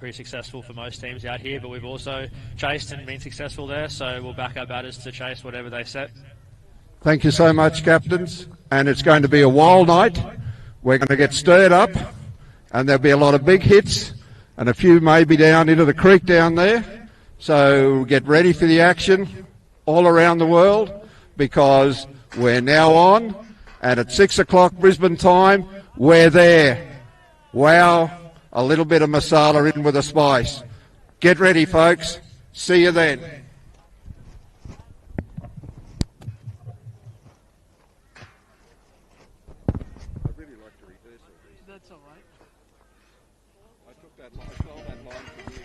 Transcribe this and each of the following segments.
pretty successful for most teams out here, but we've also chased and been successful there, so we'll back our batters to chase whatever they set. Thank you so much, captains, and it's going to be a wild night. We're going to get stirred up, and there'll be a lot of big hits, and a few maybe down into the creek down there, so get ready for the action all around the world, because we're now on, and at 6 o'clock Brisbane time, we're there. Wow. A little bit of masala in with a spice. Get ready, folks. See you then. I'd really like to reverse all this. That's all right. I stole that line from you.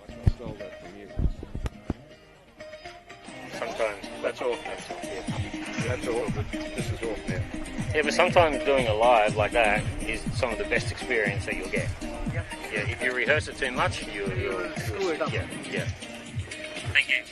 I stole that from you. Sometimes that's off. That's all. This is off now. Yeah, but sometimes doing a live like that is some of the best experience that you'll get. Yeah, if you rehearse it too much, you'll screw it up. Yeah. Thank you.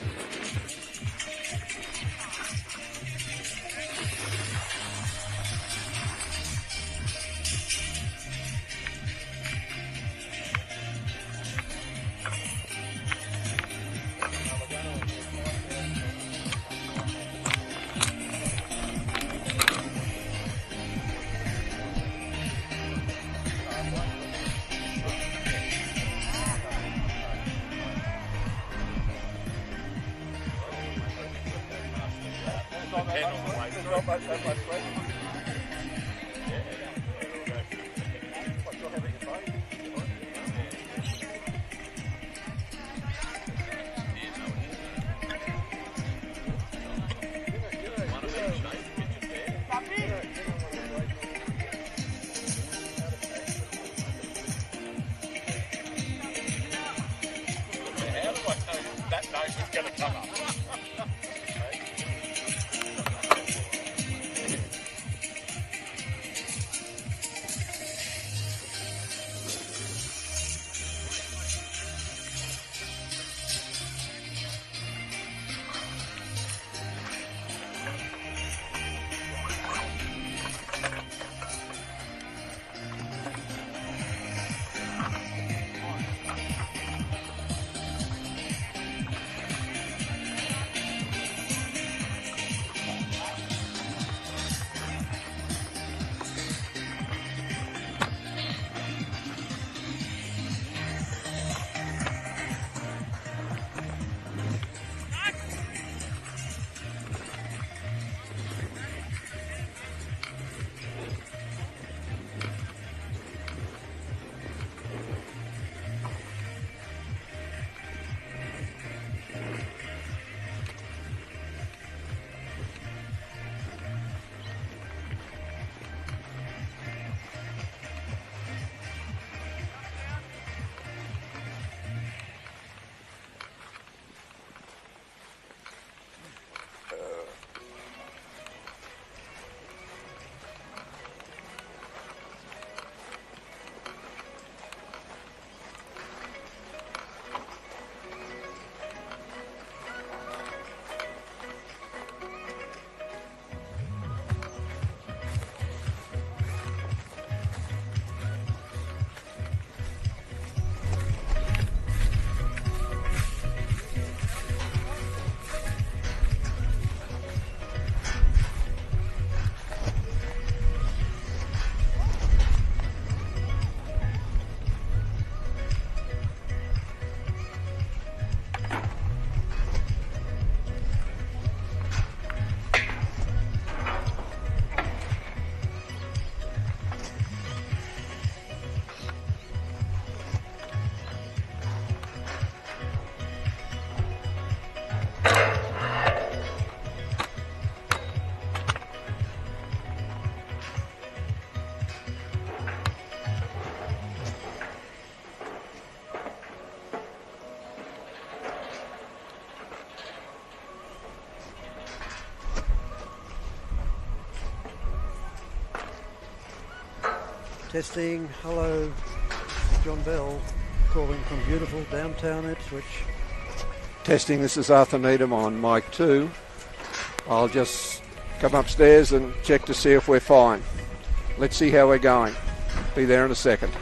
Testing, hello, John Bell, calling from beautiful downtown Ipswich. Testing, this is Arthur Needham on mic 2. I'll just come upstairs and check to see if we're fine. Let's see how we're going. Be there in a second.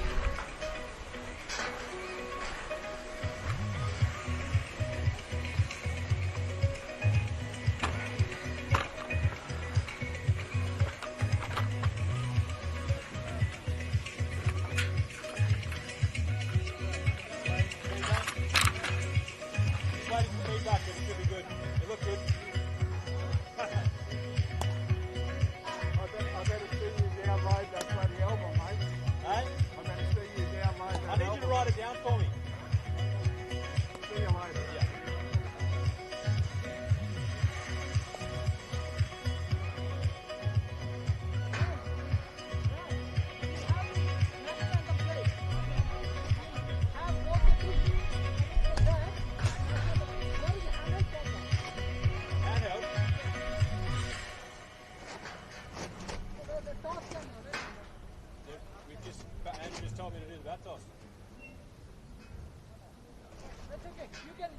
it down for me. See you later. Yeah. Handheld. Andrew just told me to do the bat toss. That's okay. You can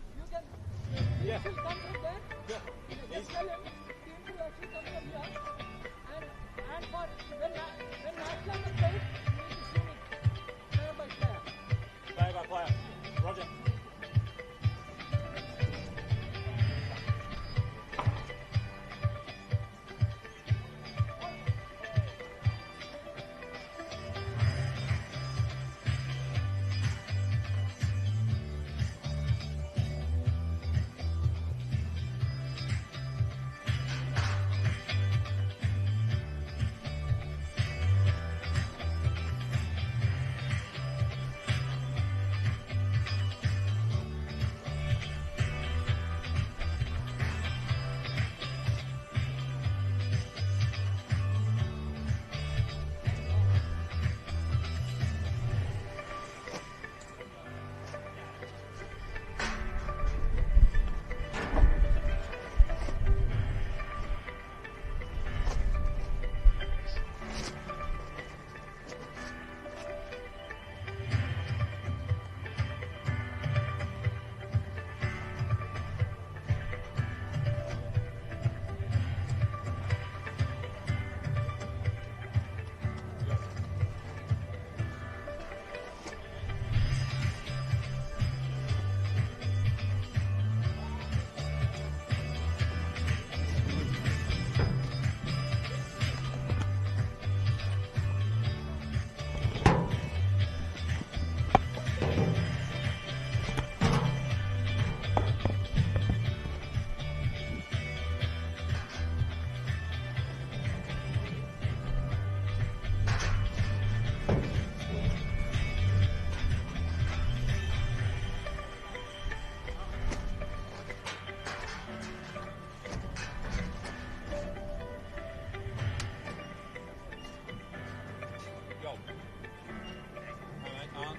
Yeah. still come from there. Yeah. Just tell him he will actually come from here. And for when last time was played, you need to swing it player by player. Player by player. Roger.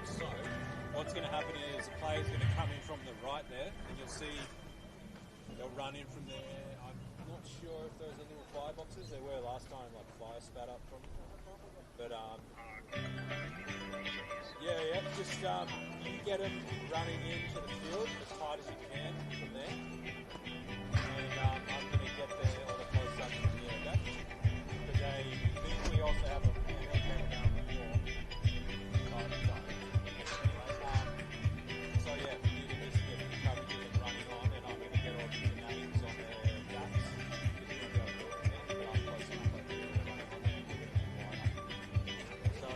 So, what's going to happen is the player's going to come in from the right there, and you'll see they'll run in from there. I'm not sure if those are little fire boxes. There were last time, like fire spat up from. But yeah, just you get them running into the field as hard as you can from there, and I'm going to get there or the close up from the air dash because we also have a handheld down the floor. So yeah, we need to just get them running on, and I'm going to get all the names on their backs because we're going to be able to do it now, but I'm close enough over here running on there and we're going to be wider. So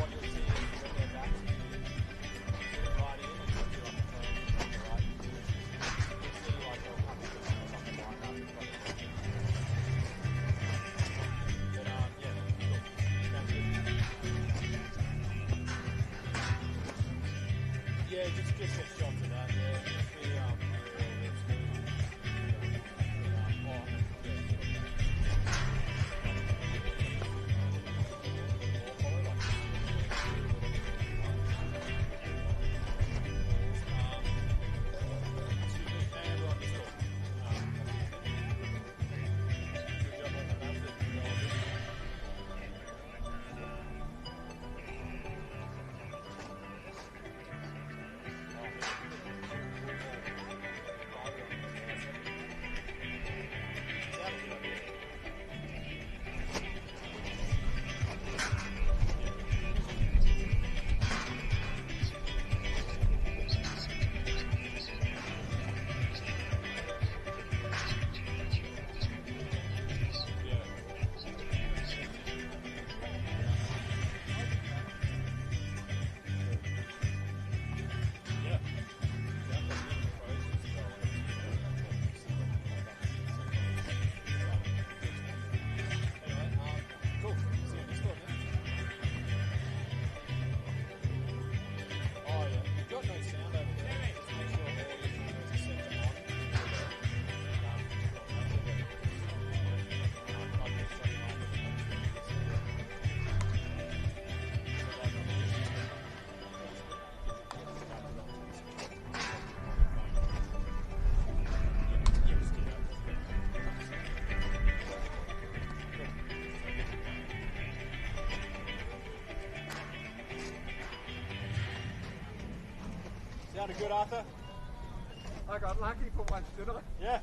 what you'll see is when they're back, you right in and you'll do like a turn on the right. You'll see like they'll come in and something like that. But yeah, look, sounds good. Yeah, just a shot to that, yeah. Just the, Sounded good, Arthur? I got lucky for once, did I? Yeah.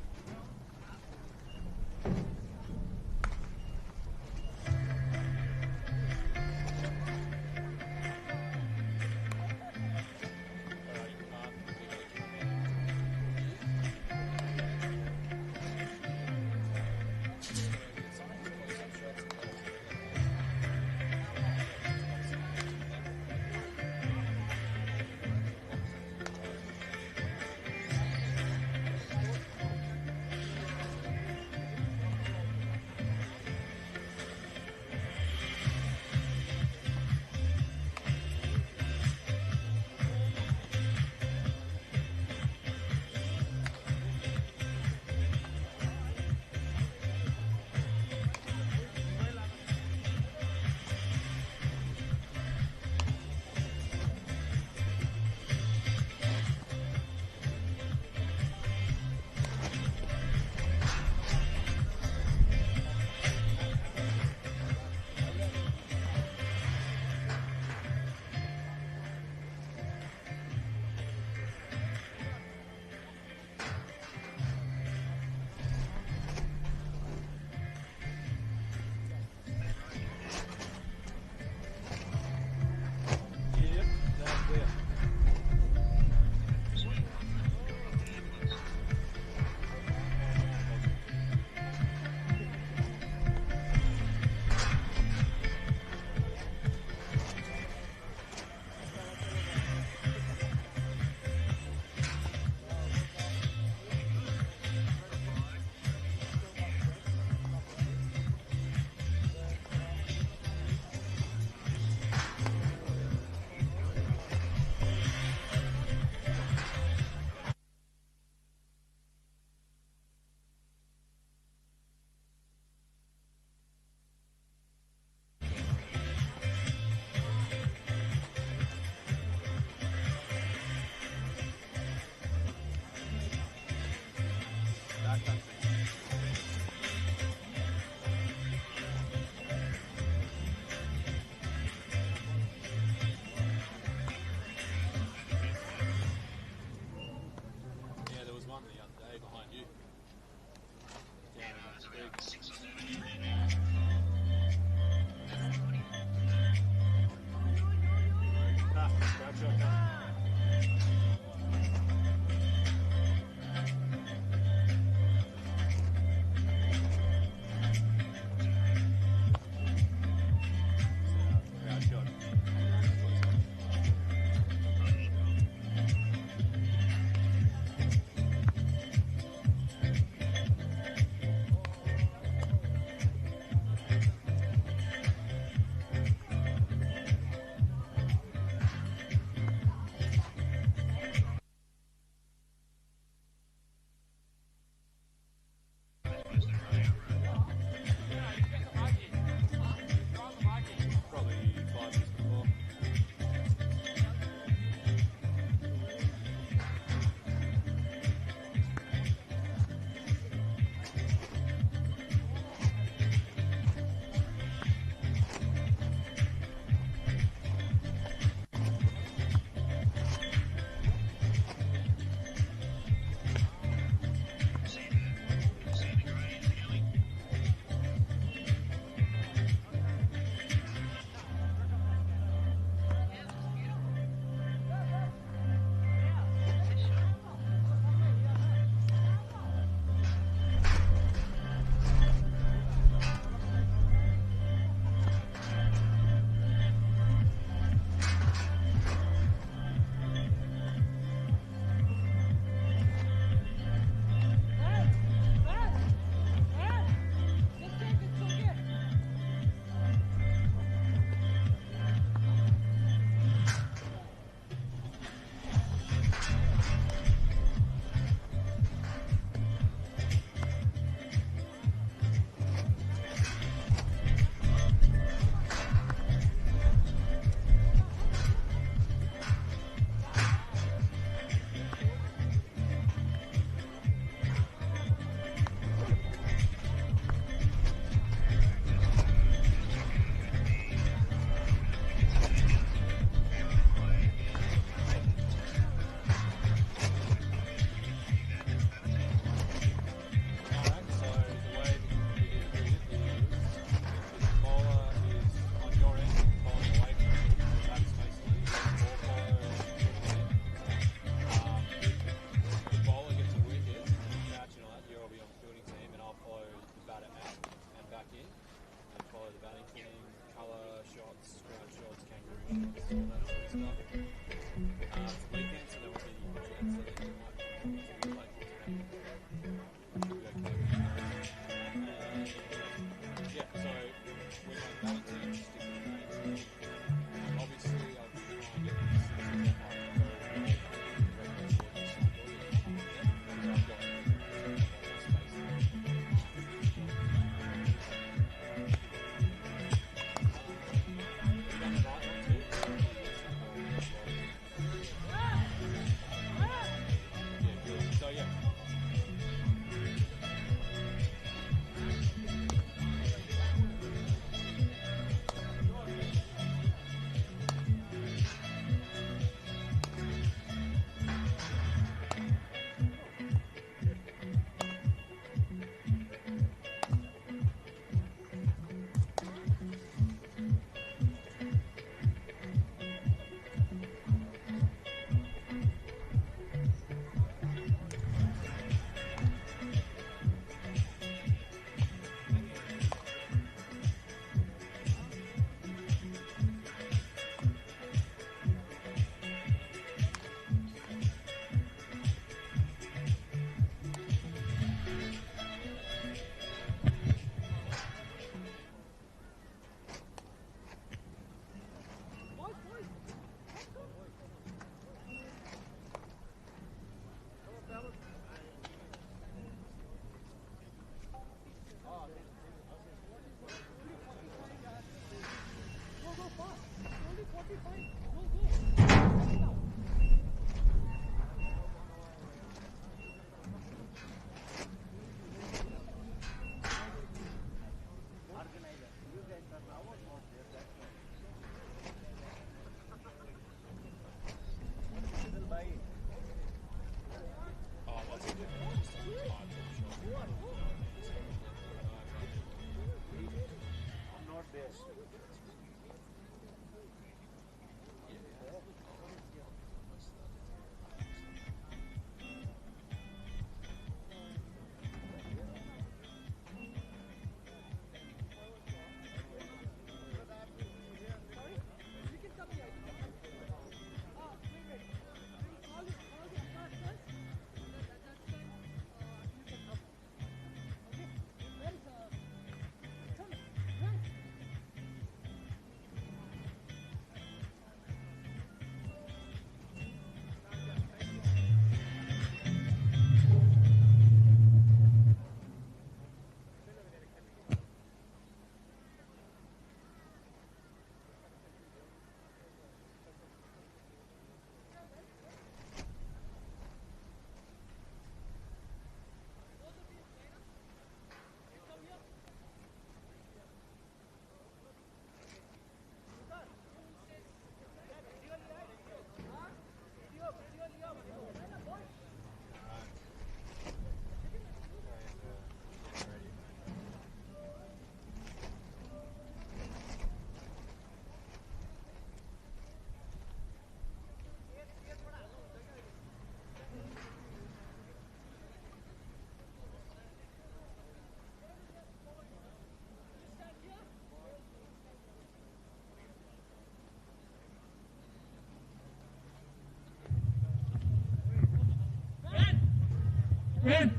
Red.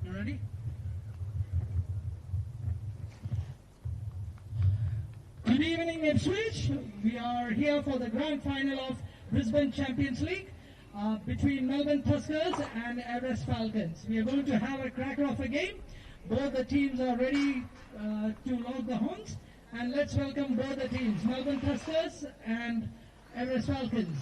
You ready? Good evening, Ipswich. We are here for the grand final of Brisbane Champions League between Melbourne Tuskers and Everest Falcons. We are going to have a cracker of a game. Both the teams are ready to load the horns. And let's welcome both the teams, Melbourne Tuskers and Everest Falcons.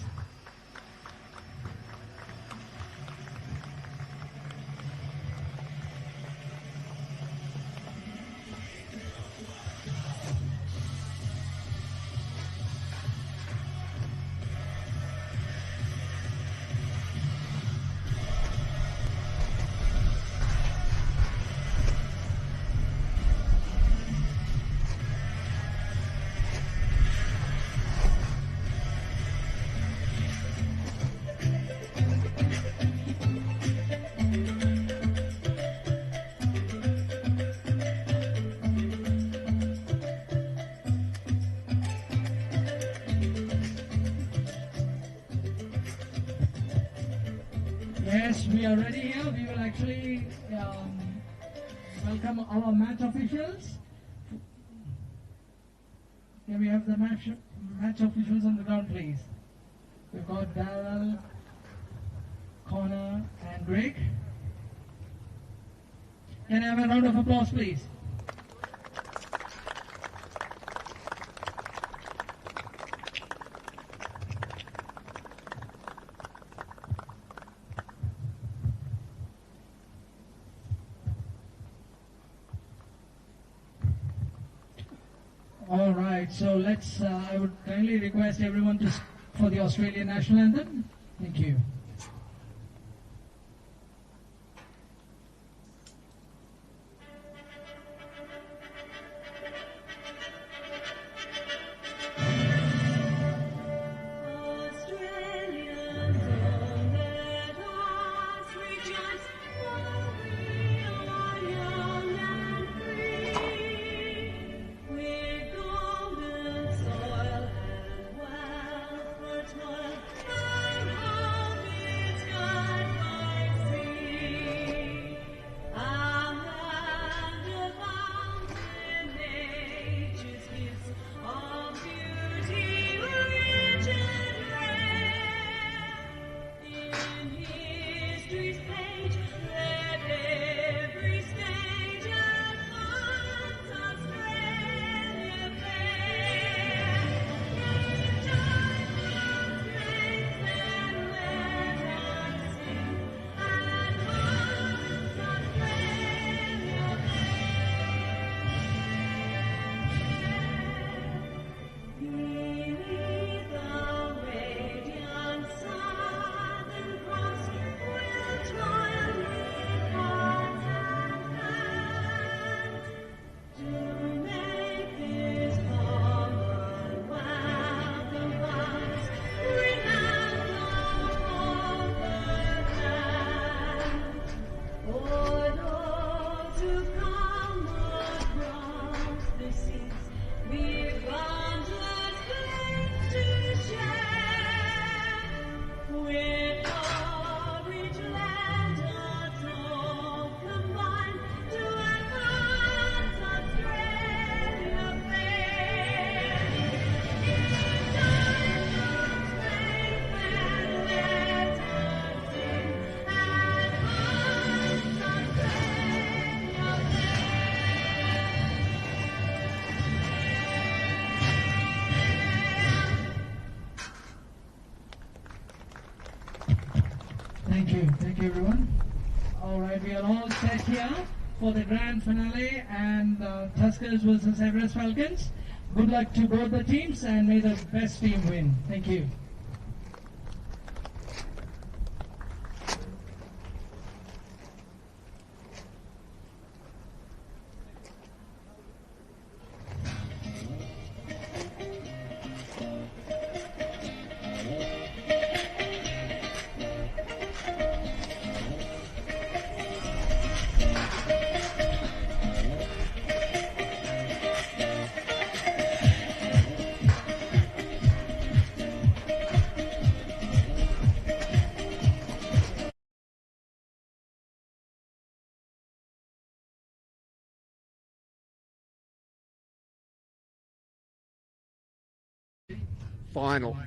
Yes, we are ready here. We will actually welcome our match officials. Can we have the match officials on the ground, please? We've got Darrell, Connor, and Greg. Can I have a round of applause, please? All right, so let's, I would kindly request everyone to for the Australian national anthem. Thank you. Thank you everyone. All right, we are all set here for the grand finale and Tuskers versus Everest Falcons. Good luck to both the teams and may the best team win. Thank you. final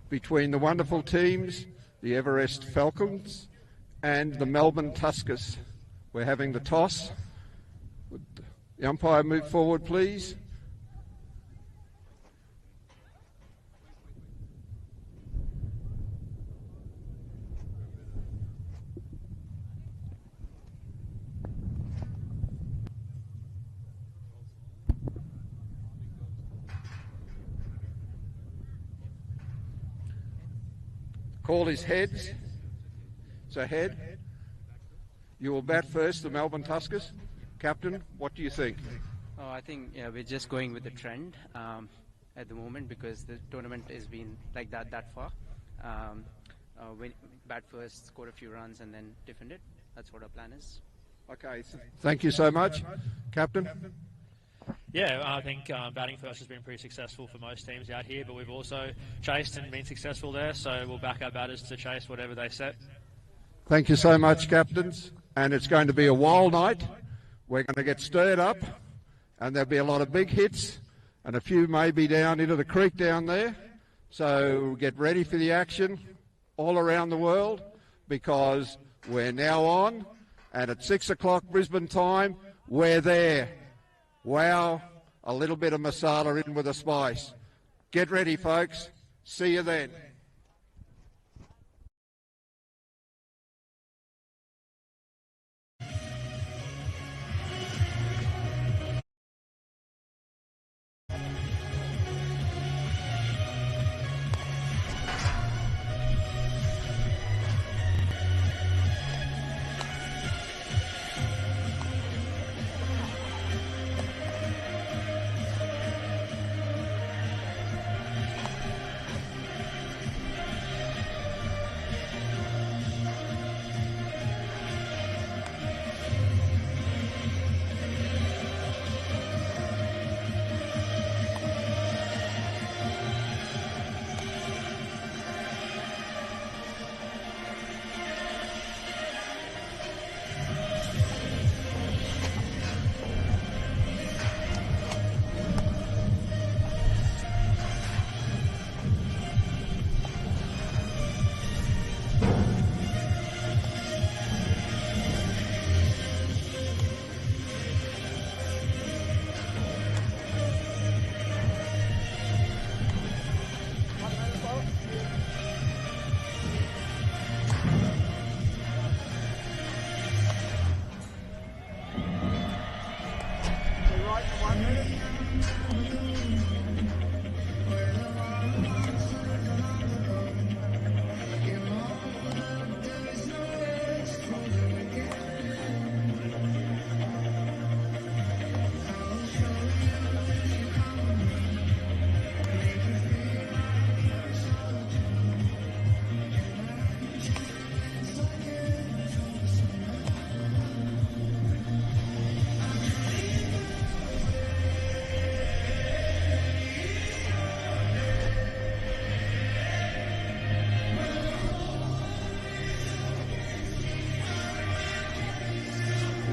between the wonderful teams, the Everest Falcons and the Melbourne Tuskers. We're having the toss. Would the umpire move forward, please? Call is heads. So head. You will bat first, the Melbourne Tuskers. Captain, what do you think? Oh, I think we're just going with the trend at the moment because the tournament has been like that far. Win, bat first, score a few runs, and then defend it. That's what our plan is. Okay, thank you so much. Captain? Yeah, I think batting first has been pretty successful for most teams out here, but we've also chased and been successful there, so we'll back our batters to chase whatever they set. Thank you so much, captains. And it's going to be a wild night. We're going to get stirred up, and there'll be a lot of big hits, and a few maybe down into the creek down there. So get ready for the action all around the world, because we're now on, and at 6 o'clock Brisbane time, we're there. Wow, a little bit of masala in with a spice. Get ready, folks. See you then.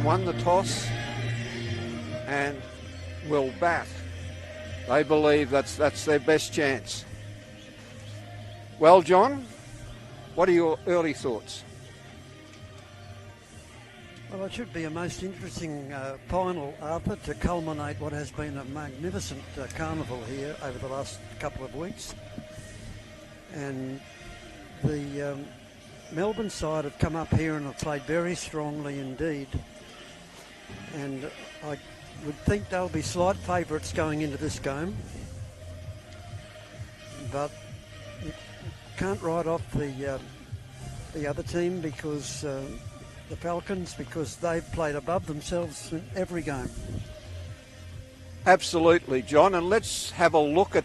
Won the toss and will bat. They believe that's their best chance. Well, John, what are your early thoughts? Well, it should be a most interesting final, Arthur, to culminate what has been a magnificent carnival here over the last couple of weeks. And the Melbourne side have come up here and have played very strongly indeed. And I would think they'll be slight favourites going into this game. But you can't write off the other team because the Falcons, because they've played above themselves in every game. Absolutely, John. And let's have a look at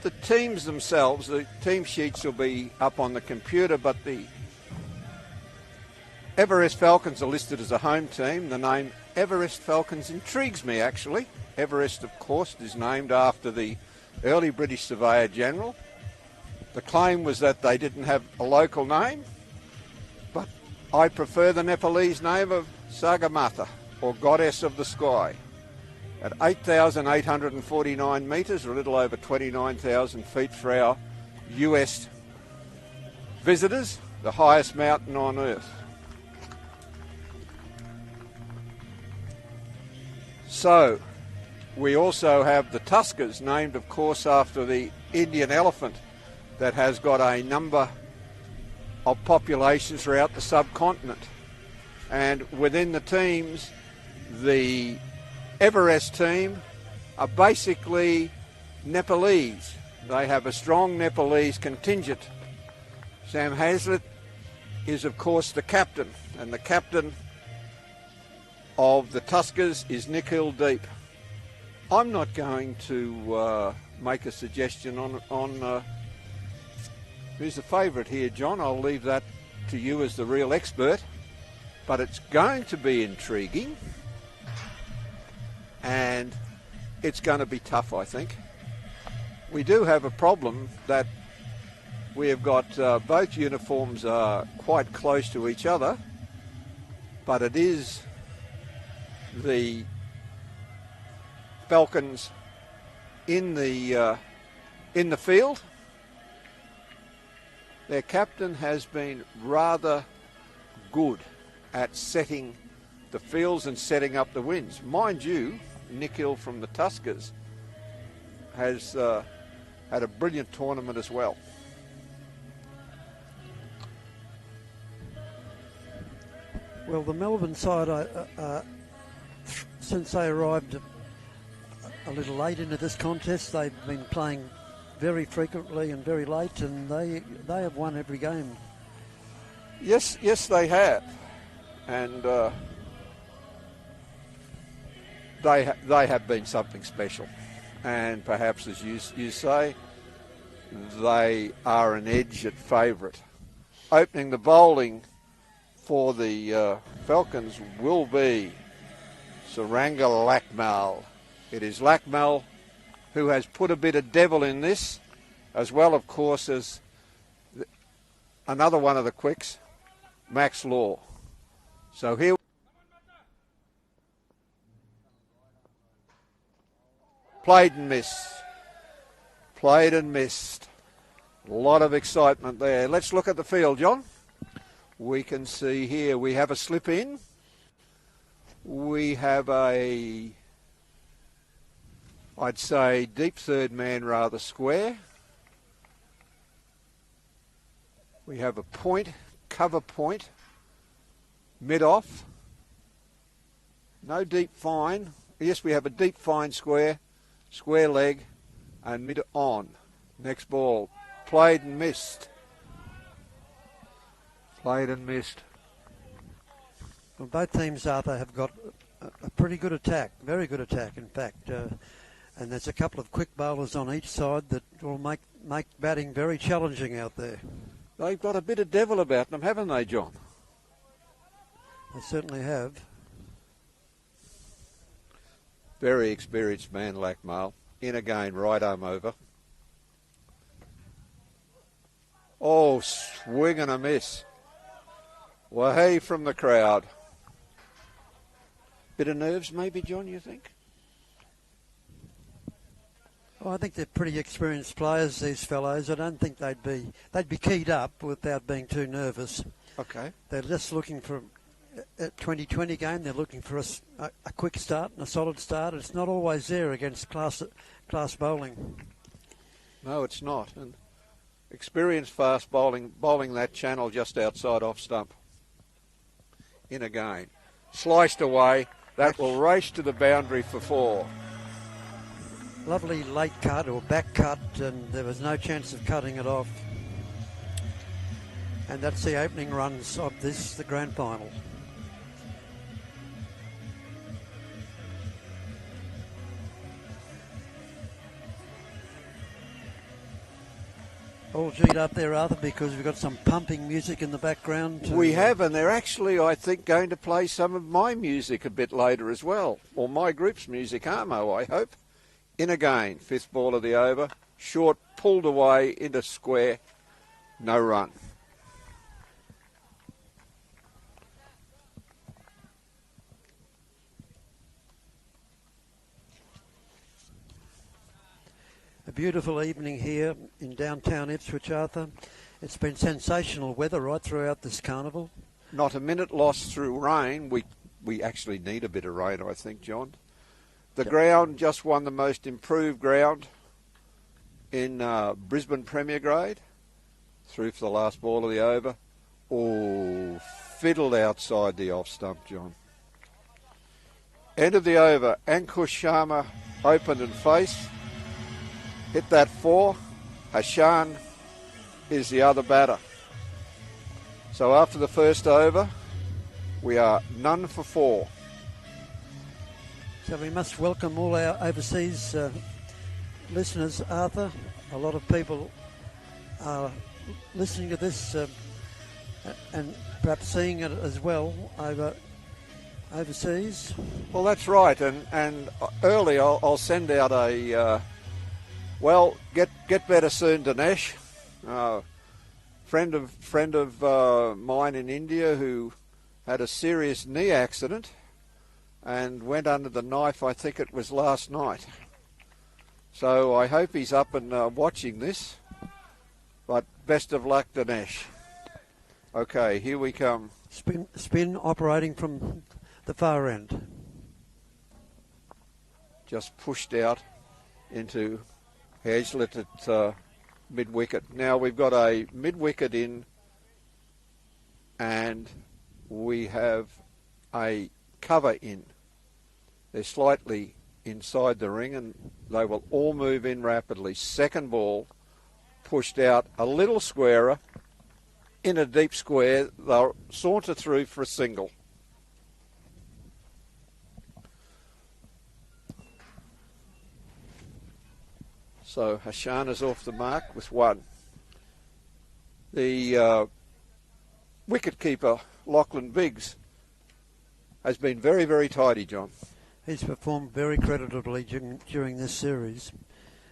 the teams themselves. The team sheets will be up on the computer, but the Everest Falcons are listed as a home team. The name Everest Falcons intrigues me, actually. Everest, of course, is named after the early British Surveyor General. The claim was that they didn't have a local name, but I prefer the Nepalese name of Sagarmatha, or Goddess of the Sky. at 8,849 metres, or a little over 29,000 feet for our US visitors, the highest mountain on Earth. So, we also have the Tuskers, named of course after the Indian elephant that has got a number of populations throughout the subcontinent. And within the teams, the Everest team are basically Nepalese. They have a strong Nepalese contingent. Sam Hazlitt is of course the captain, and the captain of the Tuskers is Nikhil Deep. I'm not going to make a suggestion on who's the favourite here, John. I'll leave that to you as the real expert. But it's going to be intriguing, and it's going to be tough, I think. We do have a problem that we have got both uniforms are quite close to each other, but it is the Falcons in the field. Their captain has been rather good at setting the fields and setting up the winds. Mind you, Nikhil from the Tuskers has had a brilliant tournament as well. Well, the Melbourne side, since they arrived a little late into this contest, they've been playing very frequently and very late, and they have won every game. Yes, they have, and they have been something special. And perhaps, as you say, they are an edge at favourite. Opening the bowling for the Falcons will be Saranga Lakmal. It is Lakmal who has put a bit of devil in this, as well, of course, as another one of the quicks, Max Law. So here, played and missed. A lot of excitement there. Let's look at the field, John. We can see here we have a slip in. We have I'd say deep third man, rather square. We have a point, cover point, mid-off. No deep fine. Yes, we have a deep fine square leg, and mid-on. Next ball, played and missed. Well, both teams, Arthur, have got a pretty good attack, very good attack, in fact. And there's a couple of quick bowlers on each side that will make batting very challenging out there. They've got a bit of devil about them, haven't they, John? They certainly have. Very experienced man, Lakmal. In again, right arm over. Oh, swing and a miss. Wahey from the crowd. Bit of nerves maybe, John, you think? Well, I think they're pretty experienced players, these fellows. I don't think they'd be keyed up without being too nervous. Okay. They're just looking for a 2020 game. They're looking for a quick start and a solid start. It's not always there against class bowling. No, it's not. And experienced fast bowling that channel just outside off stump. In again. Sliced away. That will race to the boundary for 4. Lovely late cut or back cut, and there was no chance of cutting it off. And that's the opening runs of the grand final. All G'd up there, Arthur, because we've got some pumping music in the background. We have, and they're actually, I think, going to play some of my music a bit later as well. Or my group's music, Armo, I hope. In again, 5th ball of the over. Short, pulled away into square. No run. beautiful evening here in downtown Ipswich, Arthur. It's been sensational weather right throughout this carnival. Not a minute lost through rain. We actually need a bit of rain, I think, John. The ground just won the most improved ground in Brisbane Premier Grade. Through for the last ball of the over. Oh, fiddled outside the off stump, John. End of the over. Ankush Sharma opened and face. Hit that 4. Hashan is the other batter. So after the first over, we are none for 4. So we must welcome all our overseas listeners, Arthur. A lot of people are listening to this and perhaps seeing it as well overseas. Well, that's right. And early I'll send out a, get better soon, Dinesh. Friend of mine in India who had a serious knee accident and went under the knife, I think it was last night. So I hope he's up and watching this. But best of luck, Dinesh. Okay, here we come. Spin operating from the far end. Just pushed out into Hazlitt at mid-wicket. Now we've got a mid-wicket in and we have a cover in. They're slightly inside the ring and they will all move in rapidly. Second ball pushed out a little squarer in a deep square. They'll saunter through for a single. So Hashana's off the mark with 1. The wicketkeeper, Lachlan Biggs, has been very, very tidy, John. He's performed very creditably during this series,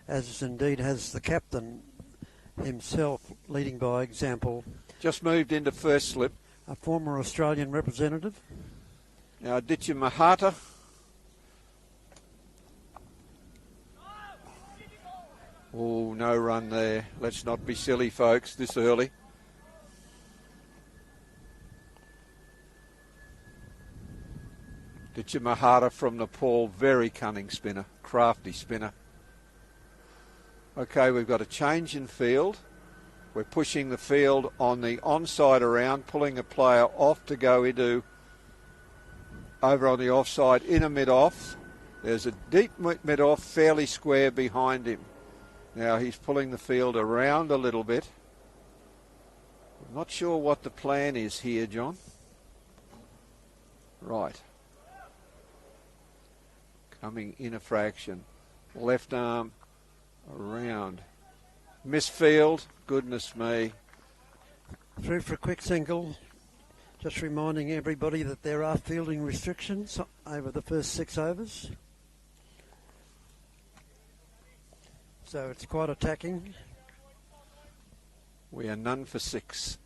as indeed has the captain himself, leading by example. Just moved into first slip. A former Australian representative. Now Aditya Mahata. Oh, no run there. Let's not be silly, folks, this early. Aditya Mahata from Nepal, very cunning spinner, crafty spinner. Okay, we've got a change in field. We're pushing the field on the onside around, pulling a player off to go into over on the offside, in a mid-off. There's a deep mid-off, fairly square behind him. Now he's pulling the field around a little bit. I'm not sure what the plan is here, John. Right. Coming in a fraction. Left arm around. Misfield. Goodness me. Through for a quick single. Just reminding everybody that there are fielding restrictions over the first 6 overs. So it's quite attacking. We are none for 6.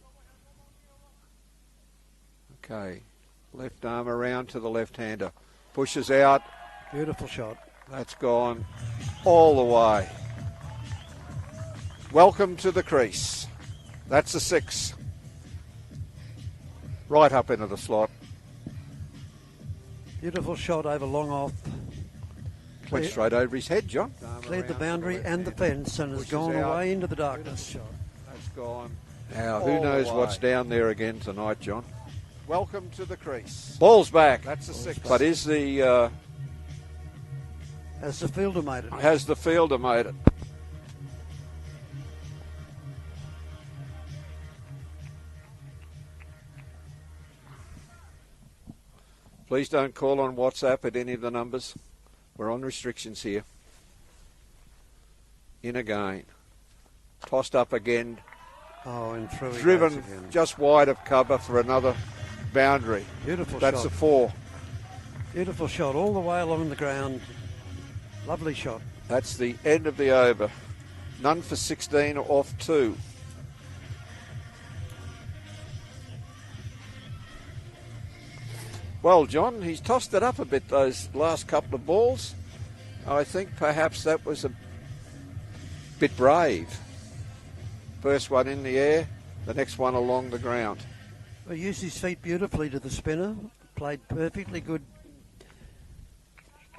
Okay. Left arm around to the left-hander. Pushes out. Beautiful shot. That's gone all the way. Welcome to the crease. That's a 6. Right up into the slot. Beautiful shot over long off. Went straight over his head, John. Cleared the boundary and the fence and has gone away into the darkness. That's gone. Now, who knows what's down there again tonight, John? Welcome to the crease. Ball's back. That's a 6. But is the... has the fielder made it? Has the fielder made it? Please don't call on WhatsApp at any of the numbers. We're on restrictions here. In again. Tossed up again. Oh, and through he driven goes again. Just wide of cover for another boundary. Beautiful That's shot. a 4. Beautiful shot all the way along the ground. Lovely shot. That's the end of the over. None for 16 off 2. Well, John, he's tossed it up a bit those last couple of balls. I think perhaps that was bit brave. First one in the air, the next one along the ground. He used his feet beautifully to the spinner, played perfectly good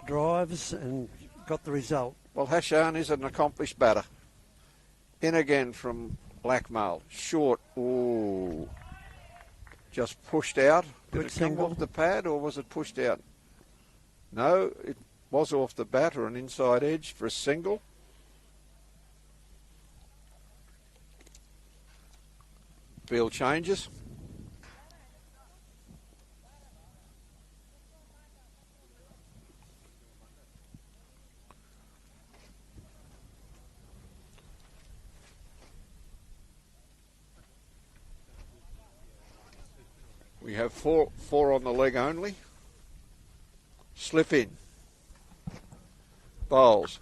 drives and got the result. Well, Hashan is an accomplished batter. In again from Blackmail. Short. Ooh. Just pushed out. Did Good it come single. off the pad or was it pushed out? No, it was off the bat or an inside edge for a single. Field changes. We have four on the leg only. Slip in. Bowls.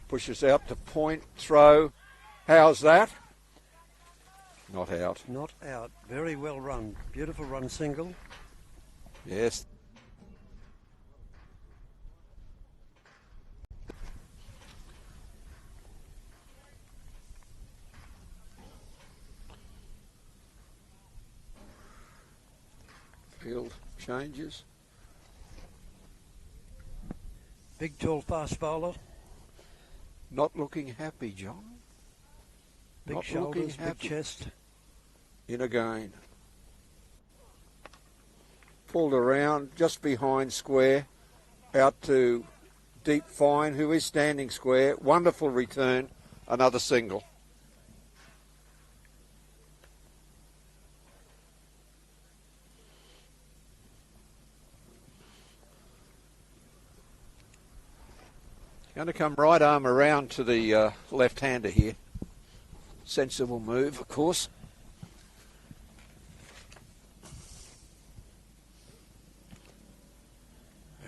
Pushes out to point, throw. How's that? Not out. Not out. Very well run. Beautiful run single. Yes. Field changes. Big, tall, fast bowler. Not looking happy, John. Big Not shoulders, looking big happy. chest. In again. Pulled around just behind square. Out to deep fine, who is standing square. Wonderful return. Another single. Going to come right arm around to the left-hander here. Sensible move, of course.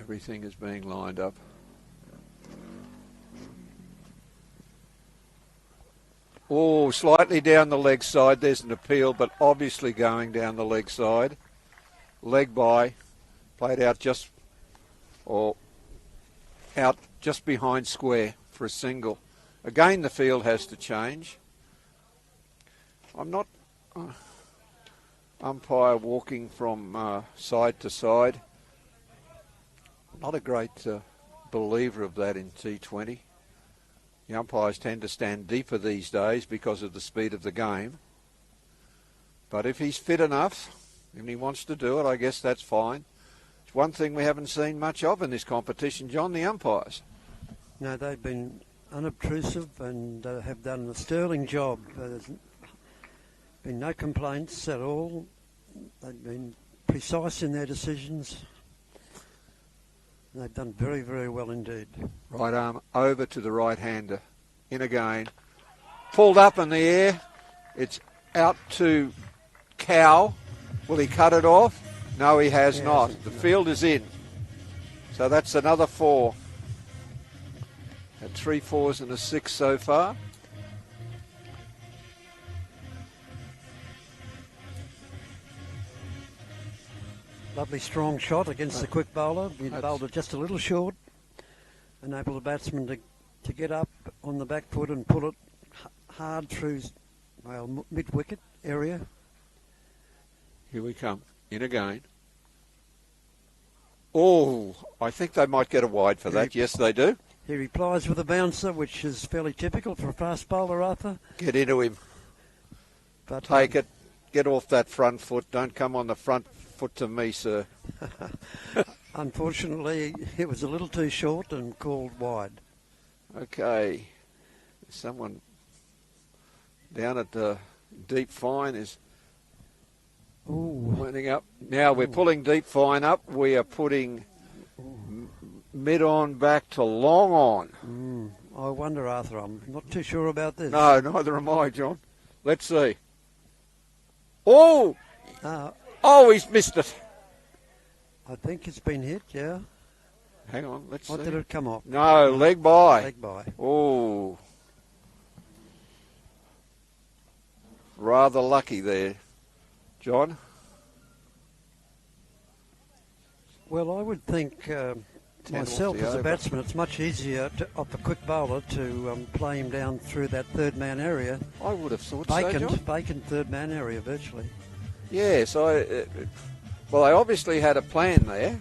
Everything is being lined up. Oh, slightly down the leg side. There's an appeal, but obviously going down the leg side. Leg by. Played out just, or out just behind square for a single. Again, the field has to change. I'm not umpire walking from side to side. Not a great believer of that in T20. The umpires tend to stand deeper these days because of the speed of the game. But if he's fit enough and he wants to do it, I guess that's fine. It's one thing we haven't seen much of in this competition, John, the umpires. No, they've been unobtrusive and have done a sterling job. There's been no complaints at all. They've been precise in their decisions. They've done very, very well indeed. Right arm over to the right-hander. In again. Pulled up in the air. It's out to Cow. Will he cut it off? No, he has not. The field is in. So that's another 4. At 3 4s and a 6 so far. Lovely strong shot against the quick bowler. He bowled it just a little short. Enabled the batsman to get up on the back foot and pull it hard through, well, mid-wicket area. Here we come. In again. Oh, I think they might get a wide for that. Yes, they do. He replies with a bouncer, which is fairly typical for a fast bowler, Arthur. Get into him. But Take it. Get off that front foot. Don't come on the front foot to me, sir. Unfortunately, it was a little too short and called wide. Okay. Someone down at the deep fine is winding up. Now we're pulling deep fine up. We are putting mid on back to long on. I wonder, Arthur, I'm not too sure about this. No, neither am I, John. Let's see. Oh! Oh, he's missed it. I think it's been hit, yeah. Hang on, let's see. What did it come off? No, leg by. Leg by. Oh. Rather lucky there, John. Well, I would think 10 off Myself the as a over. batsman, it's much easier off a quick bowler to play him down through that third man area. I would have thought so, John. Vacant third man area virtually. Yes, well, they obviously had a plan there.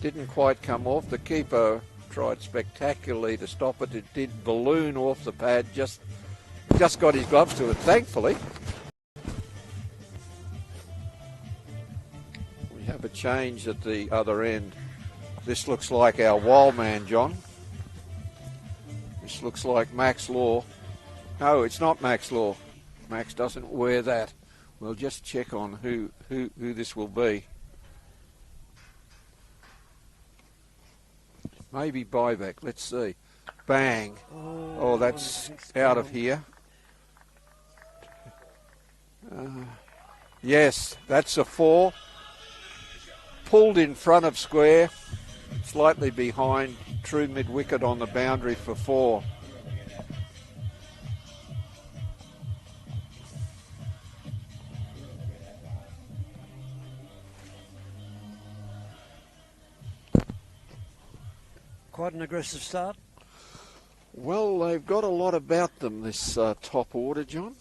Didn't quite come off. The keeper tried spectacularly to stop it. It did balloon off the pad, just got his gloves to it, thankfully. We have a change at the other end. This looks like our wild man, John. This looks like Max Law. No, it's not Max Law. Max doesn't wear that. We'll just check on who this will be. Maybe buyback. Let's see. Bang. Oh, that's out of here. Yes, that's a 4. Pulled in front of square. Slightly behind. True mid-wicket on the boundary for 4. Quite an aggressive start. Well, they've got a lot about them, this top order, John.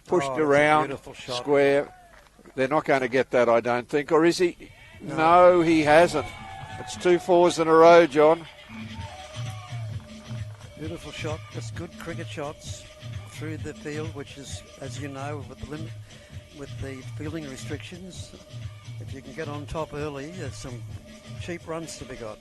Pushed around, square. They're not going to get that, I don't think. Or is he? No, he hasn't. It's 2 4s in a row, John. Beautiful shot. Just good cricket shots through the field, which is, as you know, with the fielding restrictions, if you can get on top early, there's some cheap runs to be got.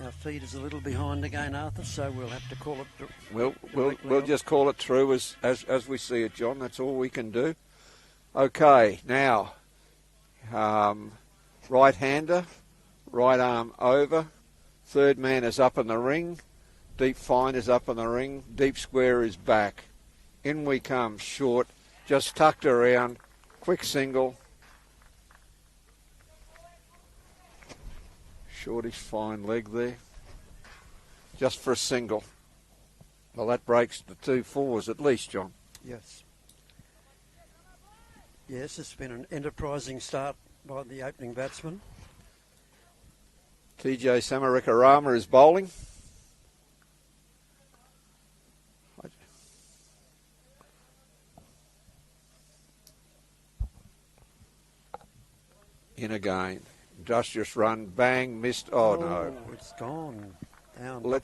Our feed is a little behind again, Arthur, so we'll have to call it. We'll just call it through as we see it, John. That's all we can do. Okay, now right-hander, right arm over. Third man is up in the ring. Deep fine is up in the ring. Deep square is back. In we come, short, just tucked around. Quick single. Shortish fine leg there. Just for a single. Well, that breaks the 2 4s at least, John. Yes. Yes, it's been an enterprising start by the opening batsman. TJ Samarakarama is bowling. In again. Industrious run, bang, missed. Oh, no. It's gone down. You're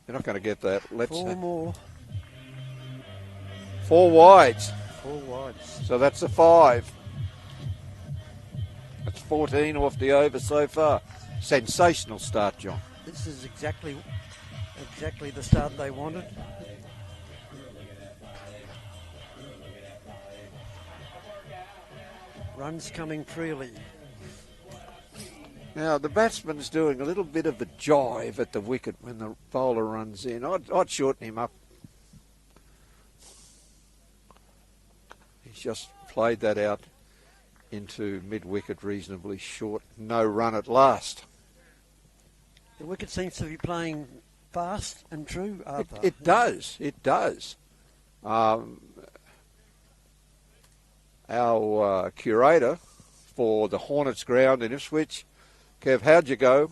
not going to get that. 4 more. 4 wides. 4 wides. So that's a 5. That's 14 off the over so far. Sensational start, John. This is exactly the start they wanted. Runs coming freely. Now, the batsman's doing a little bit of a jive at the wicket when the bowler runs in. I'd shorten him up. He's just played that out into mid-wicket reasonably short. No run at last. The wicket seems to be playing fast and true, Arthur. It does. It does. Our curator for the Hornets ground in Ipswich, Kev, how'd you go?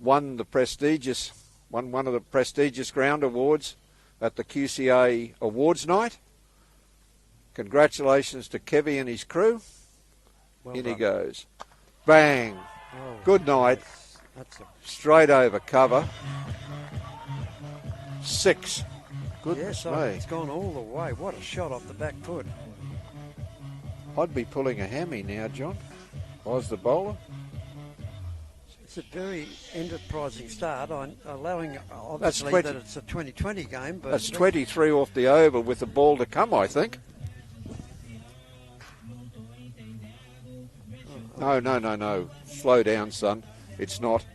Won one of the prestigious ground awards at the QCA Awards Night. Congratulations to Kevy and his crew. Well In done. he goes. Bang. Oh, Good night. That's Straight over cover. 6. Goodness yes, me. it's gone all the way. What a shot off the back foot. I'd be pulling a hammy now, John. I was the bowler. It's a very enterprising start, allowing That's obviously 20. that it's a 2020 game. But That's 23 off the over with the ball to come, I think. No. Slow down, son. It's not.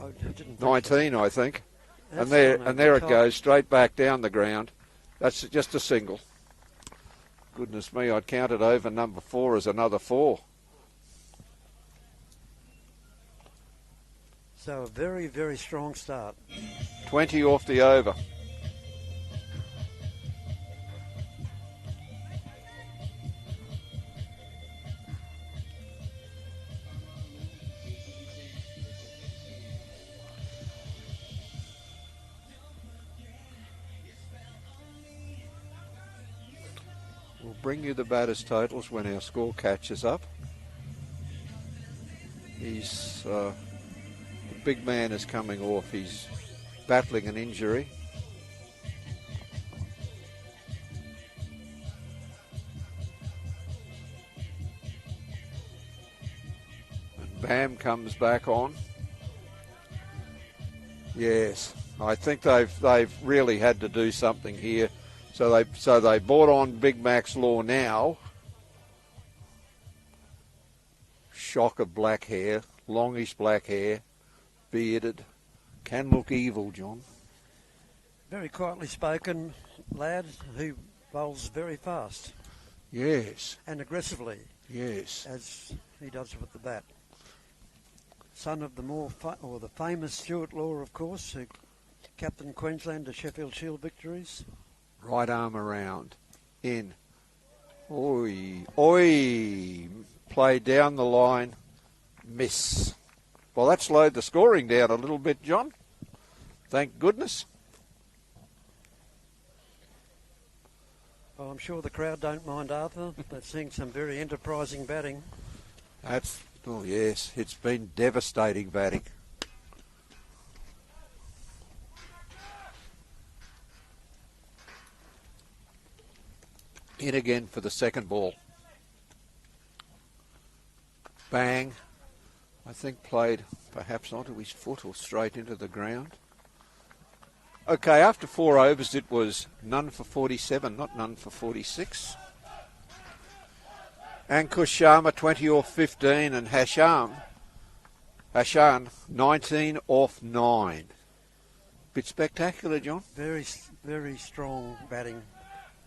I didn't 19, I think. That's And there gone it over the goes, straight back down the ground. That's just a single. Goodness me, I'd counted over number 4 as another 4. So a very, very strong start. 20 off the over. We'll bring you the batters' totals when our score catches up. He's the big man is coming off. He's battling an injury. And Bam comes back on. Yes, I think they've really had to do something here. So they brought on Big Max Law now. Shock of black hair, longish black hair, bearded. Can look evil, John. Very quietly spoken lad who bowls very fast. Yes. And aggressively. Yes. As he does with the bat. Son of the famous Stuart Law, of course, who captained Queensland to Sheffield Shield victories. Right arm around. In. Oi. Oi. Play down the line. Miss. Well, that slowed the scoring down a little bit, John. Thank goodness. Well, I'm sure the crowd don't mind, Arthur. They're seeing some very enterprising batting. Oh yes, it's been devastating batting. In again for the second ball. Bang. I think played perhaps onto his foot or straight into the ground. Okay, after 4 overs it was none for 47, not none for 46. Ankush Sharma 20 off 15 and Hashan 19 off 9. Bit spectacular, John. Very, very strong batting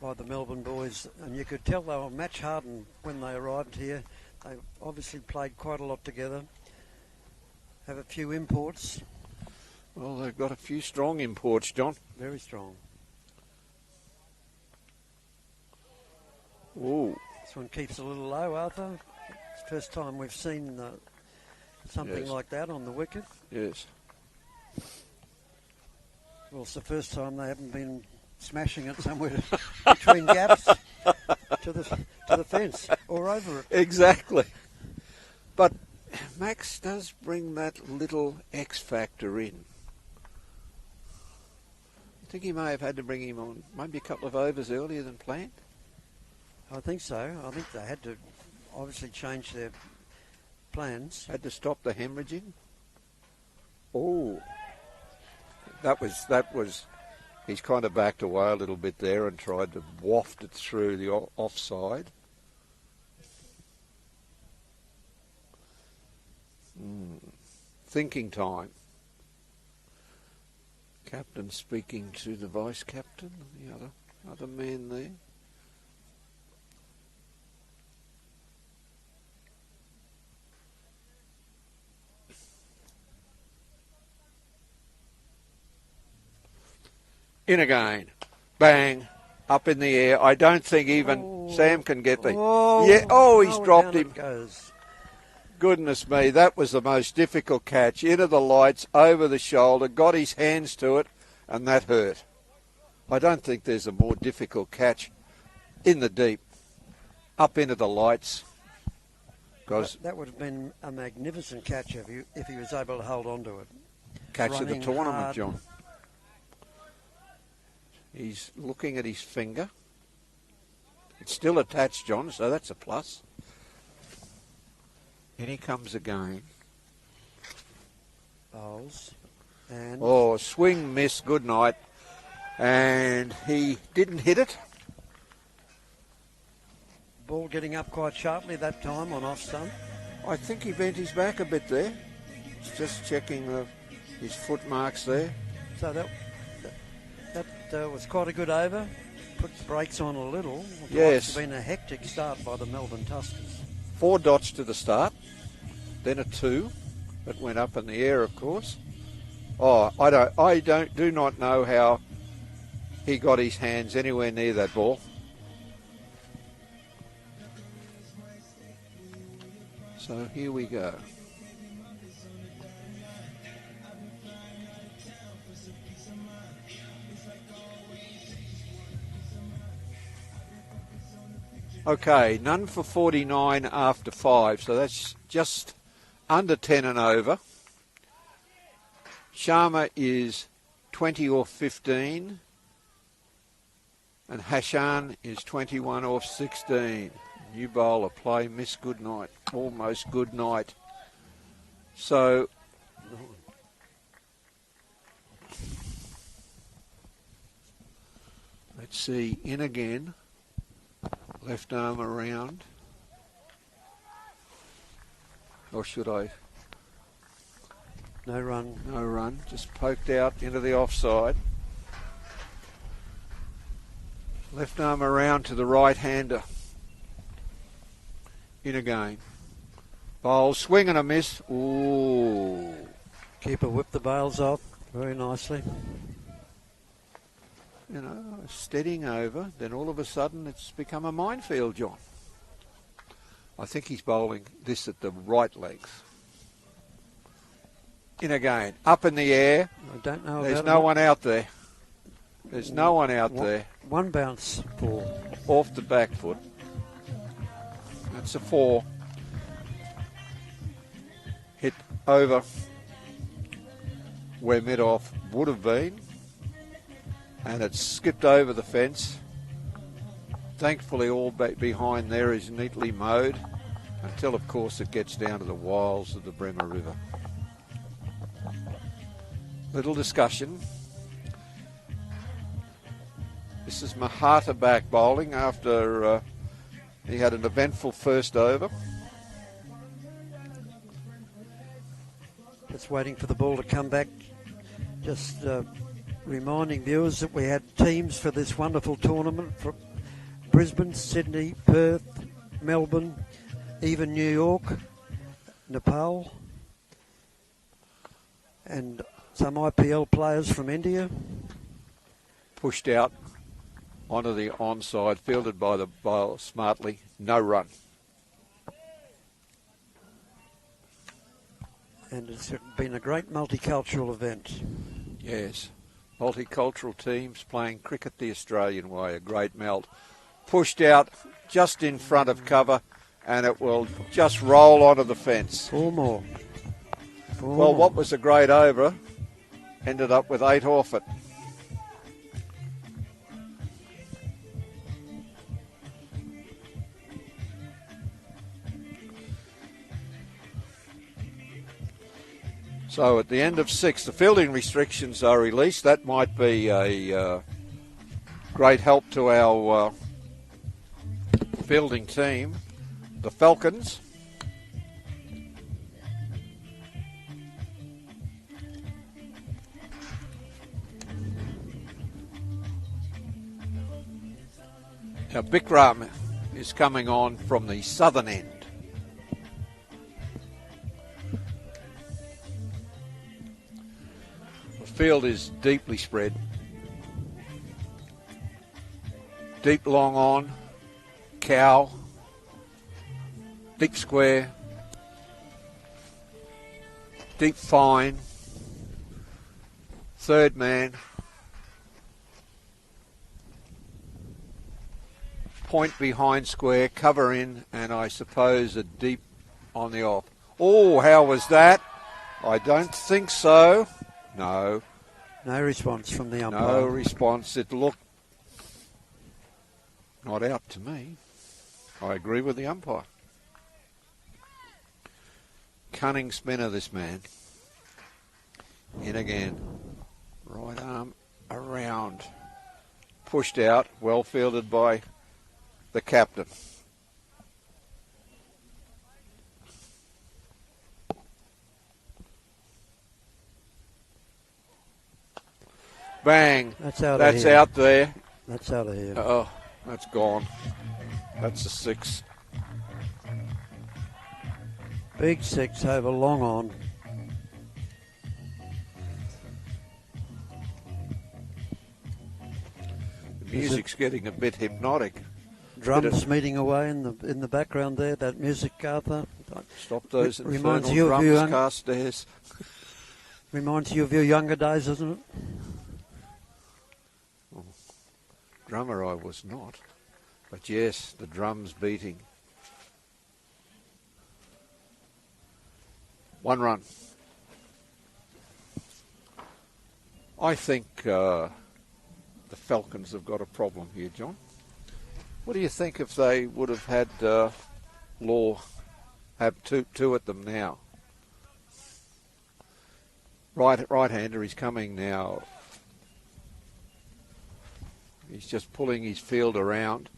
by the Melbourne boys, and you could tell they were match hardened when they arrived here. They obviously played quite a lot together. Have a few imports. Well, they've got a few strong imports, John. Very strong. Ooh. This one keeps a little low, Arthur. It's the first time we've seen something like that on the wicket. Yes. Well, it's the first time they haven't been smashing it somewhere between gaps to the fence or over it. Exactly. But Max does bring that little X factor in. I think he may have had to bring him on maybe a couple of overs earlier than planned. I think so. I think they had to obviously change their plans. Had to stop the hemorrhaging. Oh, that was. He's kind of backed away a little bit there and tried to waft it through the offside. Thinking time. Captain speaking to the vice captain, the other man there. In again. Bang. Up in the air. I don't think even Sam can get the... he's dropped him. Goes. Goodness me, that was the most difficult catch. Into the lights, over the shoulder, got his hands to it, and that hurt. I don't think there's a more difficult catch in the deep. Up into the lights. That would have been a magnificent catch if he was able to hold on to it. Catch of the Running tournament, hard. John. He's looking at his finger. It's still attached, John, so that's a plus. In he comes again. Bowls. And Swing miss, good night. And he didn't hit it. ball getting up quite sharply that time on off stump. I think he bent his back a bit there. He's just checking his foot marks there. So that was quite a good over. Put the brakes on a little. Yes. It's been a hectic start by the Melbourne Tuskers. 4 dots to the start, then a 2, It went up in the air, of course. Oh, I do not know how he got his hands anywhere near that ball. So here we go. Okay, none for 49 after 5, so that's just under 10 and over. Sharma is 20 off 15, and Hashan is 21 off 16. New bowler play, miss good night, almost good night. So let's see, in again. Left arm around. Or should I? No run. No run. Just poked out into the offside. Left arm around to the right-hander. In again. Bowl, swing and a miss. Ooh. Keeper whipped the bails off very nicely. You know, steadying over, then all of a sudden it's become a minefield, John. I think he's bowling this at the right length. In again, up in the air. I don't know. There's no one out there. There's no one out there. One bounce ball. Off the back foot. That's a 4. Hit over where mid-off would have been. And it's skipped over the fence. Thankfully, all behind there is neatly mowed until, of course, it gets down to the wilds of the Bremer River. Little discussion. This is Mahata back bowling after he had an eventful first over. Just waiting for the ball to come back. Just reminding viewers that we had teams for this wonderful tournament from Brisbane, Sydney, Perth, Melbourne, even New York, Nepal, and some IPL players from India. Pushed out onto the onside, fielded by the bowler smartly, no run. And it's been a great multicultural event. Yes. Multicultural teams playing cricket the Australian way, a great melt. Pushed out just in front of cover, and it will just roll onto the fence. 4 more. Well, what was a great over ended up with 8 off it. So at the end of 6, the fielding restrictions are released. That might be a great help to our fielding team, the Falcons. Now Bikram is coming on from the southern end. Field is deeply spread. Deep long on, cow, deep square, deep fine, third man, point behind square, cover in, and I suppose a deep on the off. Oh, how was that? I don't think so. No. No response from the umpire. No response. It looked not out to me. I agree with the umpire. Cunning spinner, this man. In again. Right arm around. Pushed out. Well fielded by the captain. Bang. That's out there. That's out of here. Oh, that's gone. That's a 6. Big 6 over long on. Music's getting a bit hypnotic. Drums meeting away in the background there. That music, Arthur. Stop those Reminds infernal you of drums, your Carstairs. Reminds you of your younger days, doesn't it? Drummer I was not. But yes, the drums beating. 1 run. I think the Falcons have got a problem here, John. What do you think if they would have had Law have two at them now? Right-hander, he's coming now. He's just pulling his field around.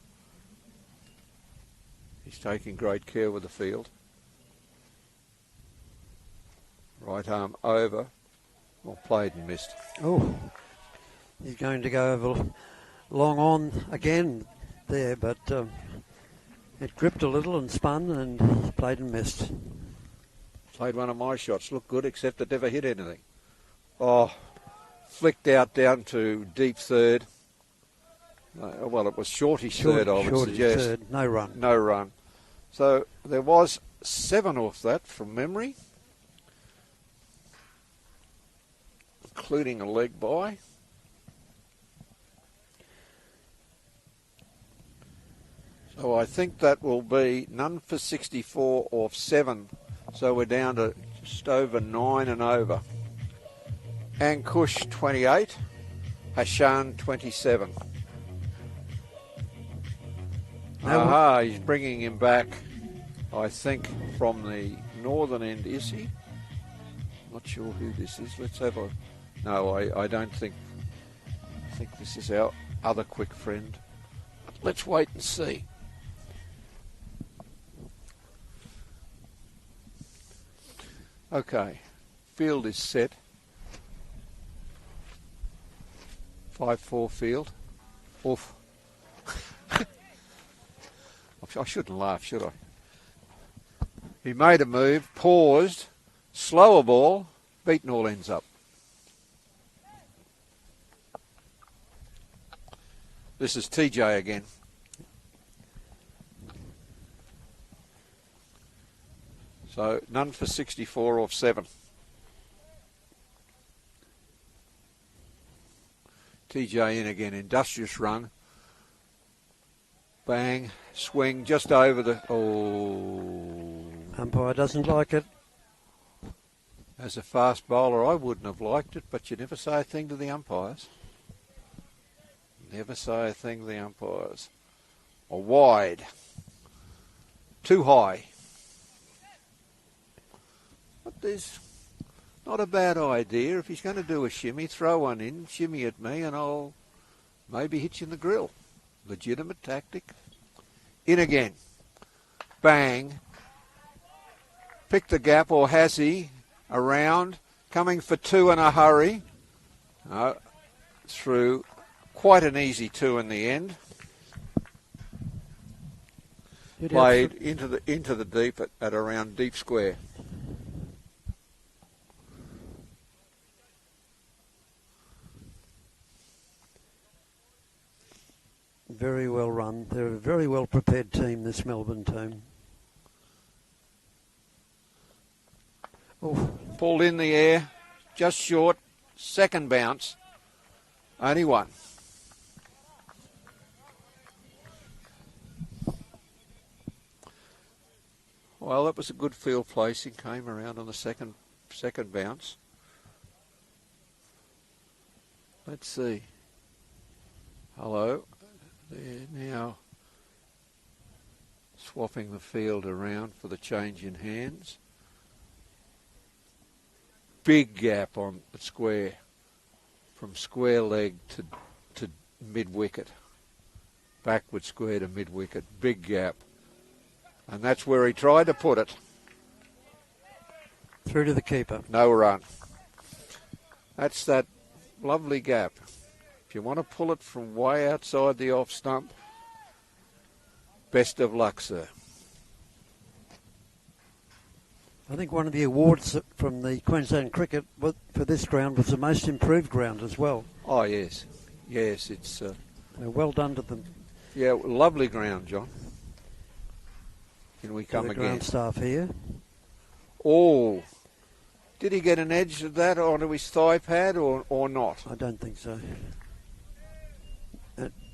He's taking great care with the field. Right arm over. Well, played and missed. Oh, he's going to go over long on again there, but it gripped a little and spun and played and missed. Played one of my shots. Looked good, except it never hit anything. Oh, flicked out down to deep third. Well, it was shortish third, I would suggest. Third. No run. No run. So there was 7 off that from memory, including a leg by. So I think that will be none for 64 off 7. So we're down to just over 9 and over. Ankush 28, Hashan 27. Aha, he's bringing him back, I think, from the northern end, is he? Not sure who this is. Let's have a... No, I don't think... I think this is our other quick friend. Let's wait and see. Okay, field is set. 5-4 field. Oof. I shouldn't laugh, should I? He made a move, paused, slower ball, beaten all ends up. This is TJ again. So none for 64 off 7. TJ in again, industrious run. Bang, swing just over the... Oh. Umpire doesn't like it. As a fast bowler, I wouldn't have liked it, but you never say a thing to the umpires. Never say a thing to the umpires. A wide. Too high. But there's not a bad idea. If he's going to do a shimmy, throw one in, shimmy at me, and I'll maybe hit you in the grill. Legitimate tactic. In again. Bang. Pick the gap, or has he? Around. Coming for 2 in a hurry. No. Through. Quite an easy 2 in the end. Played into the deep at around deep square. Very well run. They're a very well prepared team, this Melbourne team. Oh. Pulled in the air, just short, second bounce, only 1. Well, that was a good field placing, came around on the second bounce. Let's see. Hello. They're now swapping the field around for the change in hands. Big gap on the square, from square leg to mid-wicket. Backward square to mid-wicket. Big gap. And that's where he tried to put it. Through to the keeper. No run. That's that lovely gap. If you want to pull it from way outside the off stump, best of luck, sir. I think one of the awards from the Queensland Cricket for this ground was the most improved ground as well. Oh, yes. Yes, it's Well done to them. Yeah, lovely ground, John. In we come The again. ground staff here. Oh, did he get an edge of that onto his thigh pad or not? I don't think so.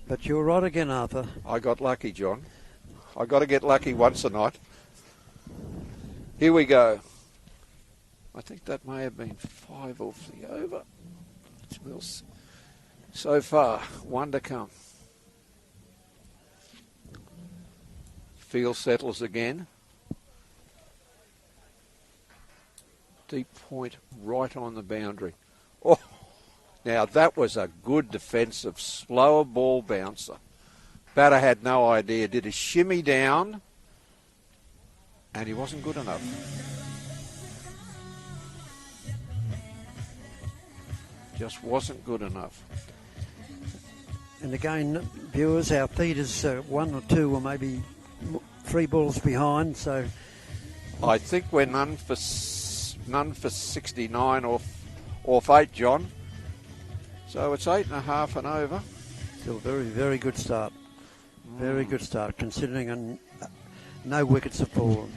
But you're right again, Arthur. I got lucky, John. I got to get lucky once a night. Here we go. I think that may have been 5 off the over. So far, 1 to come. Field settles again. Deep point right on the boundary. Oh, now that was a good defensive, slower ball bouncer. Batter had no idea. Did a shimmy down, and he wasn't good enough. Just wasn't good enough. And again, viewers, our feed is 1 or 2 or maybe 3 balls behind. So I think we're none for 69 off 8, John. So it's 8.5 and over. still a very, very good start. Very good start, considering no wickets have fallen.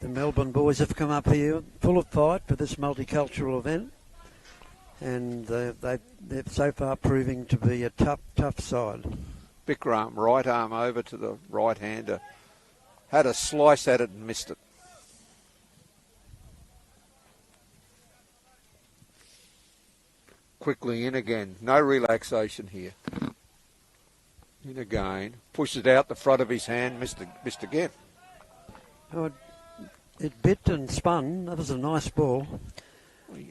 The Melbourne boys have come up here full of fight for this multicultural event, and they're so far proving to be a tough side. Bikram, right arm over to the right-hander. Had a slice at it and missed it. Quickly in again. No relaxation here. In again. Pushed it out the front of his hand. Missed again. Oh, it bit and spun. That was a nice ball.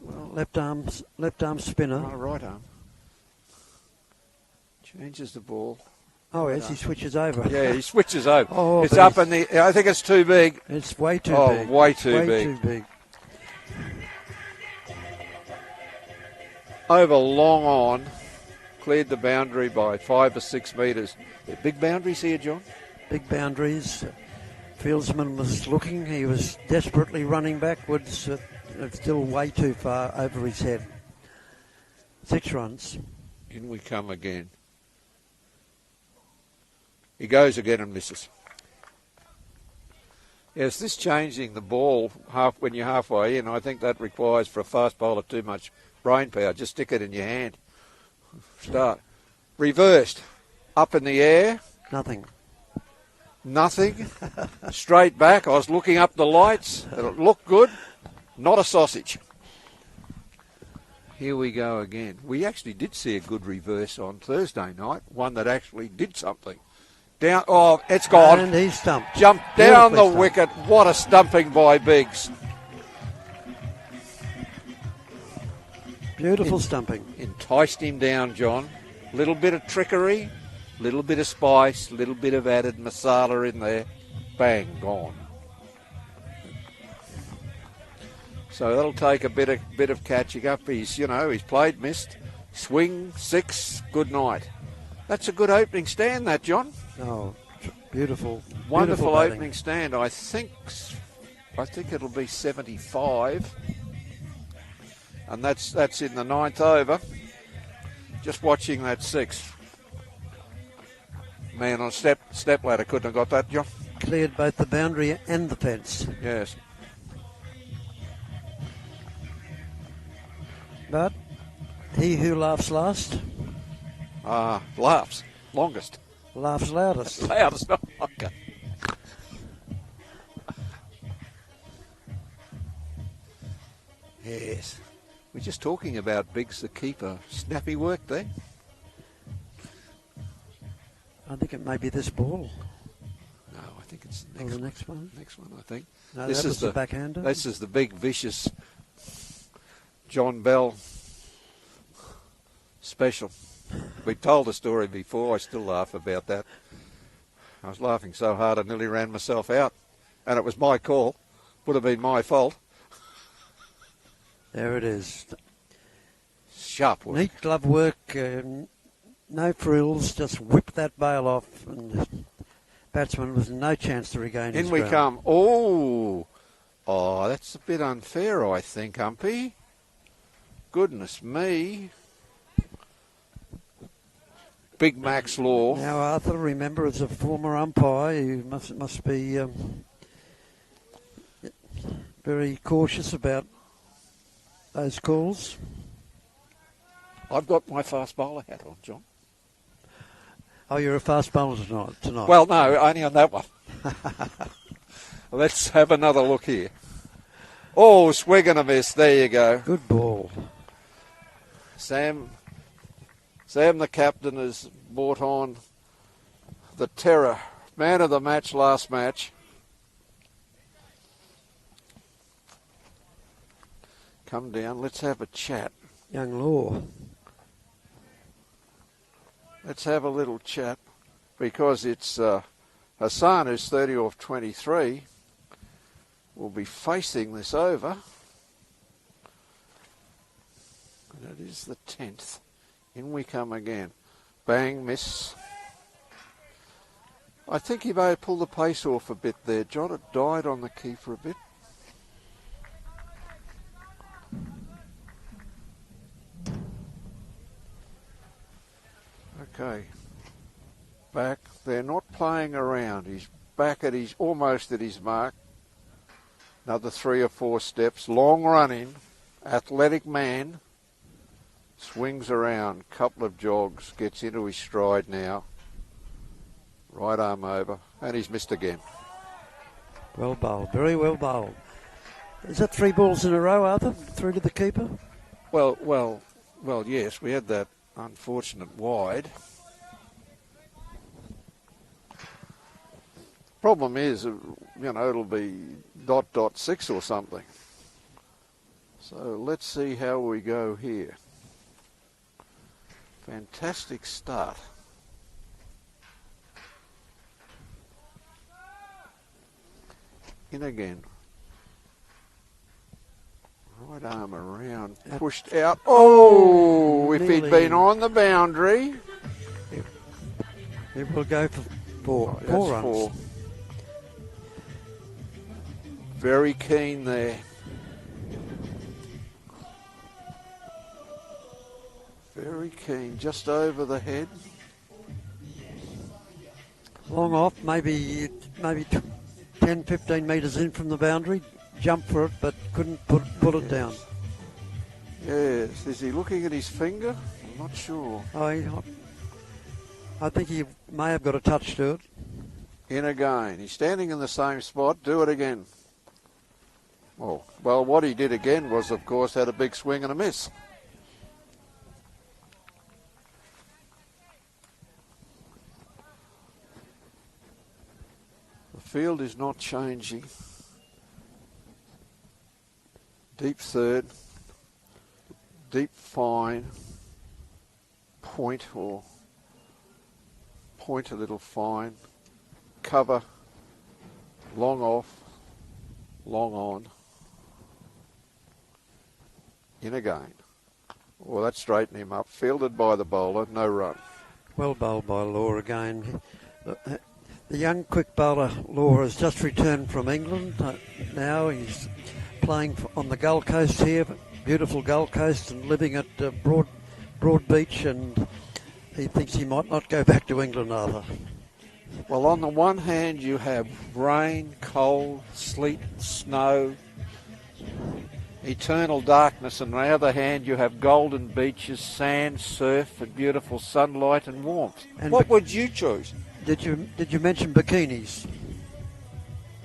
Well, Left arm spinner. right arm. Changes the ball. Oh, yes, he switches over. Yeah, he switches over. Oh, it's up in the... I think it's too big. It's way too big. Way too big. Over long on. Cleared the boundary by 5 or 6 metres. Big boundaries here, John? Big boundaries. Fieldsman was looking. He was desperately running backwards. It's still way too far over his head. 6 runs. In we come again. He goes again and misses. Yes, this changing the ball when you're halfway in, I think that requires for a fast bowler too much brain power. Just stick it in your hand. Start. Reversed. Up in the air. Nothing. Straight back. I was looking up the lights. It looked good. Not a sausage. Here we go again. We actually did see a good reverse on Thursday night. One that actually did something. Down. Oh, it's gone. And he's stumped. Jumped down the wicket. What a stumping by Biggs. Beautiful stumping. Enticed him down, John. Little bit of trickery, little bit of spice, little bit of added masala in there. Bang, gone. So that'll take a bit of catching up. He's played, missed. Swing, 6, good night. That's a good opening stand, that, John. Oh, beautiful. Wonderful beautiful opening stand. I think it'll be 75. And that's in the 9th over. Just watching that 6. Man on step ladder couldn't have got that, John. Cleared both the boundary and the fence. Yes. But he who laughs last... laughs. Longest. Laughs loudest. Loudest. Okay. Yes. We're just talking about Biggs, the keeper. Snappy work there. I think it may be this ball. No, I think it's the next one. Next one, I think. No, this is the backhander. This is the big, vicious John Bell special. We told the story before. I still laugh about that. I was laughing so hard I nearly ran myself out. And it was my call. Would have been my fault. There it is. Sharp work. Neat glove work. No frills. Just whipped that bail off. And the batsman was no chance to regain his In we ground. come. Oh, that's a bit unfair, I think, Umpy. goodness me. Big Max Law. Now, Arthur, remember, as a former umpire, you must be very cautious about those calls. I've got my fast bowler hat on, John. Oh, you're a fast bowler tonight. Well, no, only on that one. Let's have another look here. Oh, swing and a miss. There you go. Good ball. Sam, the captain, has brought on the terror. Man of the match last match. Come down. Let's have a chat. Young Law. Let's have a little chat because it's Hassan, who's 30 off 23, will be facing this over. And it is the 10th. In we come again. Bang, miss. I think he may have pulled the pace off a bit there, John. It died on the keeper a bit. Okay. Back. They're not playing around. He's back at almost at his mark. Another 3 or 4 steps. Long running. Athletic man. Swings around. Couple of jogs. Gets into his stride now. Right arm over. And he's missed again. Well bowled. Very well bowled. Is that 3 balls in a row, Arthur? Through to the keeper? Well, yes. We had that unfortunate wide. Problem is, it'll be ... 6 or something. So let's see how we go here. Fantastic start. In again. Right arm around, pushed out. Oh, if he'd been on the boundary. It will go for 4. 4 runs. 4. Very keen there. Very keen, just over the head. Long off, maybe 10, 15 metres in from the boundary. Jumped for it, but couldn't pull it down. Yes, is he looking at his finger? I'm not sure. I think he may have got a touch to it. In again. He's standing in the same spot. Do it again. Oh, well, what he did again was, of course, had a big swing and a miss. The field is not changing. Deep third. Deep fine. Point a little fine. Cover. Long off. Long on. In again. Oh, that straightened him up. Fielded by the bowler. No run. Well bowled by Law again. The young quick bowler Law has just returned from England. Now he's playing on the Gold Coast here, beautiful Gold Coast, and living at Broad Beach, and he thinks he might not go back to England either. Well, on the one hand, you have rain, cold, sleet, snow, eternal darkness, and on the other hand, you have golden beaches, sand, surf, and beautiful sunlight and warmth. And what would you choose? Did you mention bikinis?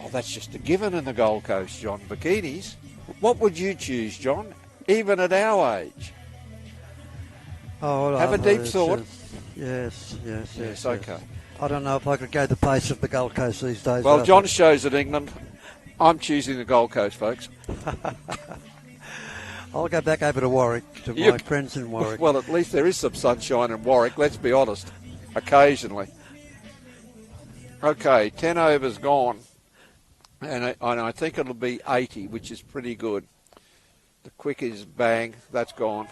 Oh, that's just a given in the Gold Coast, John. Bikinis. What would you choose, John, even at our age? Oh, have a deep thought. Yes. Okay. I don't know if I could go the pace of the Gold Coast these days. Well, John shows at England. I'm choosing the Gold Coast, folks. I'll go back over to Warwick, to my friends in Warwick. Well, at least there is some sunshine in Warwick, let's be honest, occasionally. Okay, 10 overs gone, and I think it'll be 80, which is pretty good. The quick is bang, that's gone.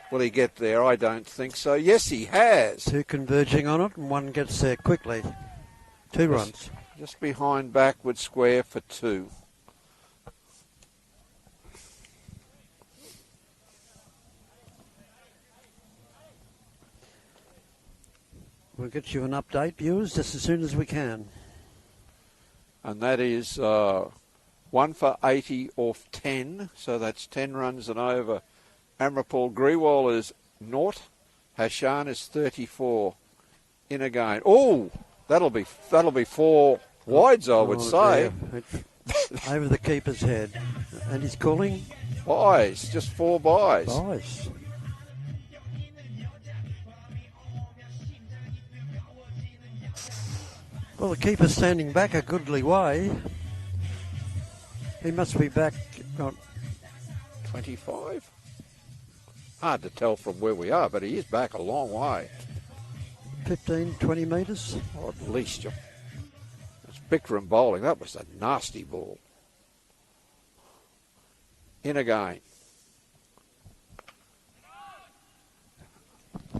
Will he get there? I don't think so. Yes, he has. 2 converging on it, and 1 gets there quickly. 2 runs. Just behind backward square for 2. We'll get you an update, viewers, just as soon as we can. And that is 1 for 80 off 10, so that's 10 runs and over. Amrapal Grewal is 0. Hashan is 34. In again. Oh, that'll be 4 wides, I would say. Over the keeper's head. And he's calling? Buys, just 4 buys. Buys. Well, the keeper's standing back a goodly way. He must be back 25? Hard to tell from where we are, but he is back a long way. 15, 20 metres? Oh, at least. That's Bikram bowling. That was a nasty ball. In again.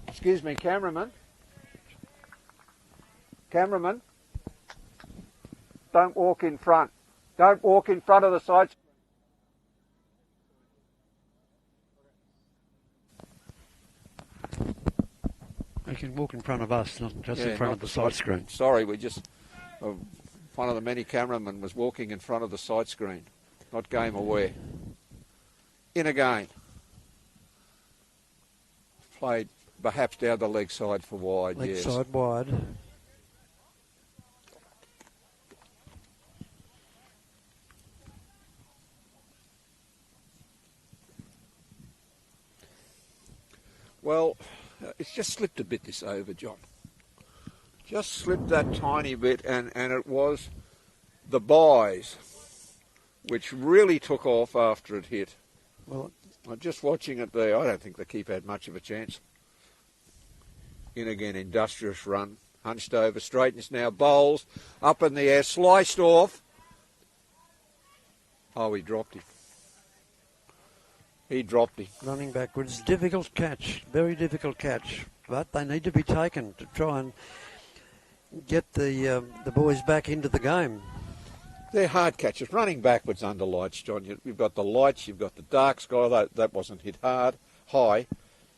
Excuse me, cameraman. Cameraman. Don't walk in front. Don't walk in front of the side. You can walk in front of us, not just in front of the side screen. Sorry, we just... one of the many cameramen was walking in front of the side screen. Not game aware. In again. Played perhaps down the leg side for wide, leg yes. Side wide. Well, it's just slipped a bit this over, John. Just slipped that tiny bit, and it was the buys which really took off after it hit. Well, I'm just watching it there. I don't think the keeper had much of a chance. In again, industrious run. Hunched over, straightens now, bowls, up in the air, sliced off. Oh, he dropped him. He dropped him. Running backwards, difficult catch, very difficult catch. But they need to be taken to try and get the boys back into the game. They're hard catches. Running backwards under lights, John. You've got the lights, you've got the dark sky. That wasn't hit high.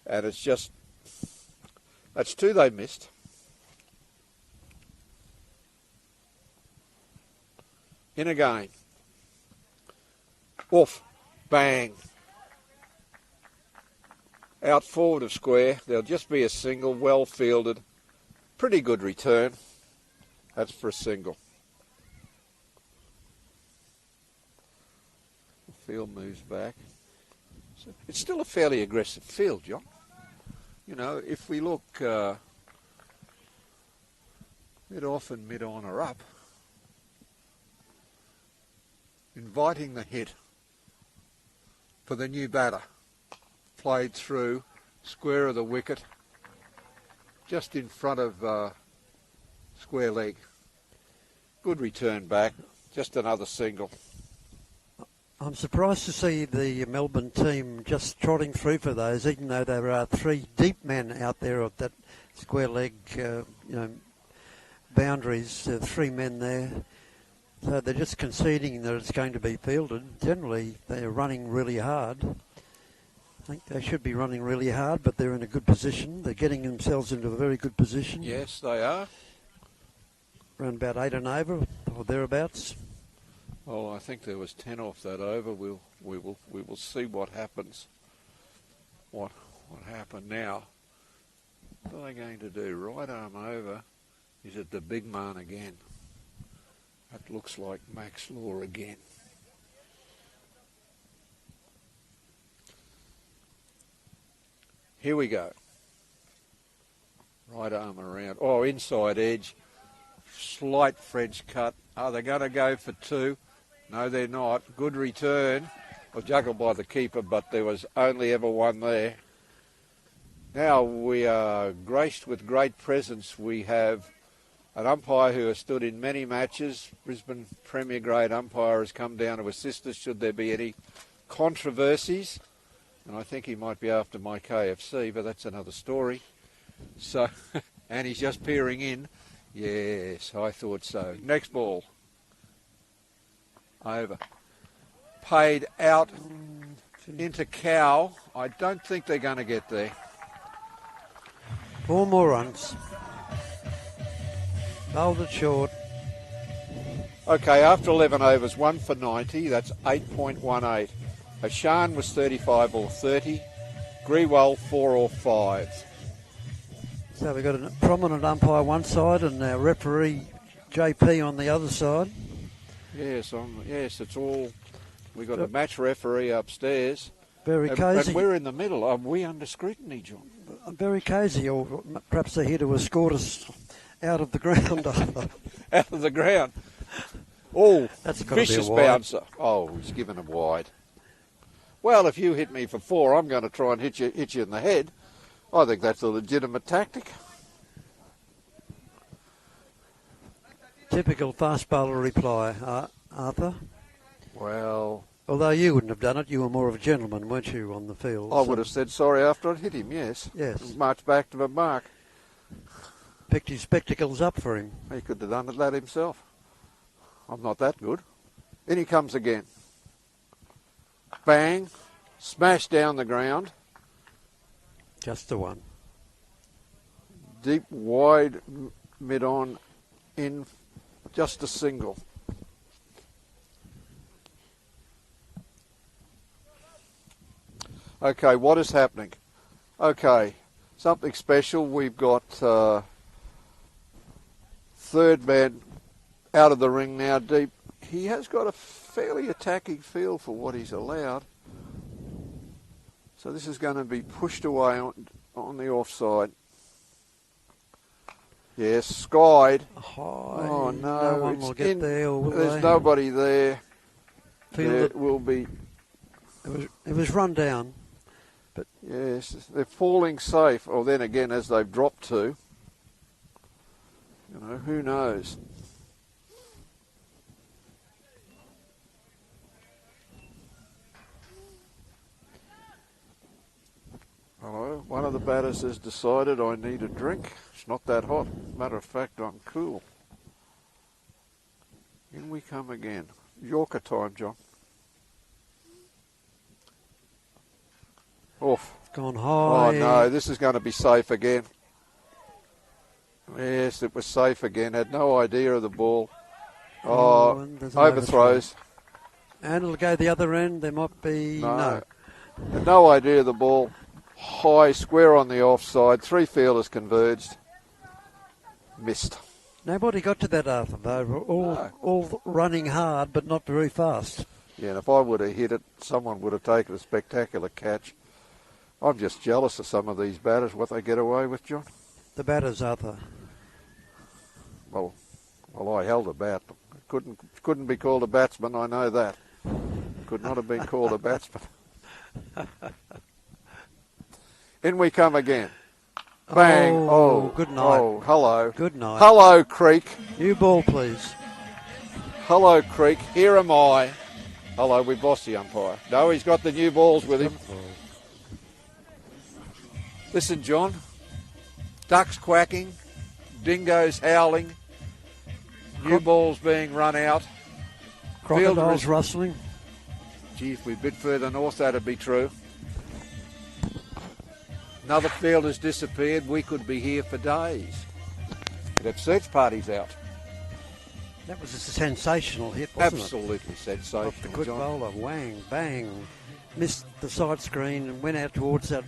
And it's just, that's 2 they missed. In again. Off. Bang. Out forward of square. There'll just be a single, well fielded. Pretty good return. That's for a single. The field moves back. So it's still a fairly aggressive field, John. You know, if we look mid-off and mid-on or up, inviting the hit for the new batter. Played through, square of the wicket, just in front of square leg. Good return back, just another single. I'm surprised to see the Melbourne team just trotting through for those, even though there are 3 deep men out there at that square leg, boundaries. 3 men there, so they're just conceding that it's going to be fielded. Generally, they're running really hard. I think they should be running really hard, but they're in a good position. They're getting themselves into a very good position. Yes, they are. Around about 8 and over, or thereabouts. Well, I think there was 10 off that over. We will see what happens. What happened now? What are they going to do? Right arm over. Is it the big man again? That looks like Max Law again. Here we go. Right arm around. Oh, inside edge. Slight French cut. Are they going to go for 2? No, they're not. Good return. Well, juggled by the keeper, but there was only ever 1 there. Now we are graced with great presence. We have an umpire who has stood in many matches. Brisbane Premier Grade umpire has come down to assist us should there be any controversies. And I think he might be after my KFC, but that's another story. So, and he's just peering in. Yes, I thought so. Next ball. Over. Paid out into cow. I don't think they're going to get there. 4 more runs. Bowled it short. Okay, after 11 overs, 1 for 90, that's 8.18. Hashan was 35 or 30. Grewal 4 or 5. So we've got a prominent umpire one side and our referee JP on the other side. Yes, yes, it's all. We've got a match referee upstairs. Very cosy. And we're in the middle. Are we under scrutiny, John? Very cosy, or perhaps they're here to escort us out of the ground. Out of the ground. Oh, that's got to be a vicious wide. bouncer. Oh, he's given him wide. Well, if you hit me for 4, I'm going to try and hit you in the head. I think that's a legitimate tactic. Typical fast bowler reply, Arthur. Well, although you wouldn't have done it, you were more of a gentleman, weren't you, on the field? I would have said sorry after I'd hit him, yes. Yes. Marched back to the mark. Picked his spectacles up for him. He could have done that himself. I'm not that good. In he comes again. Bang. Smash down the ground. Just the one. Deep, wide, mid-on, in, just a single. Okay, what is happening? Okay, something special. We've got third man out of the ring now, deep. He has got a fairly attacking feel for what he's allowed. So this is going to be pushed away on the offside. Yes, skied. Oh, no. No one will get there, will There's they? nobody there. Feel will be. It was run down. But yes, they're falling safe. Or then again, as they've dropped to, who knows? Hello, one of the batters has decided I need a drink. It's not that hot. Matter of fact, I'm cool. In we come again. Yorker time, John. Off. It's gone high. Oh no, this is going to be safe again. Yes, it was safe again. Had no idea of the ball. Oh, and there's an overthrows. And it'll go the other end. There might be no. Had no idea of the ball. High, square on the offside. 3 fielders converged. Missed. Nobody got to that, Arthur, though. All running hard, but not very fast. Yeah, and if I would have hit it, someone would have taken a spectacular catch. I'm just jealous of some of these batters, what they get away with, John. The batters, Arthur. Well, I held a bat. Couldn't be called a batsman, I know that. Could not have been called a batsman. In we come again. Bang. Oh, good night. Oh, hello. Good night. Hello, Creek. New ball, please. Hello, Creek. Here am I. Hello, we've lost the umpire. No, he's got the new balls with him. Listen, John. Ducks quacking. Dingoes howling. New balls being run out. Crocodiles rustling. Gee, if we're a bit further north, that'd be true. Another fielder's disappeared. We could be here for days. Could have search parties out. That was a sensational hit, wasn't Absolutely sensational, Off the good John. bowler. Wang, bang. Missed the side screen and went out towards that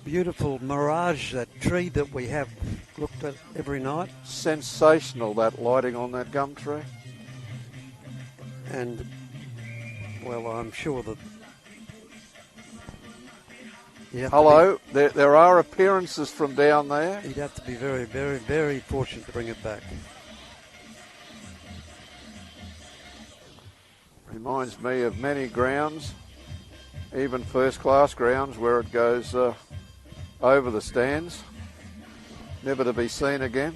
beautiful mirage, that tree that we have looked at every night. Sensational, that lighting on that gum tree. And, well, I'm sure that... Hello, there are appearances from down there. He'd have to be very, very, very fortunate to bring it back. Reminds me of many grounds, even first-class grounds, where it goes over the stands, never to be seen again.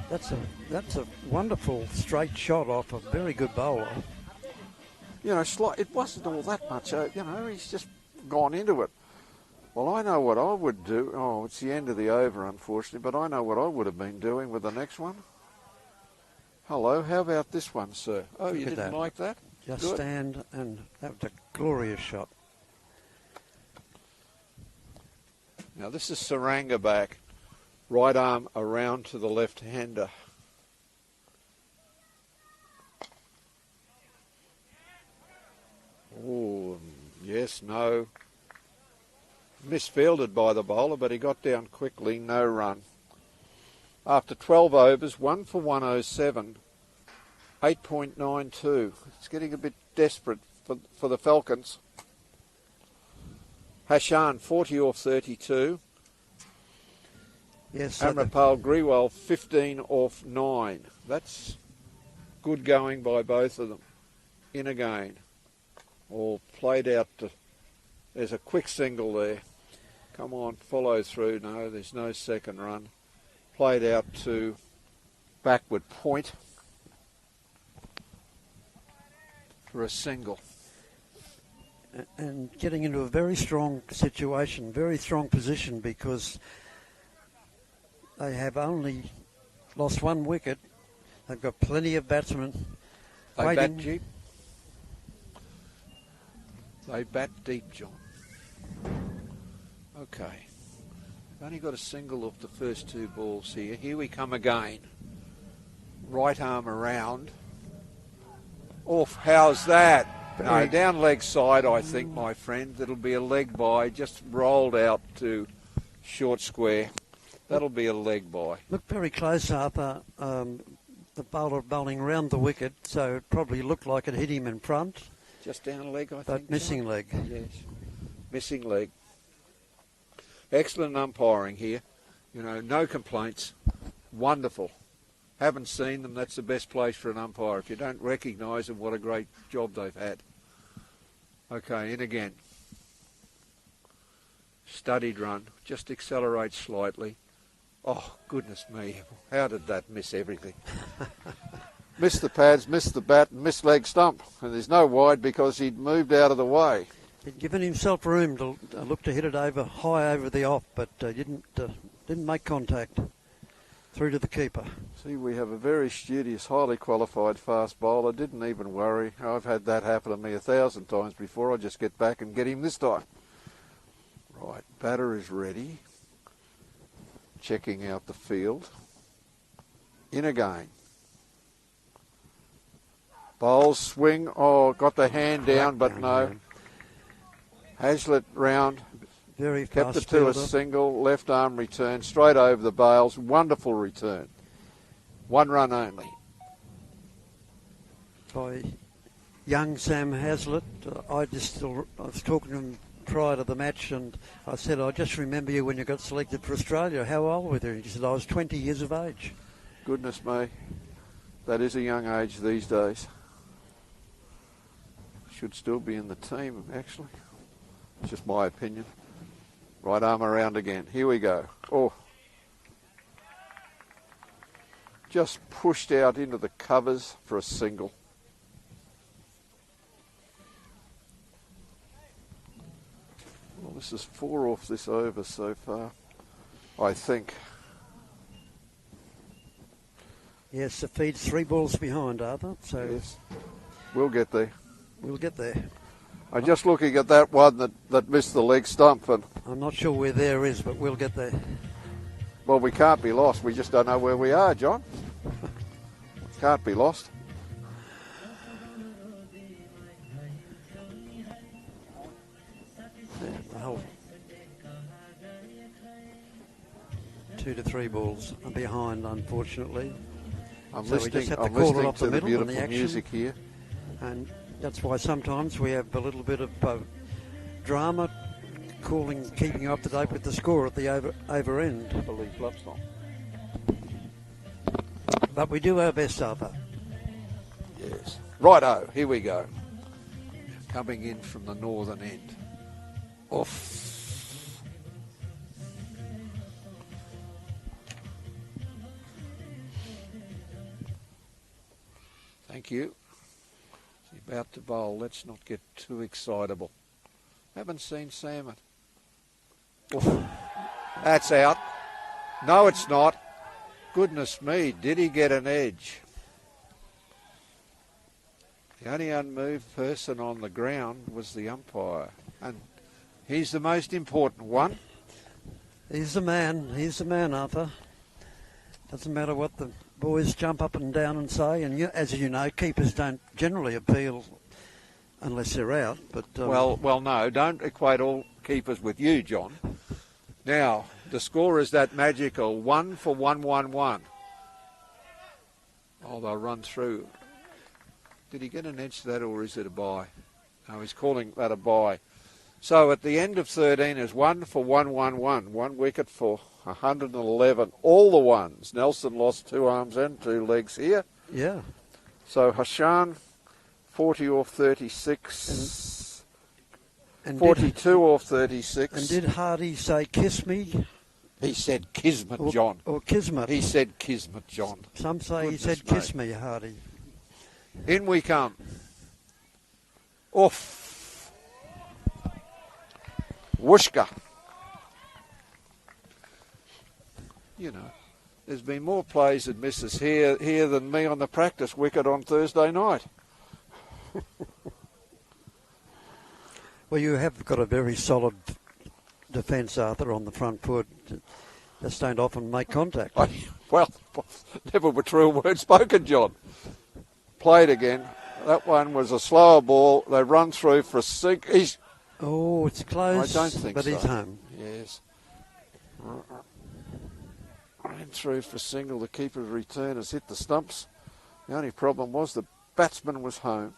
That's a wonderful straight shot off a very good bowler. It wasn't all that much, he's just gone into it. Well, I know what I would do. Oh, it's the end of the over, unfortunately, but I know what I would have been doing with the next one. Hello, how about this one, sir? Oh, you didn't like that? Just Good. stand, and that was a glorious shot. Now, this is Saranga back. Right arm around to the left-hander. Oh, yes, no. Misfielded by the bowler, but he got down quickly, no run. After 12 overs, 1 for 107, 8.92. It's getting a bit desperate for the Falcons. Hashan, 40 off 32. Yes, Amrapal Grewal, 15 off 9. That's good going by both of them. In again. All played out to... There's a quick single there. Come on, follow through. No, there's no second run. Played out to backward point for a single. and getting into a very strong situation, very strong position, because they have only lost 1 wicket. They've got plenty of batsmen They waiting. bat deep. They bat deep, John. Okay. They've only got a single off the first 2 balls here. Here we come again. Right arm around. Off, how's that? No, down leg side, I think, my friend. It'll be a leg by, just rolled out to short square. That'll be a leg by. Looked very close, Arthur. The bowler bowling round the wicket, so it probably looked like it hit him in front. Just down leg, I think. But missing John. leg. Yes, missing leg. Excellent umpiring here. You know, no complaints. Wonderful. Haven't seen them. That's the best place for an umpire. If you don't recognise them, what a great job they've had. Okay, in again. Studied run. Just accelerate slightly. Oh, goodness me. How did that miss everything? Missed the pads, missed the bat, and missed leg stump. And there's no wide because he'd moved out of the way. He'd given himself room to look to hit it over high over the off, but didn't make contact through to the keeper. See, we have a very studious, highly qualified fast bowler. Didn't even worry. I've had that happen to me 1,000 times before. I just get back and get him this time. Right, batter is ready. Checking out the field. In again. Bowls, swing. Oh, got the hand down, but no. Hazlitt round. Very Kept fast it to a fielder. single. Left arm return. Straight over the bails. Wonderful return. 1 run only. By young Sam Hazlitt. I was talking to him prior to the match, and I said, I just remember you when you got selected for Australia. How old were you? He said, I was 20 years of age. Goodness me. That is a young age these days. Should still be in the team, actually. It's just my opinion. Right arm around again. Here we go. Oh. Just pushed out into the covers for a single. Well, this is 4 off this over so far, I think. Yes, the feed's 3 balls behind, Arthur, so Yes. We'll get there. we'll get there. I'm just looking at that one that missed the leg stump, and I'm not sure where there is, but we'll get there. well, we can't be lost. We just don't know where we are, John. Can't be lost. The whole 2 to 3 balls are behind, unfortunately. I'm So we just listening, have to I'm call it listening off to the the middle and the beautiful action. music here. And that's why sometimes we have a little bit of drama, keeping you up to date with the score at the over end. I believe Fluff's on. But we do our best, Arthur. Yes. Righto, here we go. Coming in from the northern end. Off. Thank you. He's about to bowl. Let's not get too excitable. Haven't seen Salmon. Oof. That's out. No, it's not. Goodness me, did he get an edge? The only unmoved person on the ground was the umpire. And he's the most important one. He's the man. He's the man, Arthur. Doesn't matter what the boys jump up and down and say. And as you know, keepers don't generally appeal unless they're out. But Well, no, don't equate all keepers with you, John. Now, the score is that magical 1 for 1-1-1. Oh, they'll run through. Did he get an edge to that, or is it a bye? No, he's calling that a bye. So at the end of 13 is 1 for 1-1-1. 1 wicket for 111. All the ones. Nelson lost 2 arms and 2 legs here. yeah. So Hashan, 40 off 36. And 42 off 36. And did Hardy say kiss me? He said kismet, John. Or kismet? He said kismet, John. Some say Goodness he said kiss me, Hardy. In we come. Off. Whooshka. You know, there's been more plays and misses here than me on the practice wicket on Thursday night. Well, you have got a very solid defence, Arthur, on the front foot. Just don't often make contact. Well, never were true words spoken, John. Played again. That one was a slower ball. They run through for a sink. Oh, it's close. I don't think but so. he's home. Yes. Ran through for a single. The keeper's return has hit the stumps. The only problem was the batsman was home.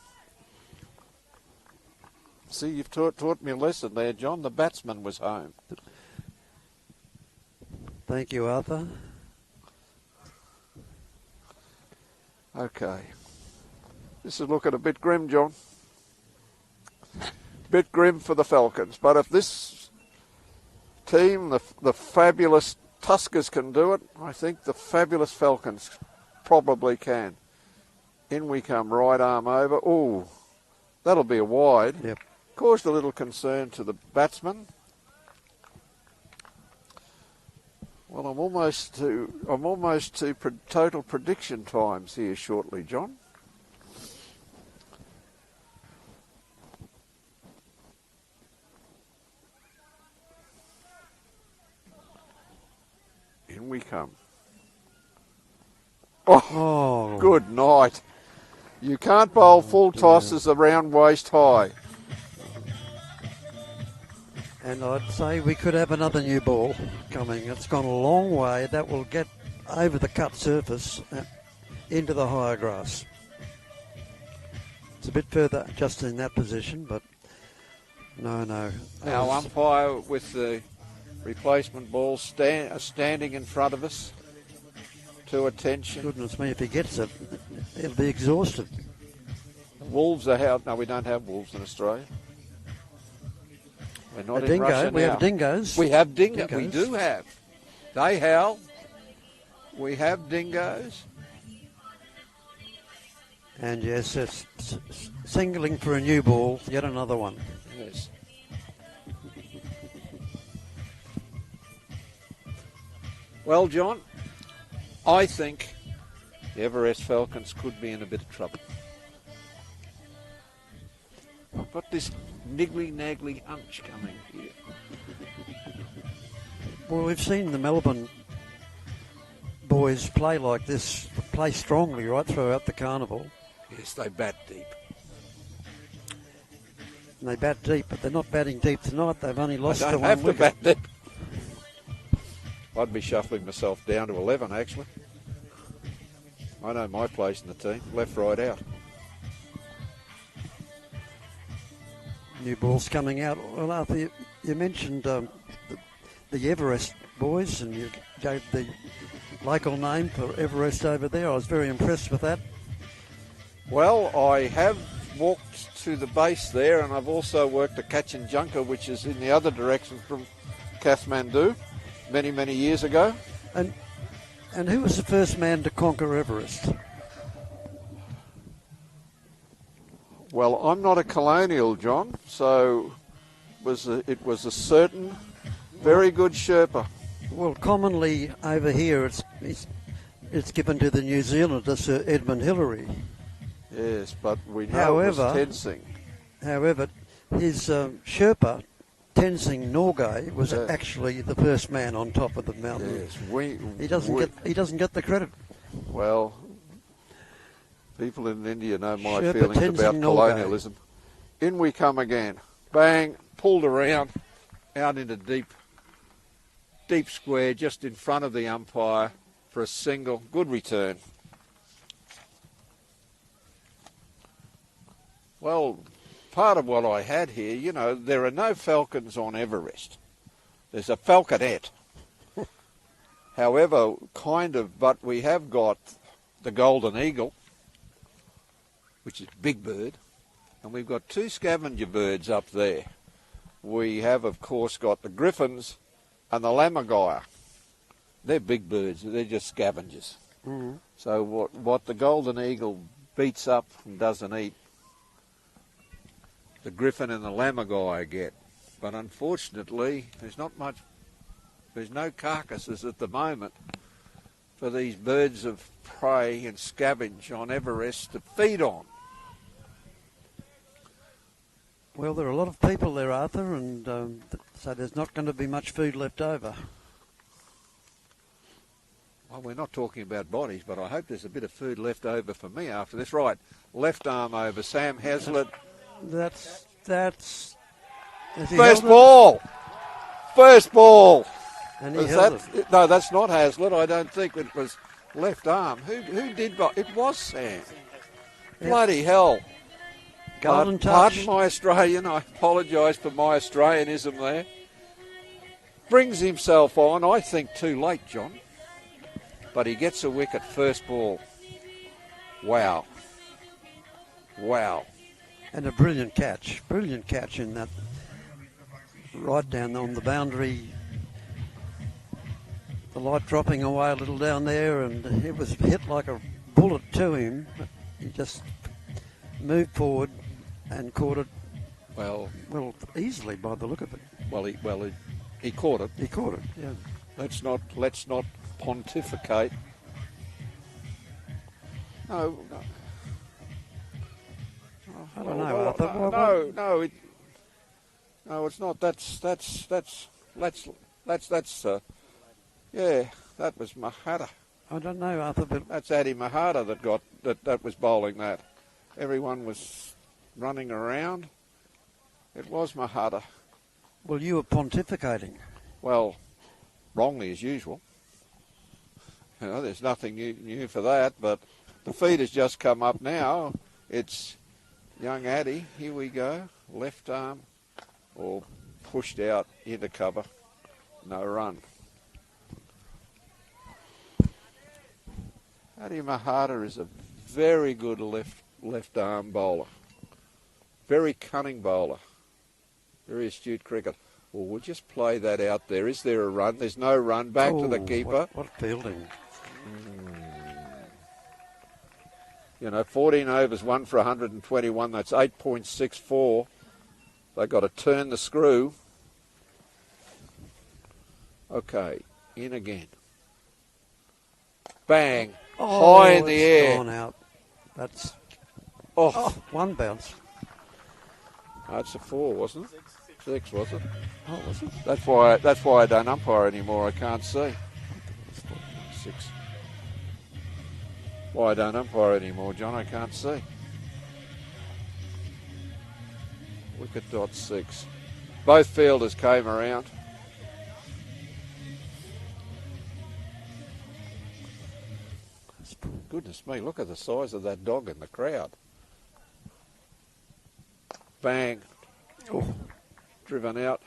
See, you've taught me a lesson there, John. The batsman was home. Thank you, Arthur. Okay. This is looking a bit grim, John. Bit grim for the Falcons. But if this team, the fabulous Tuskers, can do it, I think the fabulous Falcons probably can. In we come, right arm over. Ooh, that'll be a wide. Yep. Caused a little concern to the batsman. Well, I'm almost to total prediction times here shortly, John. In we come. Oh, good night. You can't bowl full tosses around waist high. And I'd say we could have another new ball coming. It's gone a long way. That will get over the cut surface into the higher grass. It's a bit further just in that position, but no. Our umpire with the replacement ball standing in front of us. To attention. Goodness me, if he gets it, he'll be exhausted. Wolves are out. No, we don't have wolves in Australia. We're not in Russia now. We have dingoes. We have dingoes. We do have. They howl. We have dingoes. And yes, it's singling for a new ball. Yet another one. Yes. Well, John, I think the Everest Falcons could be in a bit of trouble. I've got this niggly-naggly hunch coming here. Well, we've seen the Melbourne boys play like this, play strongly right throughout the carnival. Yes, they bat deep. And they bat deep, but they're not batting deep tonight. They've only lost I to don't one have to wicket. bat deep. I'd be shuffling myself down to 11, actually. I know my place in the team. Left, right, out. New balls coming out. Well, Arthur, you mentioned the Everest boys, and you gave the local name for Everest over there. I was very impressed with that. Well, I have walked to the base there, and I've also worked at Kachinjunga, which is in the other direction from Kathmandu, many, many years ago. And who was the first man to conquer Everest? Well, I'm not a colonial, John, so it was a certain very good Sherpa. Well, commonly over here it's given to the New Zealander, Sir Edmund Hillary. Yes, but we know it was Tenzing. However, his Sherpa, Tenzing Norgay was actually the first man on top of the mountain. Yes, He doesn't get the credit. Well, people in India know my Sherpa feelings Tenzing about Norgay. colonialism. In we come again. Bang, pulled around, out into deep square, just in front of the umpire for a single. Good return. Well, part of what I had here, you know, there are no falcons on Everest. There's a falconette. However, but we have got the golden eagle, which is a big bird, and we've got two scavenger birds up there. We have, of course, got the griffins and the lammergeier. They're big birds. They're just scavengers. Mm-hmm. So what the golden eagle beats up and doesn't eat, the griffin and the lammergeier get. But unfortunately, there's no carcasses at the moment for these birds of prey and scavenge on Everest to feed on. Well, there are a lot of people there, Arthur, and so there's not going to be much food left over. Well, we're not talking about bodies, but I hope there's a bit of food left over for me after this. Right, left arm over, Sam Hazlitt. That's First ball! First ball! And he Was held that, it. no, that's not Hazlitt. I don't think it was left arm. Who did? It was Sam. Yeah. Bloody hell! Golden Pardon touch. my Australian. I apologise for my Australianism there. Brings himself on. I think too late, John. But he gets a wicket. First ball. Wow. Wow. And a brilliant catch. Brilliant catch in that. Right down on the boundary. The light dropping away a little down there, and it was hit like a bullet to him. He just moved forward and caught it. Well, easily by the look of it. He caught it. He caught it. Yeah. Let's not pontificate. No. I don't know, Arthur. No, it's not. That was Mahata. I don't know, Arthur, but That's Adi Mahata that was bowling that. Everyone was running around. It was Mahata. well, you were pontificating. Well, wrongly as usual. You know, there's nothing new for that, but the feed has just come up now. It's young Addy. Here we go. Left arm, or pushed out into cover. No run. Adi Mahata is a very good left arm bowler. Very cunning bowler. Very astute cricket. Well, we'll just play that out there. Is there a run? There's no run. Back to the keeper. What fielding. You know, 14 overs, 1 for 121. That's 8.64. They've got to turn the screw. Okay, in again. Bang. High in the air. Gone out. That's Oh, one bounce. that's a 4, wasn't it? 6, was it? Oh, was it? That's why I don't umpire anymore. I can't see. 6. Why I don't umpire anymore, John? I can't see. Wicket dot 6. Both fielders came around. Goodness me, look at the size of that dog in the crowd. Bang. Oh. Driven out.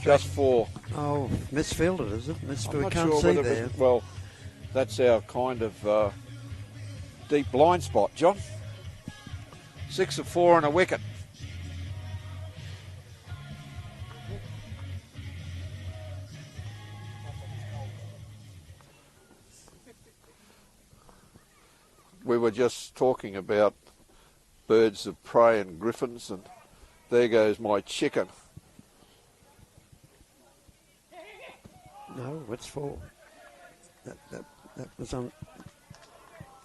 Just 4. Oh, misfielded, is it? I'm We not can't sure see whether there. it was, well, that's our kind of deep blind spot, John. 6 of 4 and a wicket. We were just talking about birds of prey and griffins, and there goes my chicken. No, it's 4. That was on.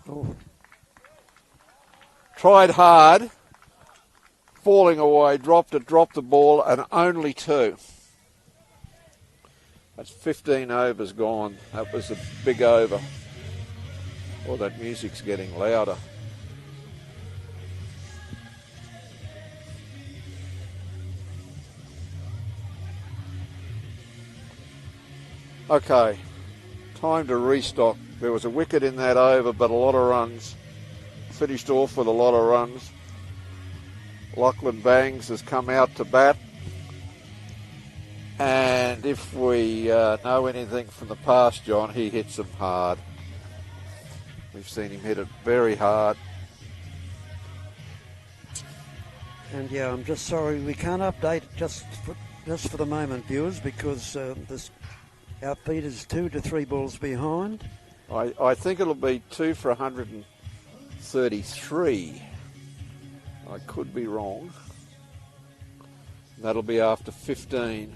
Oh, Tried hard. falling away, dropped the ball, and only 2. That's 15 overs gone. That was a big over. Oh, that music's getting louder. Okay, time to restock. There was a wicket in that over, but a lot of runs. Finished off with a lot of runs. Lachlan Bangs has come out to bat. And if we know anything from the past, John, he hits them hard. We've seen him hit it very hard. And yeah, I'm just sorry we can't update just for the moment, viewers, because our feed is 2 to 3 balls behind. I think it'll be 2 for 133. I could be wrong. That'll be after 15.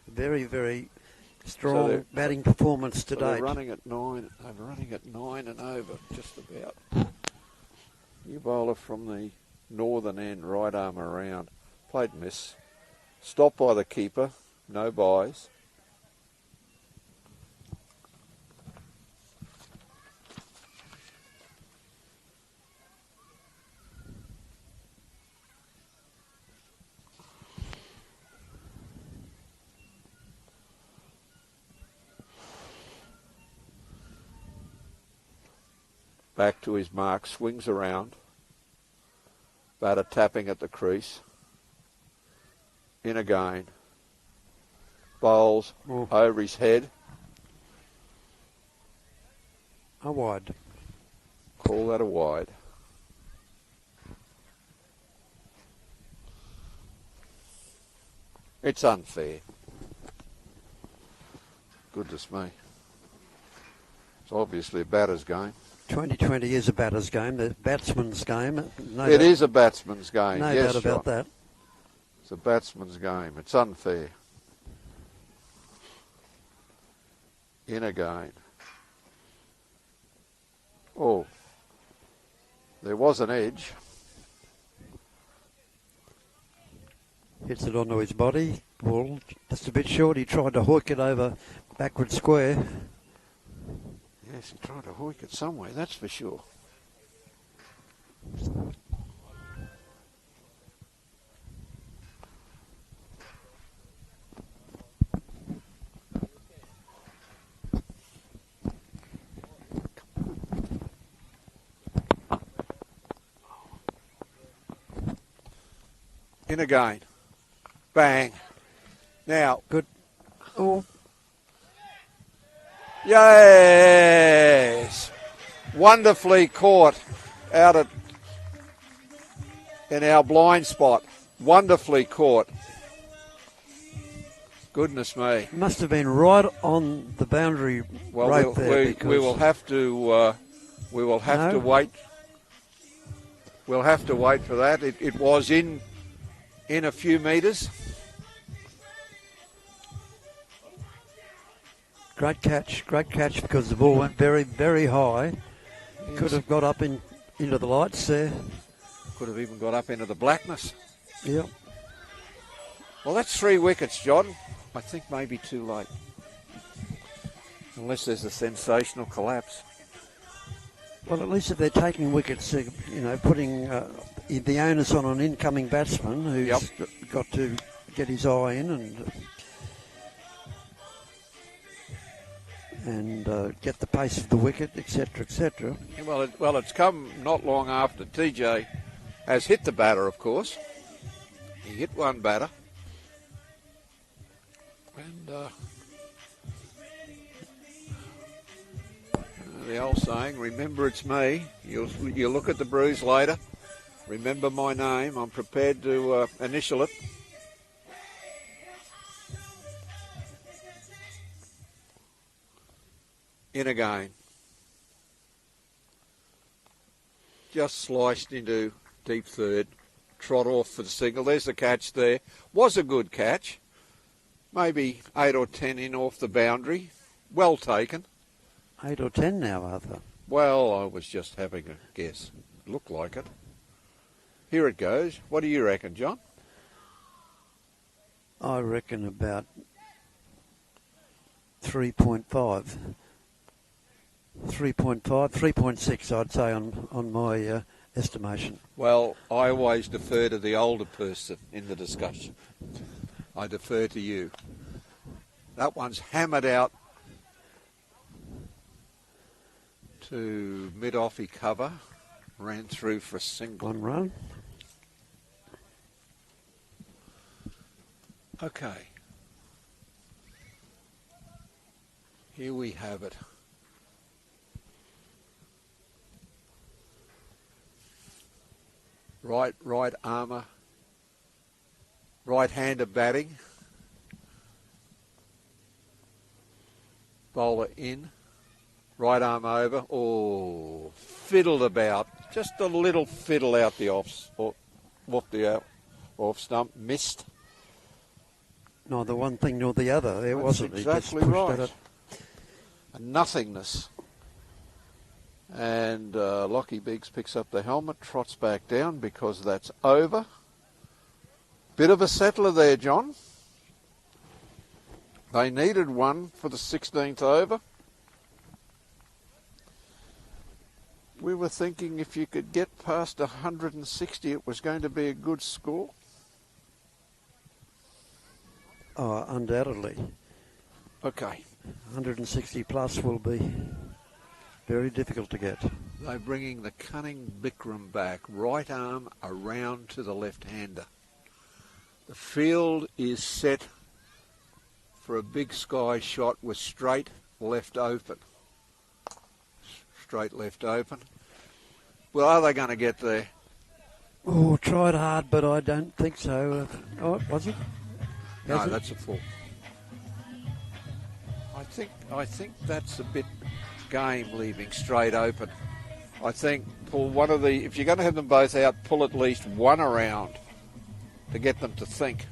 Very, very strong batting performance to date. They're running at 9. They're running at 9 and over, just about. New bowler from the northern end, right arm around. Played miss. Stopped by the keeper. No buys. Back to his mark, swings around. Batter tapping at the crease. In again. Bowls over his head. A wide. Call that a wide. It's unfair. Goodness me. It's obviously a batter's game. 2020 is a batter's game, the batsman's game. It is a batsman's game, no yes, doubt about that. It's a batsman's game. It's unfair. In again. Oh, there was an edge. Hits it onto his body. Ball just a bit short. He tried to hook it over backward square. Yes, he tried to hook it somewhere, that's for sure. In again. Bang. Now. Good. Oh. Yes. Wonderfully caught out in our blind spot. Wonderfully caught. Goodness me. Must have been right on the boundary rope there. We will have to wait. We'll have to wait for that. It was in a few metres. Great catch because the ball went very, very high. Yes. Could have got up into the lights there. Could have even got up into the blackness. Yep. Well, that's 3 wickets, John. I think maybe too late. Unless there's a sensational collapse. Well, at least if they're taking wickets, putting the onus on an incoming batsman who's got to get his eye in and get the pace of the wicket, etc., etc. Well, it's come not long after TJ has hit the batter, of course. He hit one batter. And the old saying, remember it's me. You'll look at the bruise later. Remember my name. I'm prepared to initial it. In again. Just sliced into deep third. Trot off for the single. There's the catch there. Was a good catch. Maybe 8 or 10 in off the boundary. Well taken. 8 or 10 now, Arthur. Well, I was just having a guess. Looked like it. Here it goes. What do you reckon, John? I reckon about 3.5. 3.6, I'd say, on my estimation. Well, I always defer to the older person in the discussion. I defer to you. That one's hammered out to mid-offie cover. Ran through for a single. 1 run. Okay. Here we have it. Right armour. Right-hander batting. Bowler in. Right arm over. Oh, fiddled about. Just a little fiddle out the off stump. Missed. Neither one thing nor the other. There That's wasn't. exactly He just pushed right. at it. A nothingness. And Lockie Biggs picks up the helmet, trots back down because that's over. Bit of a settler there, John. They needed one for the 16th over. We were thinking if you could get past 160, it was going to be a good score. Oh, undoubtedly. Okay. 160 plus will be very difficult to get. They're bringing the cunning Bikram back, right arm around to the left-hander. The field is set for a big sky shot with straight left open. Straight left open. Well, are they going to get there? Oh, tried hard, but I don't think so. Oh, was it? No, Has it? that's a full. I think that's a bit game leaving straight open. I think pull one of the, if you're going to have them both out, pull at least one around to get them to think.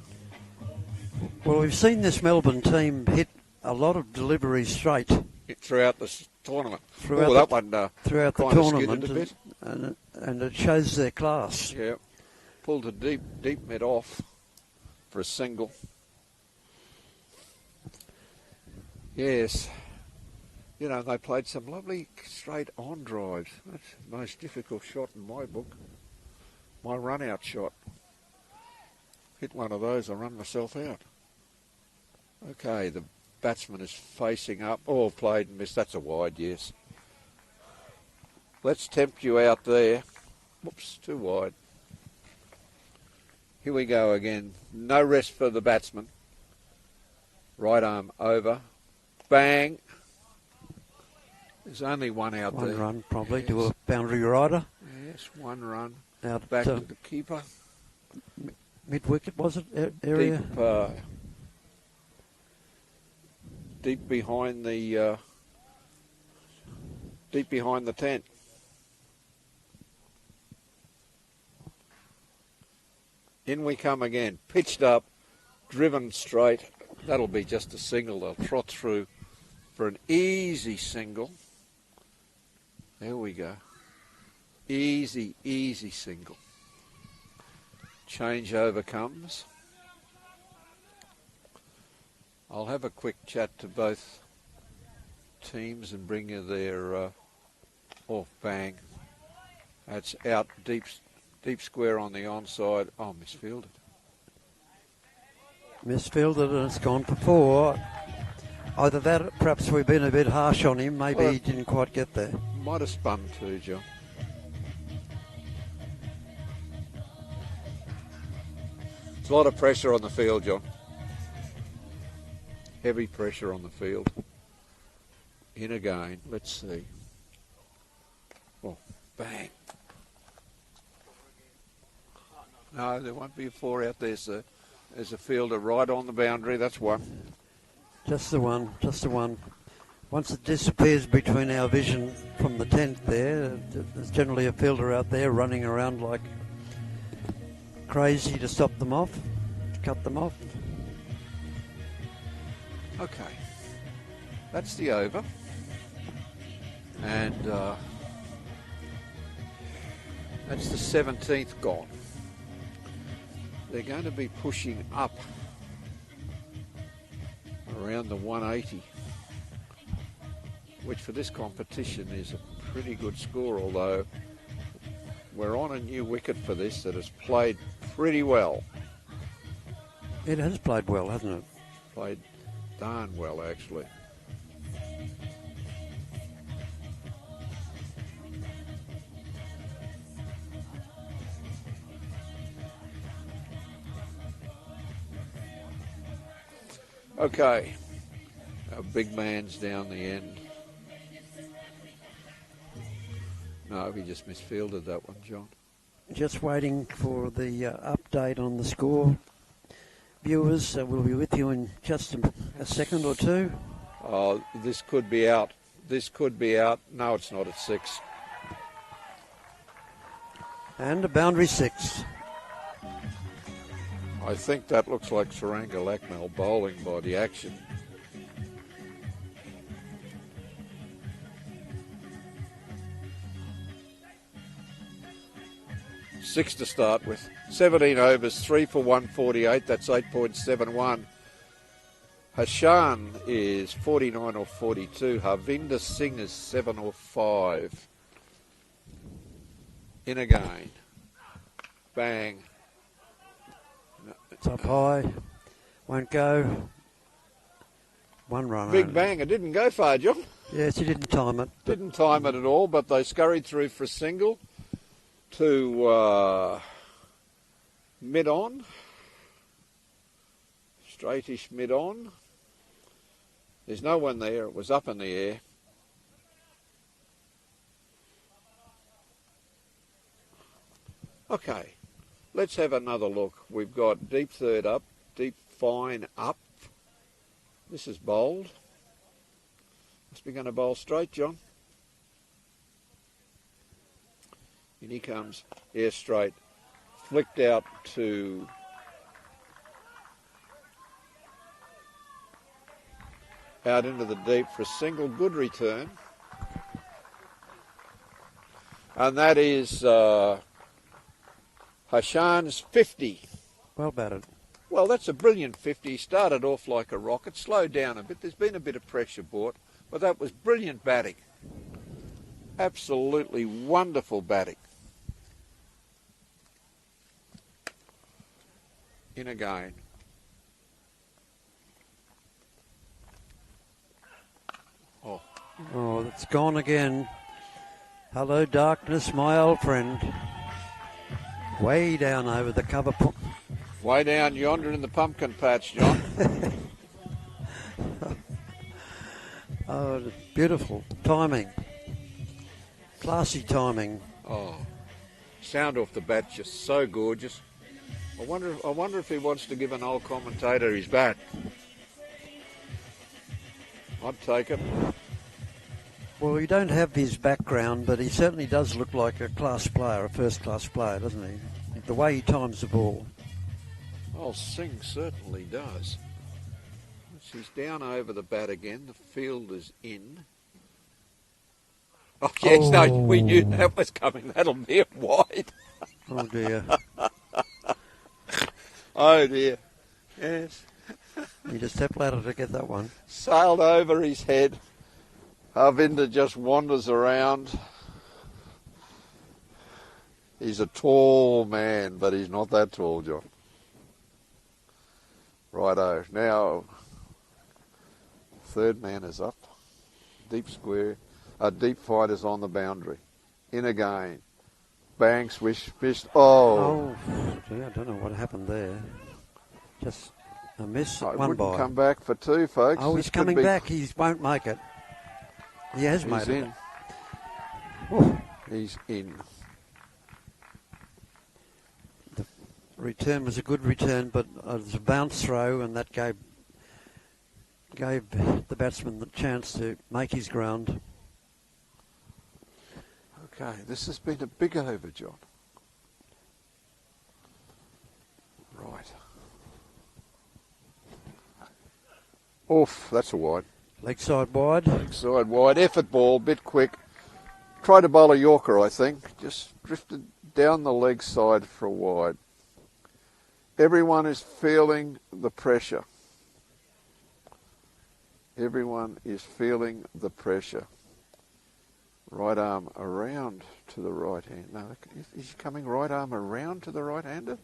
Well, we've seen this Melbourne team hit a lot of deliveries straight Throughout the tournament. Throughout that the- one throughout the kind of tournament, skidded a bit. and it shows their class. Yeah, pulled a deep mid off for a single. Yes. You know, they played some lovely straight on drives. That's the most difficult shot in my book. My run out shot. Hit one of those, I run myself out. Okay, the batsman is facing up. Oh, played and missed. That's a wide, yes. Let's tempt you out there. Whoops, too wide. Here we go again. No rest for the batsman. Right arm over. Bang. There's only one out there. One run probably Yes. to a boundary rider. Yes, one run. Out Back to the keeper. mid wicket, was it? Area? Deep behind the tent. In we come again. Pitched up, driven straight. That'll be just a single. They'll trot through for an easy single. There we go. Easy, easy single. Changeover comes. I'll have a quick chat to both teams and bring you their off bang. That's out deep square on the onside. Oh, misfielded. Misfielded and it's gone for 4. Either that, or perhaps we've been a bit harsh on him. Maybe Well, he didn't quite get there. Might have spun too, John. There's a lot of pressure on the field, John. Heavy pressure on the field. In again. Let's see. Oh, bang. No, there won't be a 4 out there, sir. There's a fielder right on the boundary. That's one. Just the one, just the one. Once it disappears between our vision from the tent there, there's generally a fielder out there running around like crazy to stop them off, to cut them off. Okay. That's the over. And that's the 17th gone. they're going to be pushing up around the 180, which for this competition is a pretty good score, although we're on a new wicket for this that has played pretty well. It has played well, hasn't it? Played darn well, actually. Okay, our big man's down the end. No, he just misfielded that one, John. Just waiting for the update on the score. Viewers, we'll be with you in just a second or two. Oh, this could be out. This could be out. No, it's not at 6. And a boundary 6. I think that looks like Saranga Lakmal bowling by the action. Six to start with. 17 overs, 3 for 148. That's 8.71. Hashan is 49 or 42. Harvinder Singh is 7 or 5. In again. Bang. It's up high. Won't go. One run. Big only. bang. It didn't go far, John. Yes, he didn't time it. Didn't time it at all, but they scurried through for a single to mid-on. Straightish mid-on. There's no one there. It was up in the air. Okay, let's have another look. We've got deep third up, deep fine up. This is bowled. Must be going to bowl straight, John. In he comes, air straight. Flicked out to out into the deep for a single, good return. And that is Hashan's 50. Well batted. Well, that's a brilliant 50. He started off like a rocket, slowed down a bit. There's been a bit of pressure brought, but that was brilliant batting. Absolutely wonderful batting. In again. Oh, it's gone again. Hello, darkness, my old friend. Way down over the cover. Way down yonder in the pumpkin patch, John. Oh, beautiful timing. Classy timing. Oh, sound off the bat just so gorgeous. I wonder if he wants to give an old commentator his bat. I'd take it. Well, you don't have his background, but he certainly does look like a class player, a first-class player, doesn't he? The way he times the ball. Oh, Singh certainly does. He's down over the bat again. The field is in. Oh, yes, no, we knew that was coming. That'll be a wide. Oh, dear. Oh, dear. Yes. He just stepped ladder to get that one. Sailed over his head. Harvinder just wanders around. He's a tall man, but he's not that tall, John. Righto. Now, third man is up. Deep square. Deep fight is on the boundary. In again. Bang, swish, missed. Oh. Gee, I don't know what happened there. Just a miss. I One wouldn't by. come back for two, folks. Oh, This he's could coming be- back. He won't make it. He has made He's it. in. Oh, He's in. the return was a good return, but it was a bounce throw, and that gave the batsman the chance to make his ground. Okay, this has been a big over, John. Right. Oof, that's a wide. Leg side wide. Side wide, effort ball, bit quick. Tried to bowl a Yorker, I think. Just drifted down the leg side for a wide. Everyone is feeling the pressure. Everyone is feeling the pressure. Right arm around to the right hand. No, is he coming right arm around to the right-hander?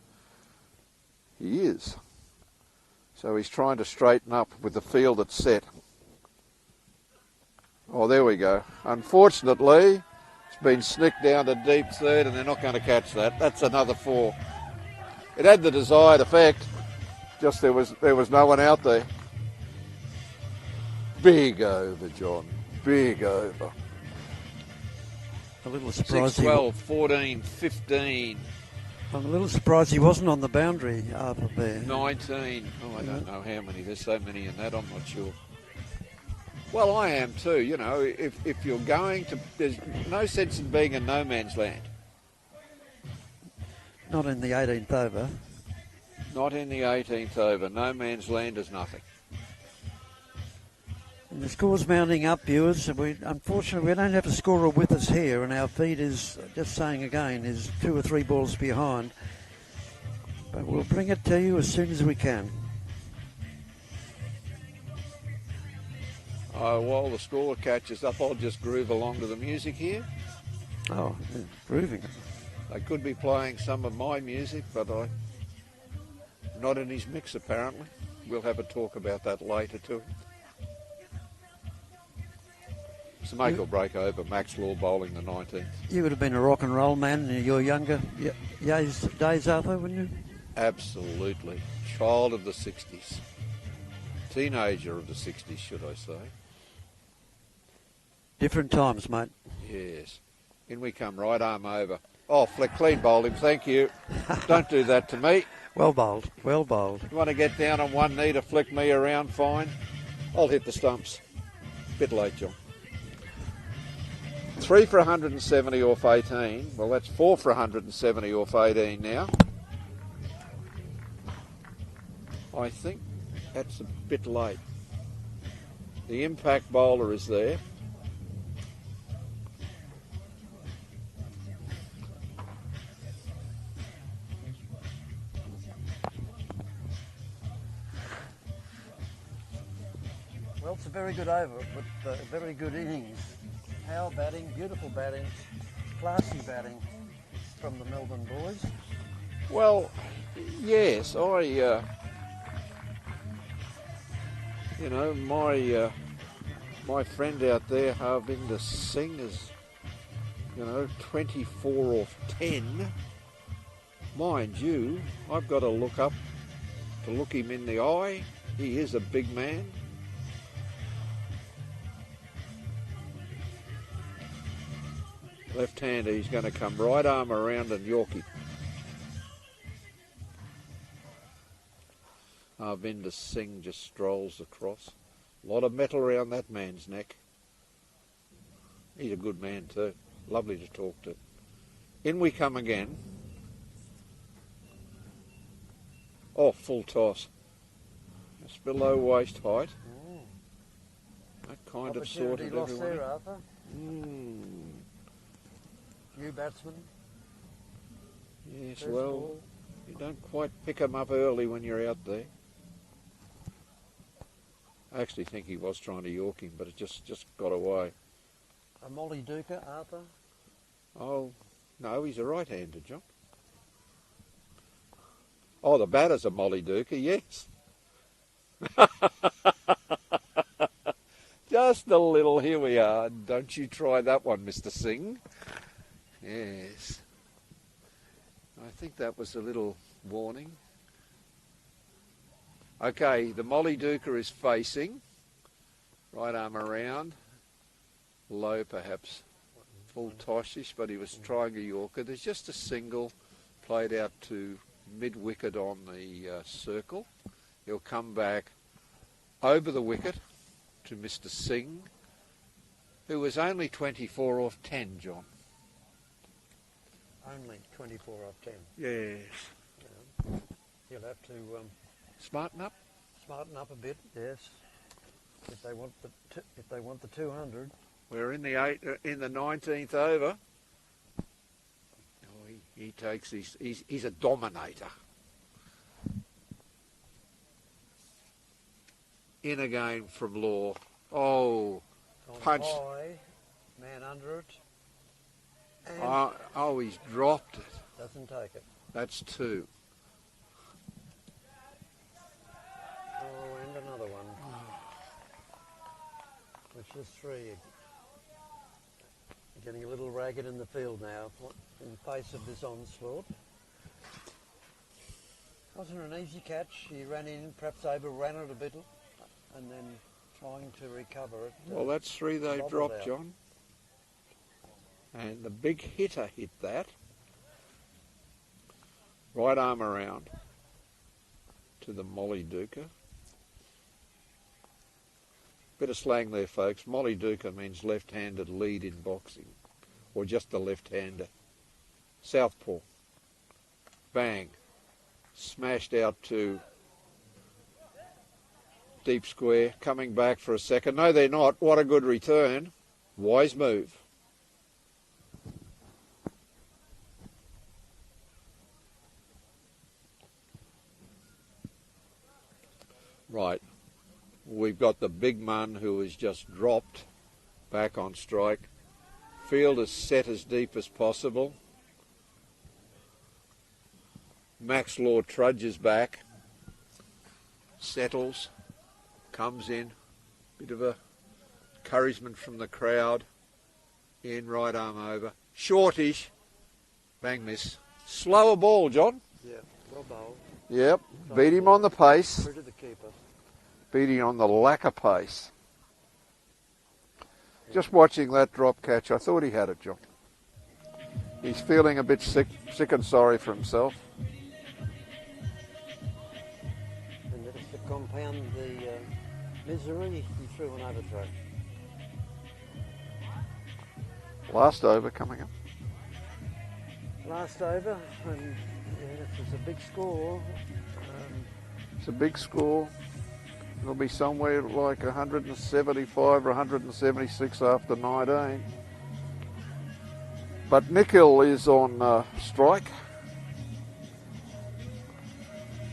He is. So he's trying to straighten up with the field that's set. Oh, there we go. Unfortunately, it's been snicked down to deep third and they're not going to catch that. That's another 4. It had the desired effect, just there was no one out there. Big over, John. Big over. A little surprised. 6, 12, 14, 15. I'm a little surprised he wasn't on the boundary after there. 19. Oh, I don't know how many. There's so many in that, I'm not sure. Well, I am too. You know, if you're going to... There's no sense in being in no man's land. Not in the 18th over. Not in the 18th over. No man's land is nothing. And the score's mounting up, viewers. Unfortunately, we don't have a scorer with us here, and our feed is, just saying again, is 2 or 3 balls behind. But we'll bring it to you as soon as we can. While the score catches up, I'll just groove along to the music here. Oh, yeah, grooving. They could be playing some of my music, but not in his mix apparently. We'll have a talk about that later too. It's a make or break over. Max Law bowling the 19th. You would have been a rock and roll man in your younger days, Arthur, wouldn't you? Absolutely. Child of the 60s. Teenager of the 60s, should I say. Different times, mate. Yes. In we come, right arm over. Oh, Fleck, clean bowled him, thank you. Don't do that to me. Well bowled, well bowled. You want to get down on one knee to flick me around, fine. I'll hit the stumps. Bit late, John. 3 for 170 off 18. Well, that's 4 for 170 off 18 now. I think that's a bit late. The impact bowler is there. Well, it's a very good over with a very good innings. Power batting, beautiful batting, classy batting from the Melbourne boys. Well, yes, my friend out there, Harvinder Singh, is, 24 off 10. Mind you, I've got to look up to look him in the eye. He is a big man. Left-hander, he's going to come right arm around and Yorkie. Harvinder Singh just strolls across. A lot of metal around that man's neck. He's a good man too. Lovely to talk to. In we come again. Oh, full toss. Just below waist height. That kind of sort of lost everyone. there, Arthur. New batsman. Yes, First well, ball. you don't quite pick them up early when you're out there. I actually think he was trying to york him, but it just got away. A Molly Duker, Arthur. Oh, no, he's a right-hander, John. Oh, the batter's a Molly Duker, yes. Just a little, here we are. Don't you try that one, Mr. Singh. Yes. I think that was a little warning. Okay, the Molly Duker is facing. Right arm around. Low perhaps. Full toshish, but he was trying a Yorker. There's just a single played out to mid-wicket on the circle. He'll come back over the wicket to Mr. Singh, who was only 24 off 10, John. Only 24 off 10. Yes. Yeah. He'll have to Smarten up? smarten up a bit, yes. If they want the 200. We're in the 19th over. Oh, he takes he's a dominator. In again from Law. Oh, On punched. high, man under it. And Oh, he's dropped it. doesn't take it. That's 2. Oh, and another one. Which is 3. Getting a little ragged in the field now in face of this onslaught. Wasn't an easy catch. He ran in, perhaps overran it a bit, and then trying to recover it. Well, that's 3 they bobbled dropped, out. John. And the big hitter hit that. Right arm around to the Molly Duker. Bit of slang there, folks. Molly Duker means left-handed lead in boxing, or just the left-hander. Southpaw. Bang. Smashed out to deep square. Coming back for a second. No, they're not. What a good return. Wise move. Right. We've got the big man who has just dropped back on strike. Field is set as deep as possible. Max Law trudges back, settles, comes in, bit of a encouragement from the crowd, in right arm over, shortish, bang miss. Slower ball, John. Yeah, well bowled. Yep, beat him on the pace. Through to the keeper. Beating on the lack of pace. Just watching that drop catch, I thought he had it, John. He's feeling a bit sick and sorry for himself. And just to compound the misery, he threw an overthrow. Last over coming up. Last over, and yeah, this is a big score. It's a big score. It'll be somewhere like 175 or 176 after 19. But Nikhil is on strike.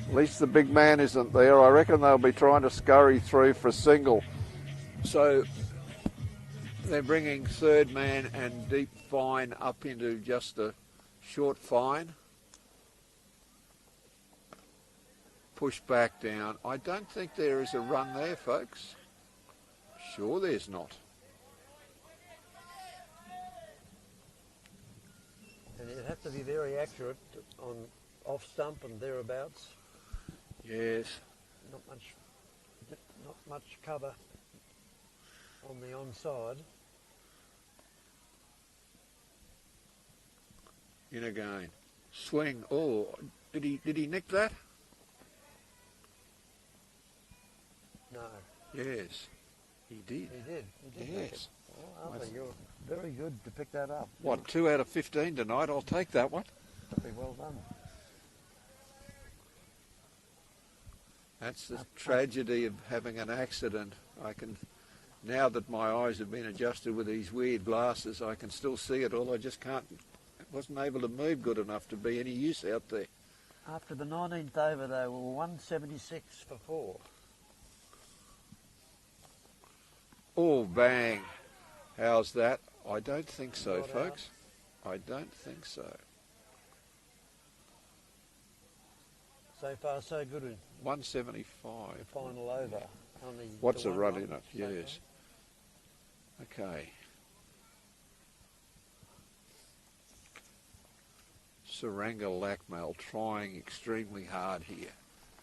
At least the big man isn't there. I reckon they'll be trying to scurry through for a single. So they're bringing third man and deep fine up into just a short fine. Push back down. I don't think there is a run there, folks. Sure there's not. And it'd have to be very accurate on off stump and thereabouts. Yes. Not much cover on the onside. In again. Swing. Oh, did he nick that? No. Yes, he did. He did. Nick Yes. it. Oh, Arthur, you're very good to pick that up. What, 2 out of 15 tonight? I'll take that one. That'd be well done. That's the tragedy of having an accident. Now that my eyes have been adjusted with these weird glasses, I can still see it all. I just wasn't able to move good enough to be any use out there. After the 19th over, they were 176 for 4. Oh, bang. How's that? I don't think so, Not folks. I don't think so. So far, so good in 175. the final over. Only What's the a one run run in it? so Yes. Okay. Saranga Lackmel trying extremely hard here.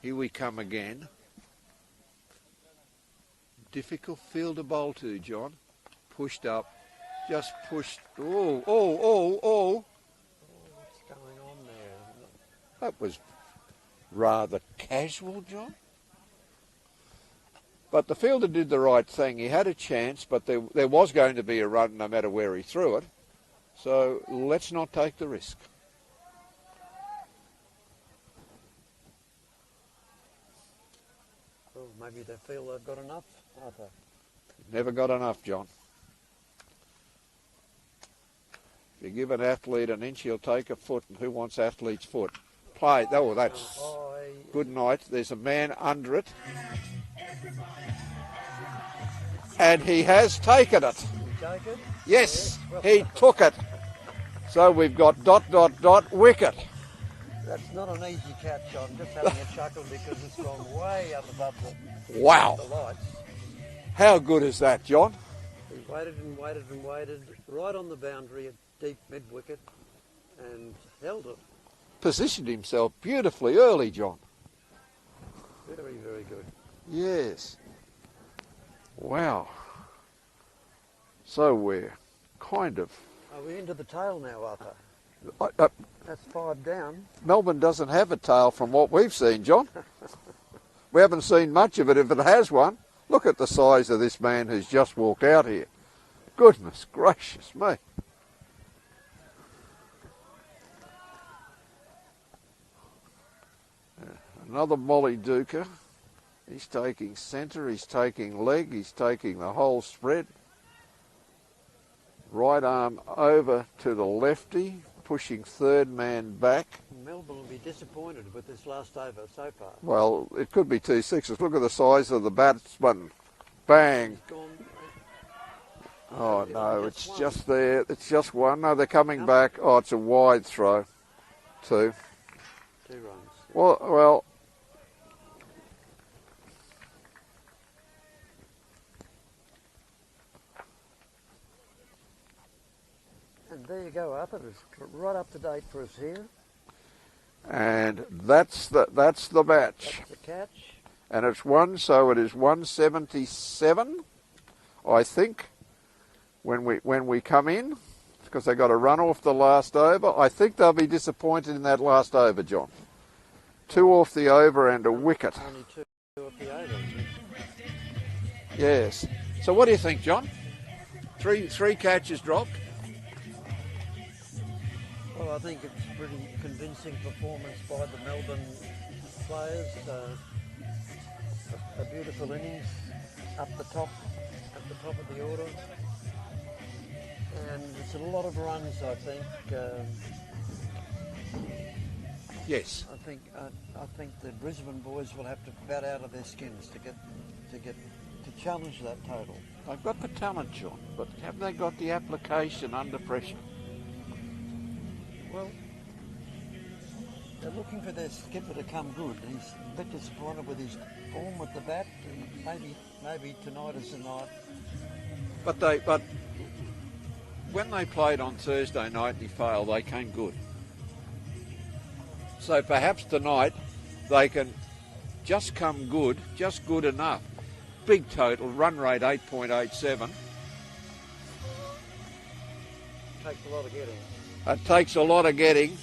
Here we come again. Difficult field to bowl to, John. Pushed up. Just pushed. Oh. What's going on there? That was rather casual, John. But the fielder did the right thing. He had a chance, but there was going to be a run no matter where he threw it. So let's not take the risk. Well, maybe they feel they've got enough, Arthur. Never got enough, John. If you give an athlete an inch, he'll take a foot. And who wants athlete's foot? Play. Oh, that's... High good night. There's a man under it. And he has taken it. Take it? Yes, well, he took it. So we've got ... wicket. That's not an easy catch. I'm just having a chuckle because it's gone way up above Wow. the lights. How good is that, John? He waited and waited and waited right on the boundary at deep mid-wicket and held it. Positioned himself beautifully early, John. Very, very good. Yes. Wow. So we're kind of... Are we into the tail now, Arthur? That's 5 down. Melbourne doesn't have a tail from what we've seen, John. We haven't seen much of it. If it has one, look at the size of this man who's just walked out here. Goodness gracious me. Another Molly Duker. He's taking centre, he's taking leg, he's taking the whole spread. Right arm over to the lefty, pushing third man back. Melbourne will be disappointed with this last over so far. Well, it could be 2 sixes. Look at the size of the batsman. Bang. Oh, no, it's just there. It's just one. No, they're coming back. Oh, it's a wide throw. 2. 2 runs. Well, and there you go, Arthur. It's right up to date for us here. and that's the match. That's the catch. And it's one, so it is 177, I think, when we come in, because they got to run off the last over. I think they'll be disappointed in that last over, John. 2 off the over and a wicket. Only 2 off the over. Yes. So what do you think, John? Three catches dropped. Well, I think it's a pretty convincing performance by the Melbourne players. A beautiful innings at the top of the order, and it's a lot of runs. I think. Yes. I think the Brisbane boys will have to bat out of their skins to challenge that total. They've got the talent, John, but have they got the application under pressure? Well, they're looking for their skipper to come good. He's a bit disappointed with his form with the bat, and maybe tonight is the night. But when they played on Thursday night and he failed, they came good. So perhaps tonight they can just come good, just good enough. Big total, run rate 8.87. Takes a lot of getting. It takes a lot of getting.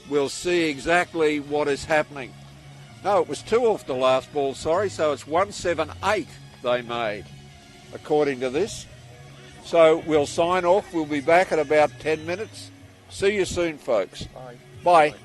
We'll see exactly what is happening. No, it was 2 off the last ball, sorry, so it's 178 they made, according to this. So we'll sign off. We'll be back in about 10 minutes. See you soon, folks. Bye. Bye.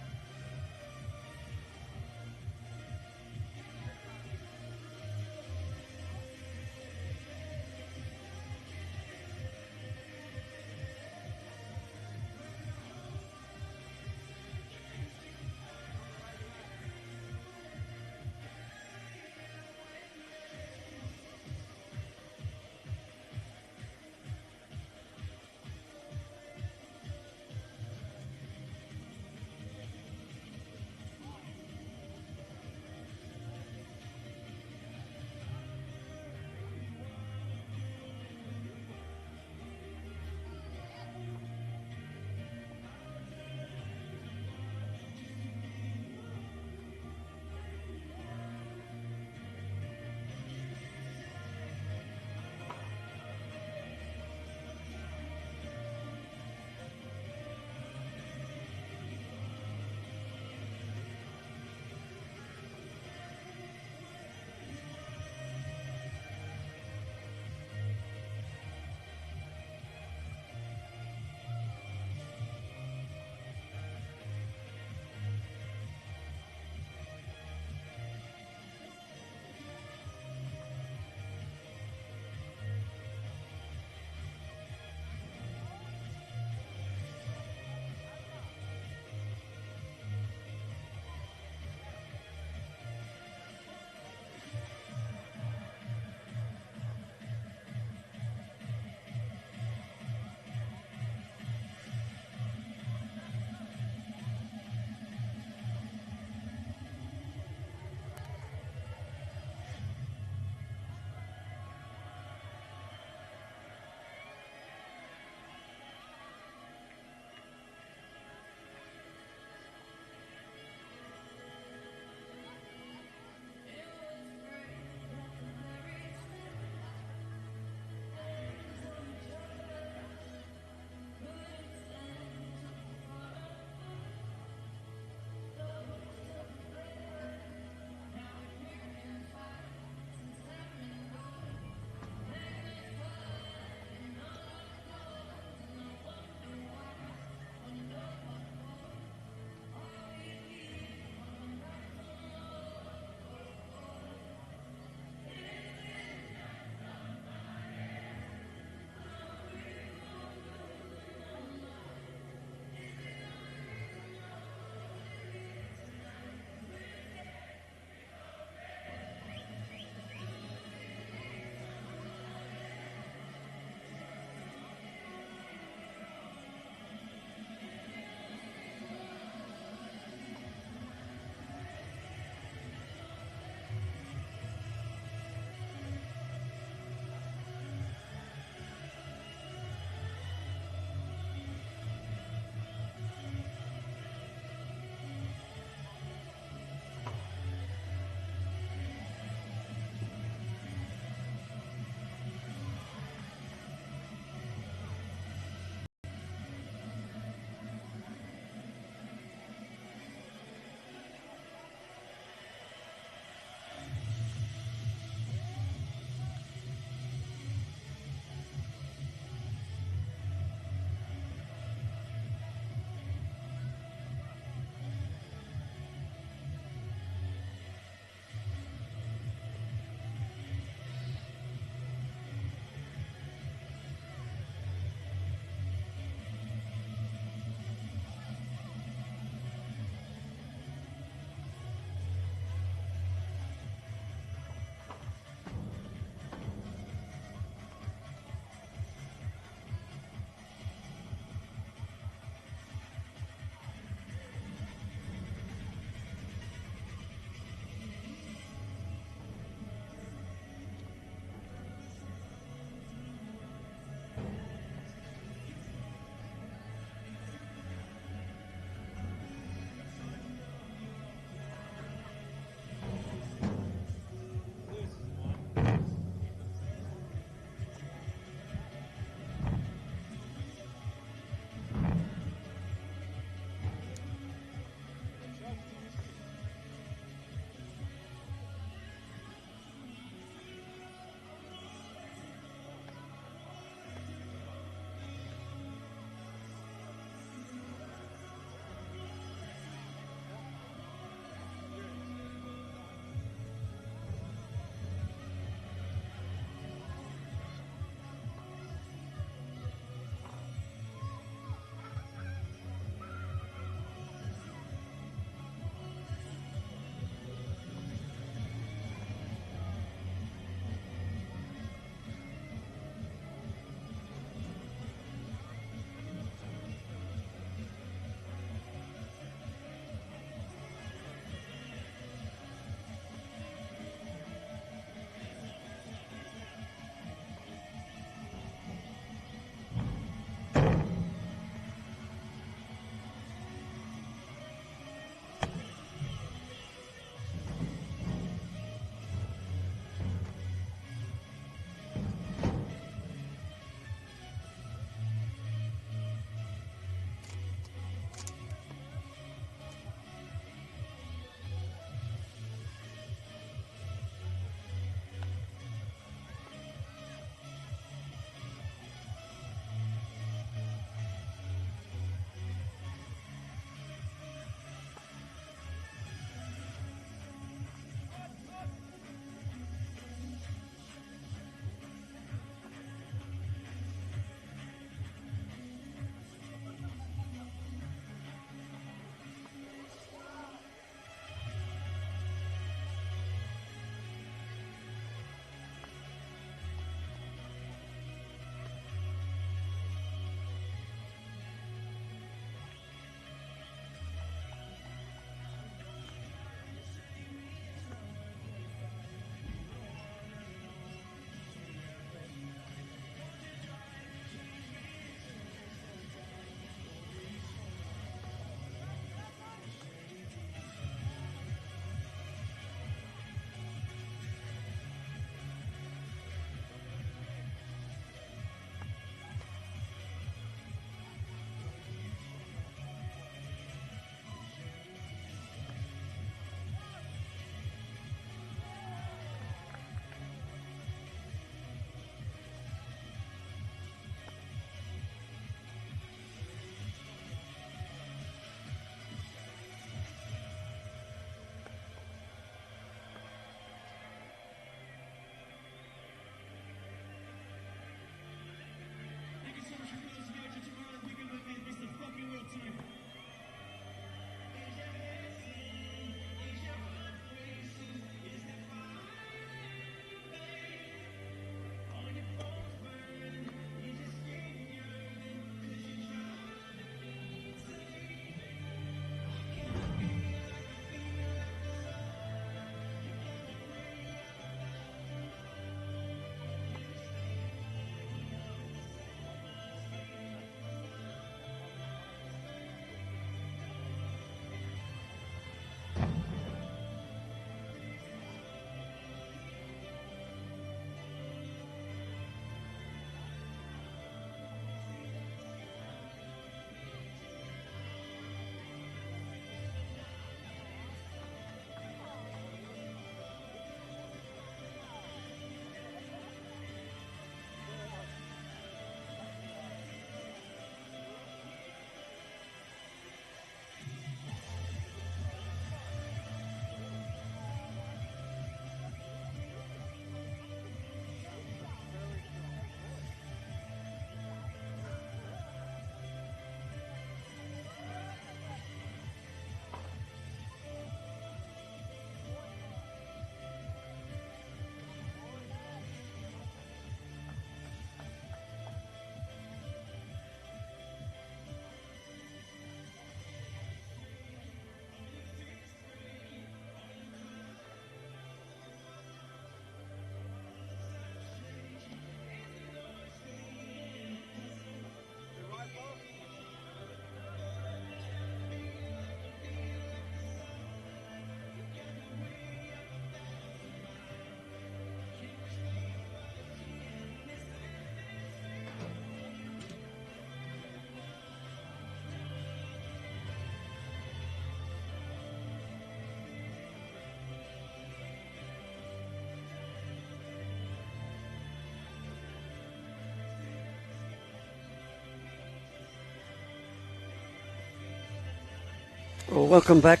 Well, welcome back,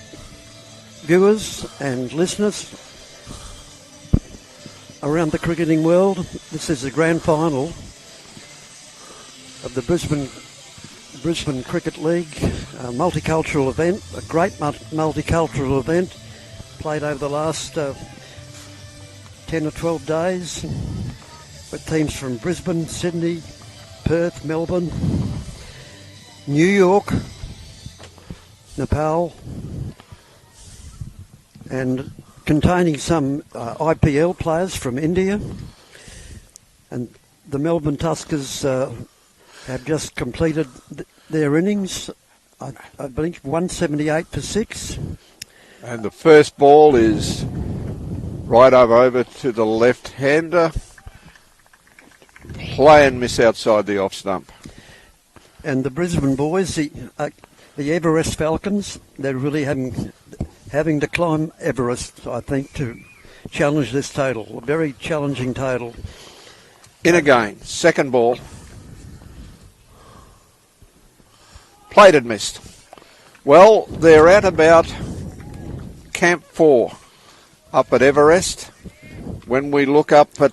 viewers and listeners around the cricketing world. This is the grand final of the Brisbane Cricket League, a multicultural event, a great multicultural event played over the last 10 or 12 days with teams from Brisbane, Sydney, Perth, Melbourne, New York, Nepal, and containing some IPL players from India. And the Melbourne Tuskers have just completed their innings, I believe 178 for 6. And the first ball is right over to the left-hander. Play and miss outside the off stump. And the Brisbane boys, the Everest Falcons, they're really having to climb Everest, I think, to challenge this total. A very challenging total. In again, second ball. Played and missed. Well, they're at about Camp 4 up at Everest. When we look up at,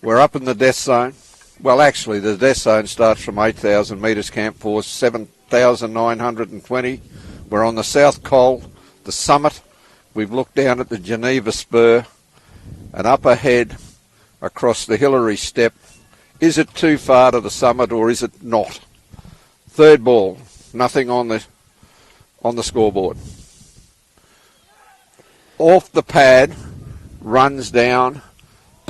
we're up in the death zone. Well, actually, the death zone starts from 8,000 metres. Camp 4 is 7,920. We're on the South Col, the summit. We've looked down at the Geneva Spur and up ahead across the Hillary Step. Is it too far to the summit or is it not? Third ball, nothing on the scoreboard. Off the pad, runs down.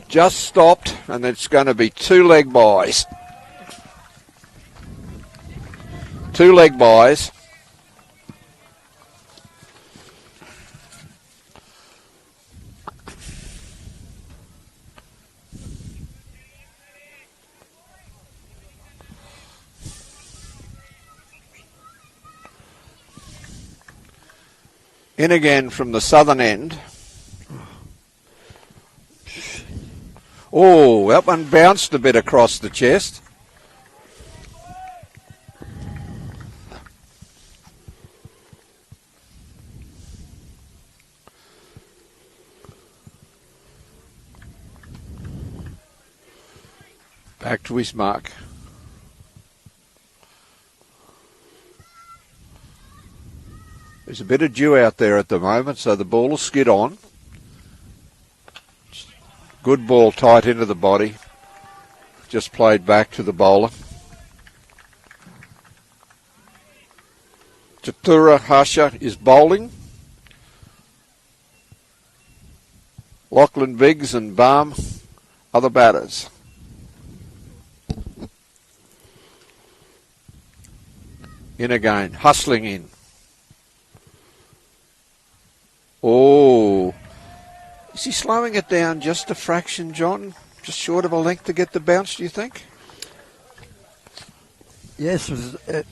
Just stopped, and it's going to be two-leg buys. Two-leg buys. In again from the southern end. Oh, that one bounced a bit across the chest. Back to his mark. There's a bit of dew out there at the moment, so the ball will skid on. Good ball tight into the body. Just played back to the bowler. Chatura Harsha is bowling. Lachlan Biggs and Baum are the batters. In again, hustling in. Oh, is he slowing it down just a fraction, John? Just short of a length to get the bounce, do you think? Yes,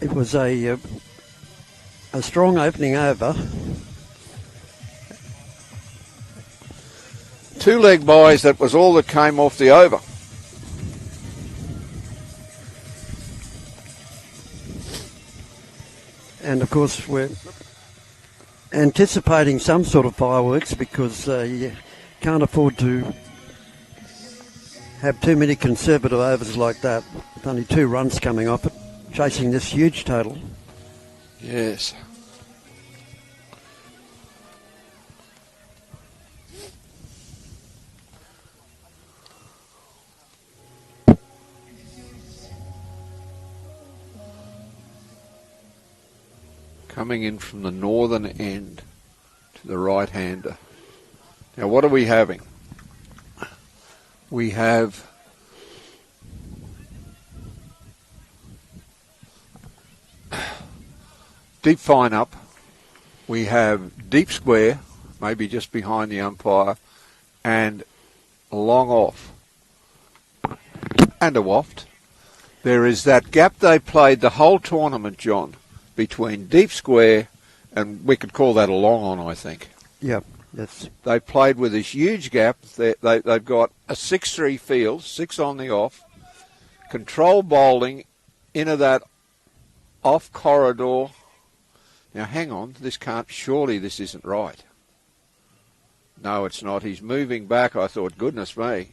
it was a strong opening over. Two-leg buys, that was all that came off the over. And of course we're anticipating some sort of fireworks because you can't afford to have too many conservative overs like that with only 2 runs coming off it, chasing this huge total. Yes. Coming in from the northern end to the right-hander. Now, what are we having? We have deep fine up. We have deep square, maybe just behind the umpire, and a long off. And a waft. There is that gap they played the whole tournament, John, between deep square and we could call that a long on, I think. Yeah, that's. They played with this huge gap. They've got a 6-3 field, 6 on the off, control bowling into that off corridor. Now hang on, surely this isn't right. No, it's not. He's moving back. I thought, goodness me,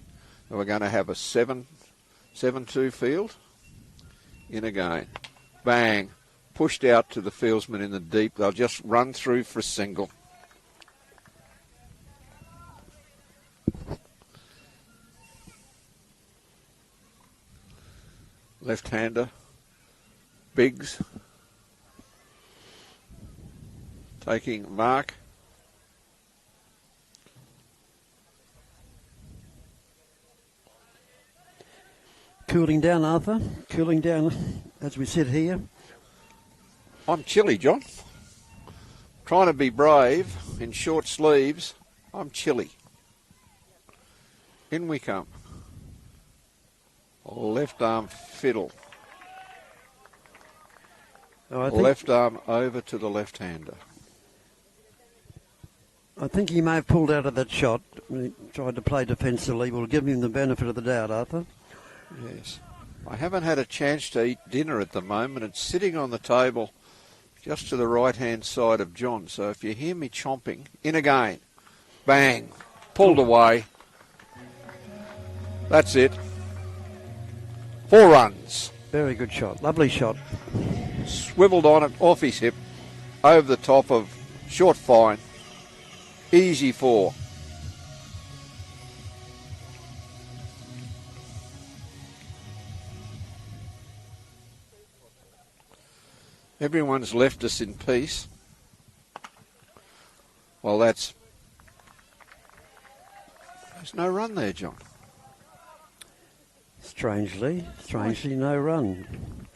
we're going to have a 7-2 field. In again. Bang. Pushed out to the fieldsman in the deep. They'll just run through for a single. Left-hander. Biggs. Taking mark. Cooling down, Arthur. Cooling down as we sit here. I'm chilly, John. Trying to be brave in short sleeves. I'm chilly. In we come. Left arm fiddle. Oh, Left arm over to the left-hander. I think he may have pulled out of that shot. He tried to play defensively. We'll give him the benefit of the doubt, Arthur. Yes. I haven't had a chance to eat dinner at the moment. It's sitting on the table just to the right-hand side of John. So if you hear me chomping, in again. Bang. Pulled away. That's it. 4 runs. Very good shot. Lovely shot. Swiveled on it, off his hip, over the top of short fine. Easy 4. Everyone's left us in peace. Well, there's no run there, John. Strangely, no run.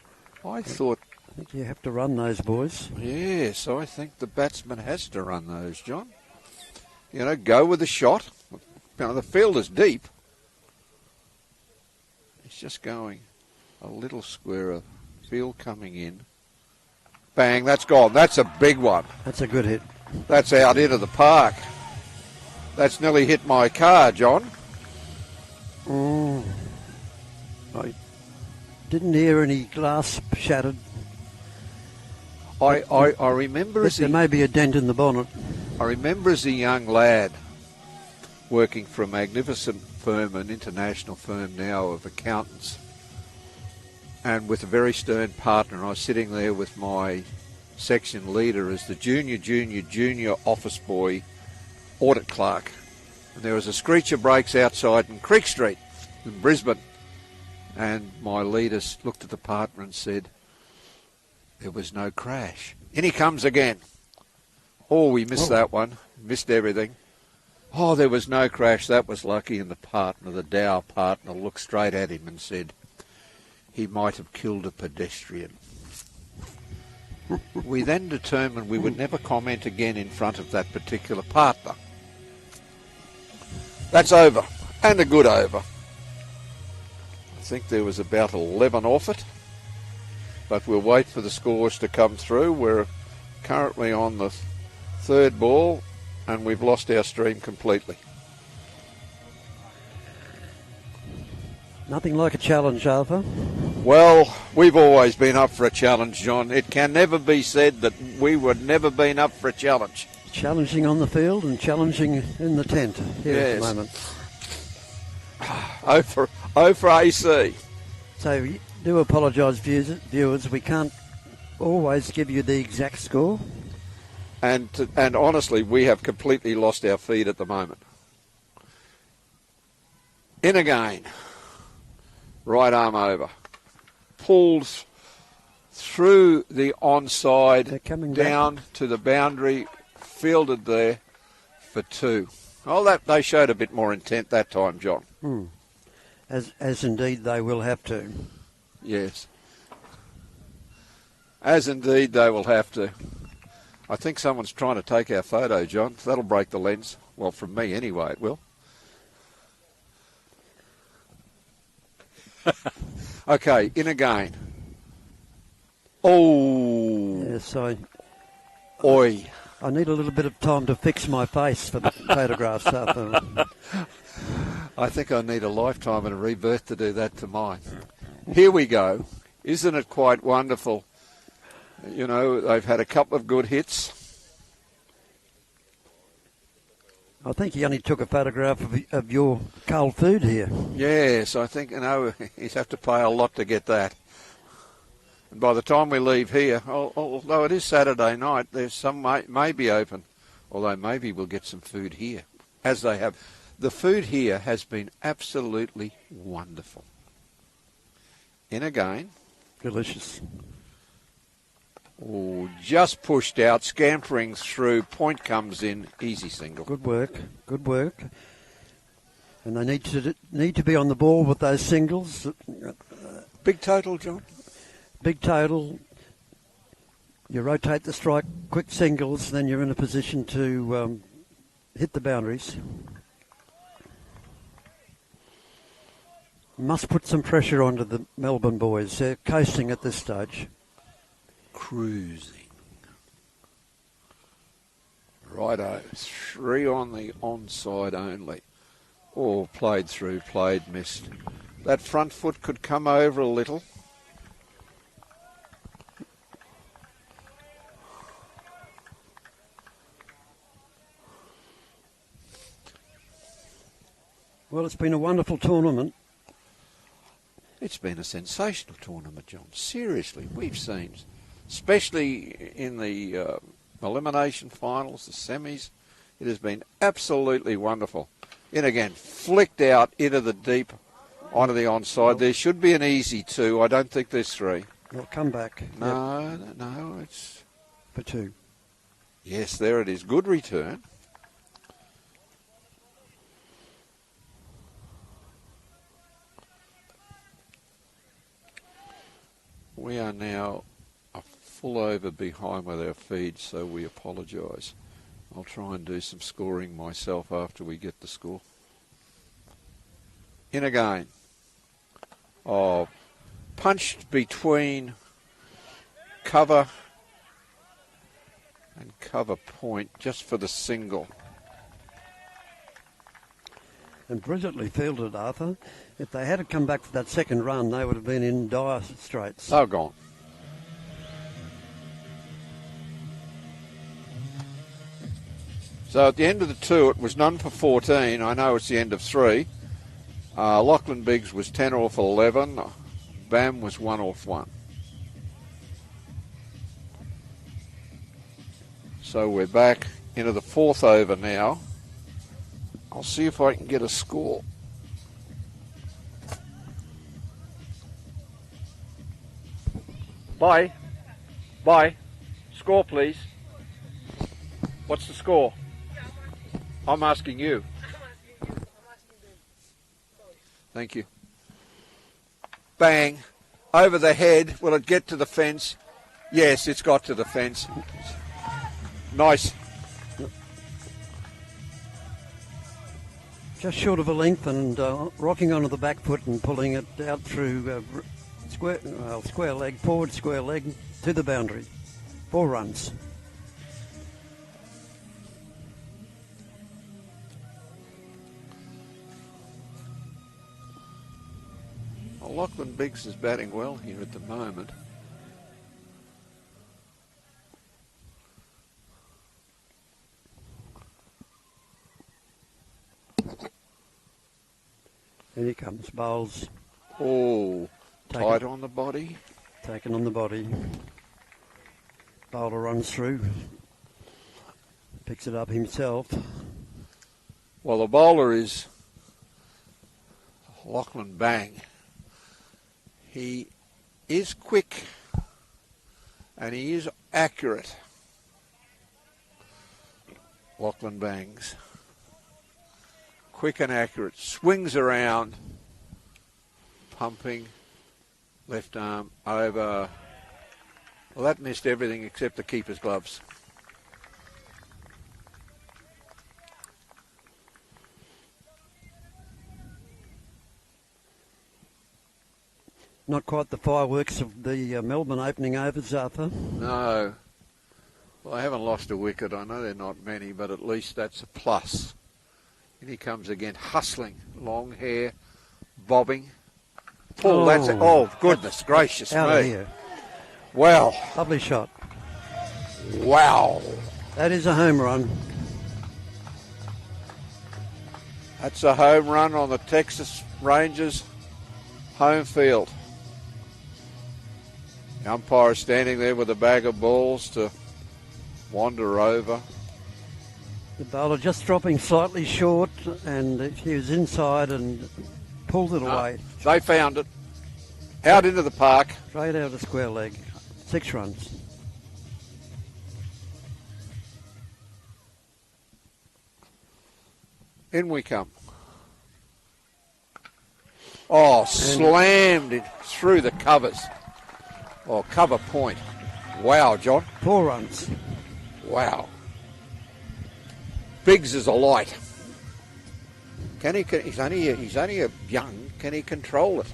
I thought... I think you have to run those, boys. Yes, I think the batsman has to run those, John. You know, go with the shot. You know, the field is deep. He's just going a little square of field coming in. Bang, that's gone. That's a big one. That's a good hit. That's out into the park. That's nearly hit my car, John. I didn't hear any glass shattered. I remember There may be a dent in the bonnet. I remember as a young lad working for a magnificent firm, an international firm now of accountants, and with a very stern partner. I was sitting there with my section leader as the junior office boy audit clerk. And there was a screecher breaks outside in Creek Street in Brisbane. And my leader looked at the partner and said, there was no crash. In he comes again. Oh, we missed that one. Missed everything. Oh, there was no crash. That was lucky. And the partner, the Dow partner, looked straight at him and said, he might have killed a pedestrian. We then determined we would never comment again in front of that particular partner. That's over. And a good over. I think there was about 11 off it. But we'll wait for the scores to come through. We're currently on the 3rd ball and we've lost our stream completely. Nothing like a challenge, Arthur. Well, we've always been up for a challenge, John. It can never be said that we would never been up for a challenge. Challenging on the field and challenging in the tent here at the moment. Oh for AC. So do apologise, viewers. We can't always give you the exact score. And honestly, we have completely lost our feed at the moment. In again. Right arm over. Pulls through the onside, down to the boundary, fielded there for 2. Oh, that they showed a bit more intent that time, John. As indeed they will have to. Yes. As indeed they will have to. I think someone's trying to take our photo, John. That'll break the lens. Well, from me anyway, it will. Okay, in again. Oh. Yes, Oi. I need a little bit of time to fix my face for the photographs. I think I need a lifetime and a rebirth to do that to mine. Here we go. Isn't it quite wonderful? You know, they've had a couple of good hits. I think he only took a photograph of your cold food here. Yes, I think, he'd have to pay a lot to get that. And by the time we leave here, although it is Saturday night, there's some may be open. Although maybe we'll get some food here, as they have. The food here has been absolutely wonderful. In again. Delicious. Oh, just pushed out, scampering through, point comes in, easy single. Good work, good work. And they need to be on the ball with those singles. Big total, John? Big total. You rotate the strike, quick singles, then you're in a position to hit the boundaries. Must put some pressure onto the Melbourne boys. They're coasting at this stage. Cruising. Righto, 3 on the onside only. Oh, played through, played, missed. That front foot could come over a little. Well, it's been a wonderful tournament. It's been a sensational tournament, John. Seriously, we've seen, especially in the elimination finals, the semis, it has been absolutely wonderful. In again, flicked out into the deep, onto the onside. There should be an easy 2. I don't think there's 3. They'll come back. No, it's... For 2. Yes, there it is. Good return. We are now a full over behind with our feed, so we apologise. I'll try and do some scoring myself after we get the score. In again. Oh, punched between cover and cover point just for the single. And brilliantly fielded, Arthur. If they had to come back for that second run, they would have been in dire straits. Oh, gone. So at the end of the 2, it was none for 14. I know it's the end of 3. Lachlan Biggs was 10 off 11. Bam was 1 off 1. So we're back into the 4th over now. I'll see if I can get a score. Bye. Score, please. What's the score? I'm asking you. Thank you. Bang. Over the head. Will it get to the fence? Yes, it's got to the fence. Nice. Just short of a length and rocking onto the back foot and pulling it out through square leg, forward square leg to the boundary. 4 runs. Well, Lachlan Biggs is batting well here at the moment. Here he comes, bowls. Oh, tight on the body. Taken on the body. Bowler runs through. Picks it up himself. Well, the bowler is Lachlan Bang. He is quick and he is accurate. Lachlan Bangs. Quick and accurate. Swings around. Pumping. Left arm over. Well, that missed everything except the keeper's gloves. Not quite the fireworks of the Melbourne opening overs, Arthur. No. Well, they haven't lost a wicket. I know they're not many, but at least that's a plus. And he comes again, hustling. Long hair, bobbing. Pull, that's it. Oh, goodness gracious out me. Of here. Wow. Lovely shot. Wow. That is a home run. That's a home run on the Texas Rangers home field. The umpire is standing there with a bag of balls to wander over. The bowler just dropping slightly short, and he was inside and pulled it away. They found it. Out into the park. Straight out of square leg. 6 runs. In we come. Oh, slammed it through the covers. Oh, cover point. Wow, John. 4 runs. Wow. Biggs is a light. He's only a young. Can he control it?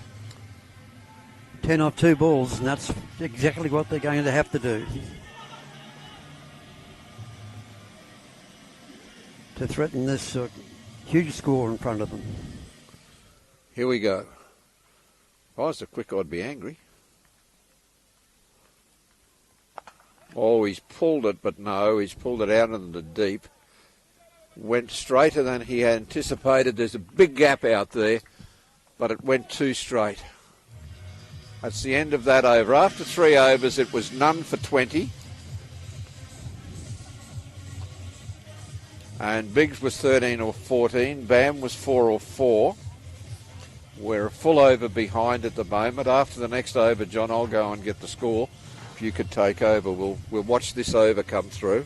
10 off 2 balls, and that's exactly what they're going to have to do to threaten this huge score in front of them. Here we go. If I was so quick, I'd be angry. Oh, he's pulled it, but no, he's pulled it out into the deep. Went straighter than he anticipated. There's a big gap out there, but it went too straight. That's the end of that over. After 3 overs, it was none for 20. And Biggs was 13 or 14. Bam was 4 or 4. We're a full over behind at the moment. After the next over, John, I'll go and get the score. If you could take over, we'll watch this over come through.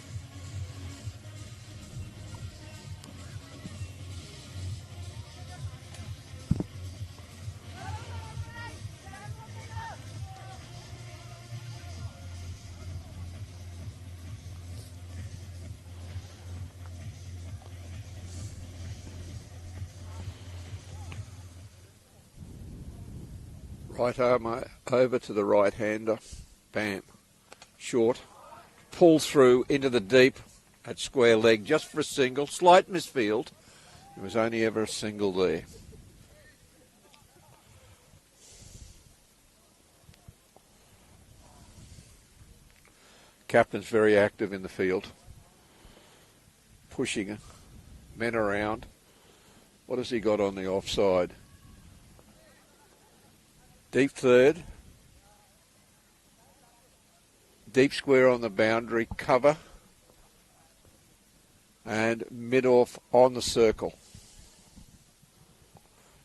Right arm over to the right-hander. Bam. Short. Pull through into the deep at square leg just for a single. Slight misfield. There was only ever a single there. Captain's very active in the field. Pushing men around. What has he got on the offside? Deep third. Deep square on the boundary, cover. And mid-off on the circle.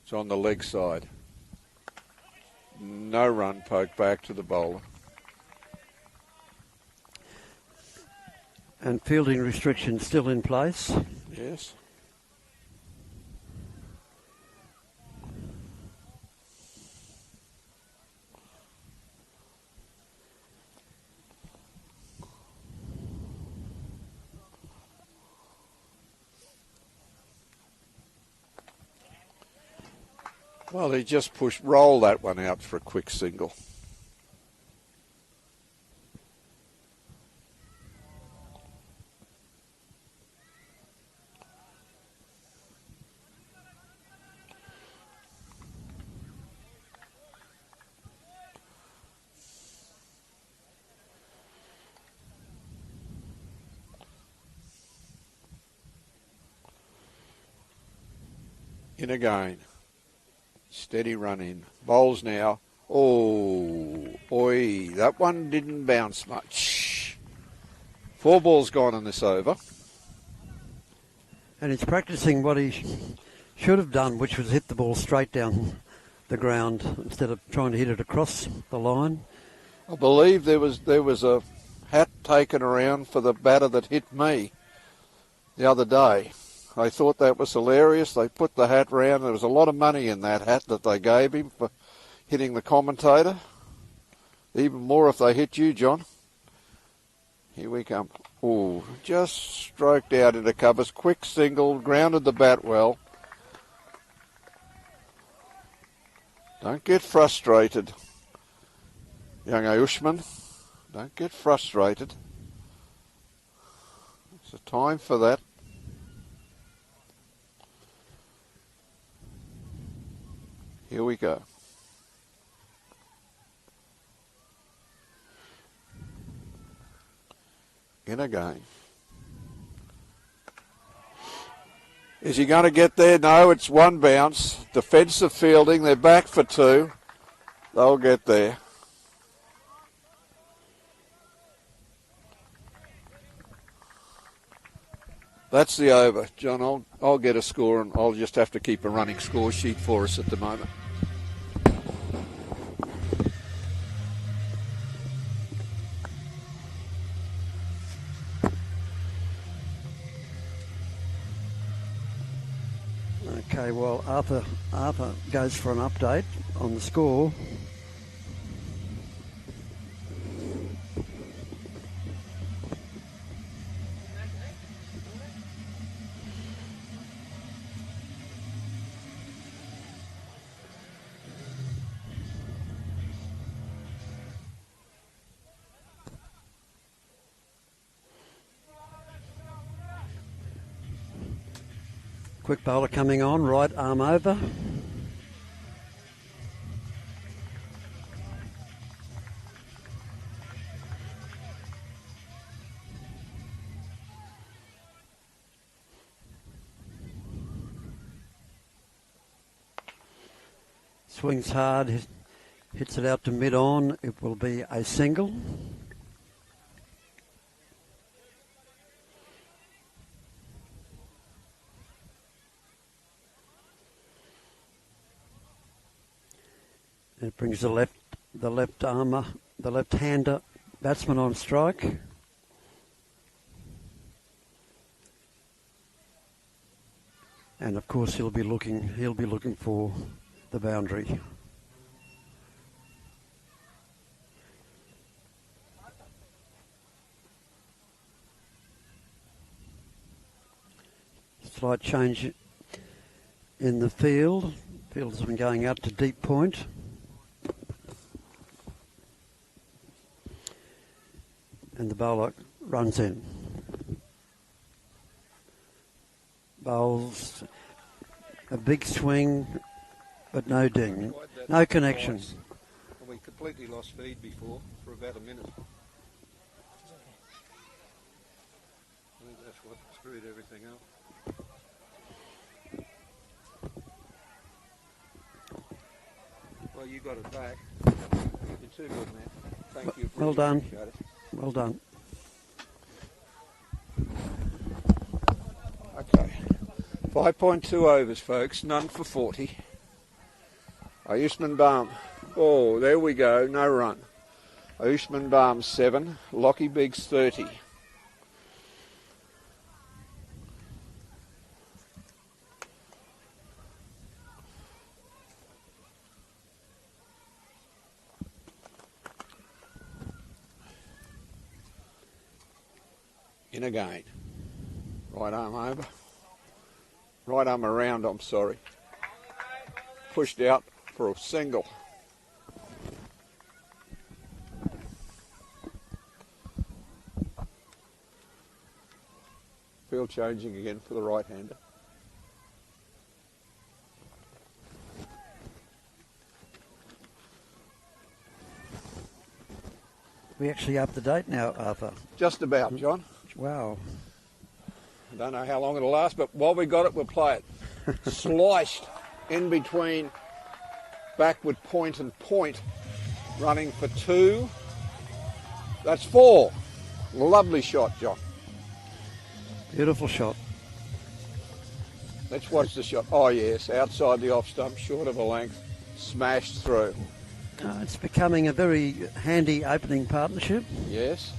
It's on the leg side. No run, poke back to the bowler. And fielding restrictions still in place. Yes. Well, he just roll that one out for a quick single. In again. Steady run in. Bowls now. Oh, oi, that one didn't bounce much. 4 balls gone in this over. And he's practicing what he should have done, which was hit the ball straight down the ground instead of trying to hit it across the line. I believe there was a hat taken around for the batter that hit me the other day. They thought that was hilarious. They put the hat round. There was a lot of money in that hat that they gave him for hitting the commentator. Even more if they hit you, John. Here we come. Oh, just stroked out into covers. Quick single, grounded the bat well. Don't get frustrated, young Ayushman. Don't get frustrated. It's a time for that. Here we go. In again. Is he going to get there? No, it's one bounce. Defensive fielding. They're back for two. They'll get there. That's the over. John, I'll get a score, and I'll just have to keep a running score sheet for us at the moment. Okay, well, Arthur goes for an update on the score. Quick bowler coming on, right arm over. Swings hard, hits it out to mid-on. It will be a single. It brings the left-hander batsman on strike. And of course he'll be looking for the boundary. Slight change in the field. Field's been going out to deep point. And the bowler runs in. Bowls a big swing, but no ding, no connection. We completely lost feed before for about a minute. I think that's what screwed everything up. Well, you got it back. You're too good, man. Thank you. Well done. Well done. Okay. 5.2 overs, folks. None for 40. Ayushman Balm. Oh, there we go. No run. Ayushman Balm 7. Lockie Biggs 30. In again. Right arm over. Right arm around, I'm sorry. Pushed out for a single. Field changing again for the right-hander. We actually up to date now, Arthur. Just about, John. Wow. I don't know how long it'll last, but while we got it, we'll play it. Sliced in between backward point and point, running for two. That's four. Lovely shot, John. Beautiful shot. Let's watch the shot. Oh, yes, outside the off stump, short of a length, smashed through. It's becoming a very handy opening partnership. Yes.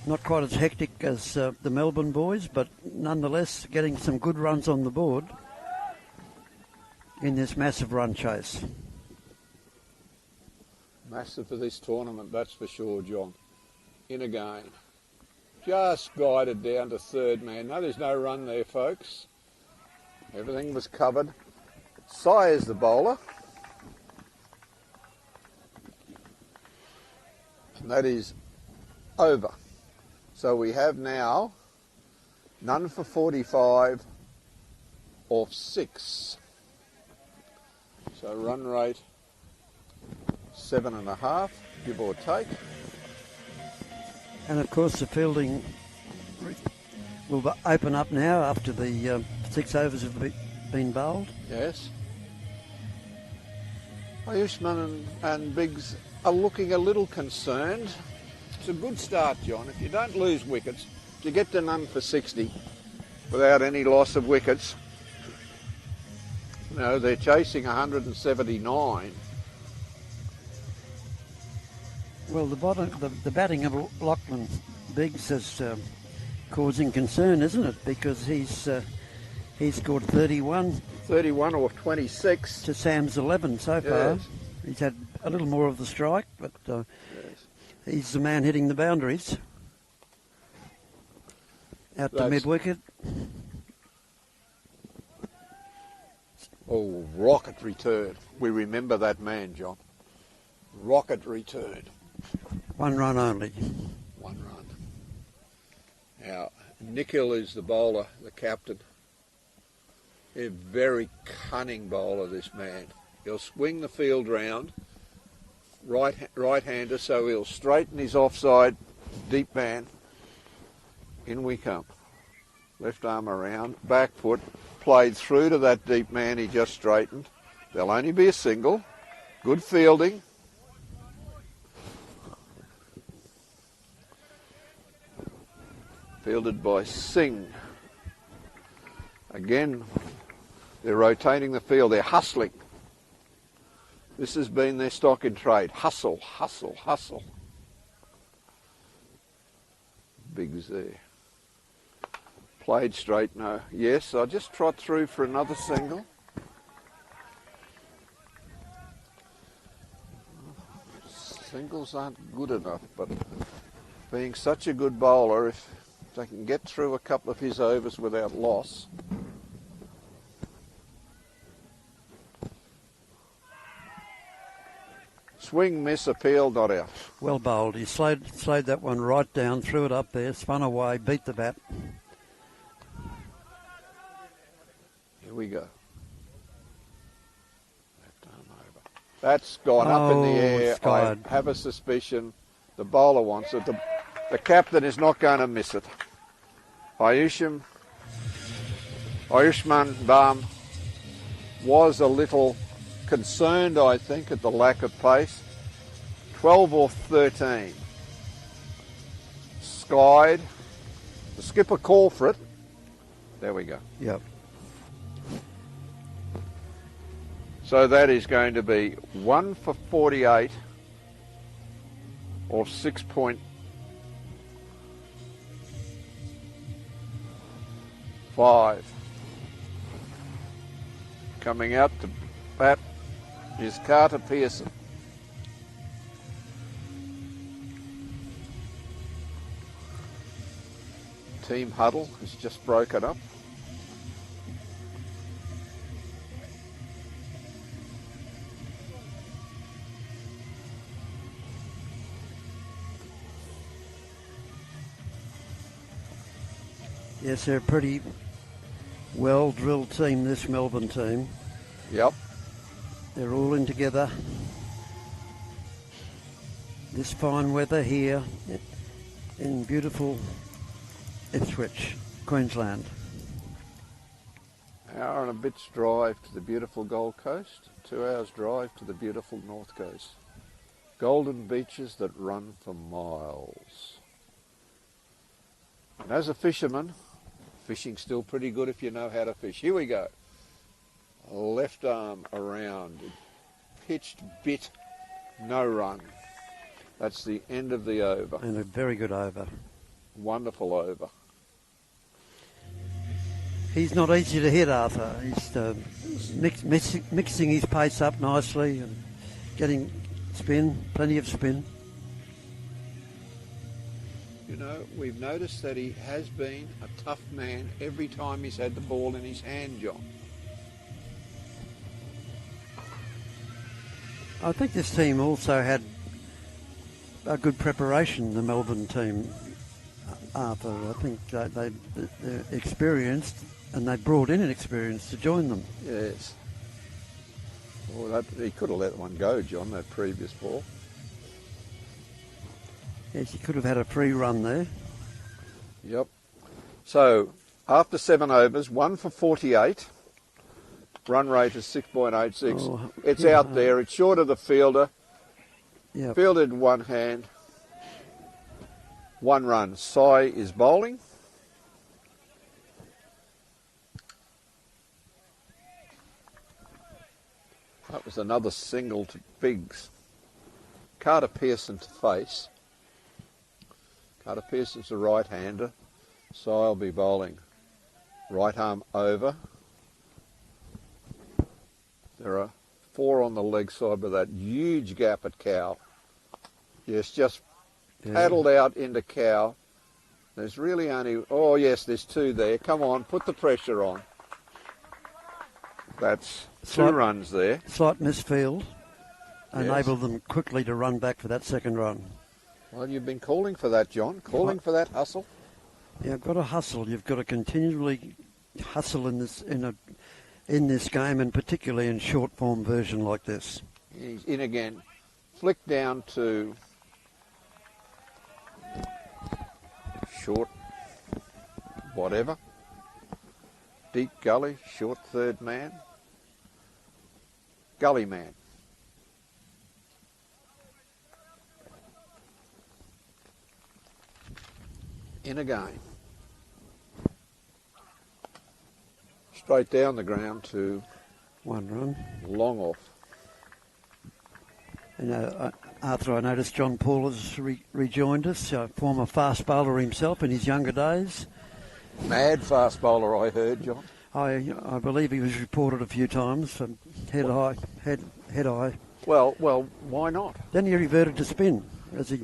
Not quite as hectic as the Melbourne boys, but nonetheless getting some good runs on the board in this massive run chase. Massive for this tournament, that's for sure, John. In again. Just guided down to third man. No, there's no run there, folks. Everything was covered. Sire's the bowler. And that is over. So we have now none for 45 off 6. So run rate 7.5, give or take. And of course the fielding will open up now after the 6 overs have been bowled. Yes. Ayushman and Biggs are looking a little concerned. It's a good start, John. If you don't lose wickets, if you get to none for 60 without any loss of wickets, you know, they're chasing 179. Well, the batting of Lachlan Biggs is causing concern, isn't it? Because he's scored 31. 31 or 26. To Sam's 11 so far. Yes. He's had a little more of the strike, but he's the man hitting the boundaries. Out to mid-wicket. Oh, rocket return. We remember that man, John. Rocket return. 1 run only. 1 run. Now, Nikhil is the bowler, the captain. A very cunning bowler, this man. He'll swing the field round, right-hander, so he'll straighten his offside deep man. In we come. Left arm around, back foot, played through to that deep man he just straightened. There'll only be a single. Good fielding. Fielded by Singh. Again, they're rotating the field. They're hustling. This has been their stock in trade. Hustle, hustle, hustle. Biggs there. Played straight, no. Yes, I'll just trot through for another single. Singles aren't good enough, but being such a good bowler, if they can get through a couple of his overs without loss. Swing, miss, appeal, not out. Well bowled. He slowed that one right down, threw it up there, spun away, beat the bat. Here we go. Left arm over. That's gone up in the air. Skied. I have a suspicion the bowler wants it. The captain is not going to miss it. Ayushman Bam was a little concerned, I think, at the lack of pace. 12 or 13. Skied. The skipper called for it. There we go. Yep. So that is going to be 1 for 48 or 6.5. Coming out to bat is Carter Pearson. Team huddle has just broken up. Yes, they're a pretty well-drilled team, this Melbourne team. Yep. They're all in together. This fine weather here in beautiful Ipswich, Queensland. Hour and a bit's drive to the beautiful Gold Coast, 2 hours drive to the beautiful North Coast. Golden beaches that run for miles. And as a fisherman, fishing's still pretty good if you know how to fish. Here we go. Left arm around. Pitched bit, no run. That's the end of the over. And a very good over. Wonderful over. He's not easy to hit, Arthur. He's mixing his pace up nicely and getting spin, plenty of spin. You know, we've noticed that he has been a tough man every time he's had the ball in his hand, John. I think this team also had a good preparation, the Melbourne team, Arthur. I think they're experienced, and they brought in an experience to join them. Yes. Well, he could have let one go, John, that previous ball. Yes, he could have had a free run there. Yep. So, after 7 overs, 1 for 48. Run rate is 6.86. Oh, it's yeah. out there. It's short of the fielder. Yep. Fielded in one hand. 1 run. Sai is bowling. That was another single to Biggs. Carter Pearson to face. Carter Pearson's a right-hander. Sai will be bowling. Right arm over. There are 4 on the leg side with that huge gap at cow. Yes, just paddled out into cow. There's really only, oh yes, there's 2 there. Come on, put the pressure on. That's 2 runs there. Slight misfield. Yes. Enabled them quickly to run back for that second run. Well, you've been calling for that, John. Calling for that hustle. Yeah, got to hustle. You've got to continually hustle in this game, and particularly in short form version like this. He's in again. Flick down to short, whatever. Deep gully, short third man. Gully man. In again. Straight down the ground to 1 run. long off. And Arthur, I noticed John Paul has rejoined us, a former fast bowler himself in his younger days. Mad fast bowler, I heard, John. I believe he was reported a few times from head high. Well, why not? Then he reverted to spin as he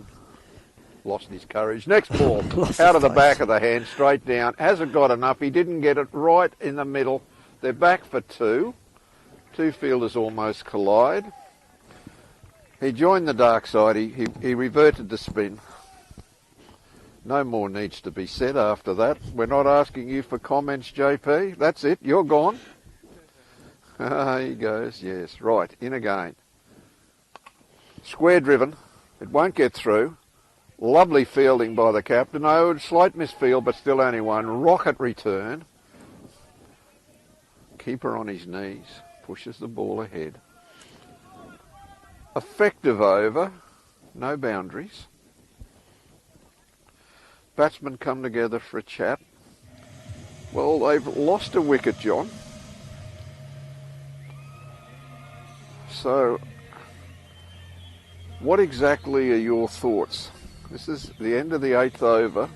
Lost his courage. Next ball, Lost out his of the face. back of the hand, straight down. Hasn't got enough. He didn't get it right in the middle. They're back for 2. 2 fielders almost collide. He joined the dark side. He reverted to spin. No more needs to be said after that. We're not asking you for comments, JP. That's it. You're gone. He goes. Yes. Right. In again. Square driven. It won't get through. Lovely fielding by the captain. Oh, slight misfield, but still only 1. Rocket return. Keeper on his knees. Pushes the ball ahead. Effective over. No boundaries. Batsmen come together for a chat. Well, they've lost a wicket, John. So, what exactly are your thoughts? This is the end of the 8th over.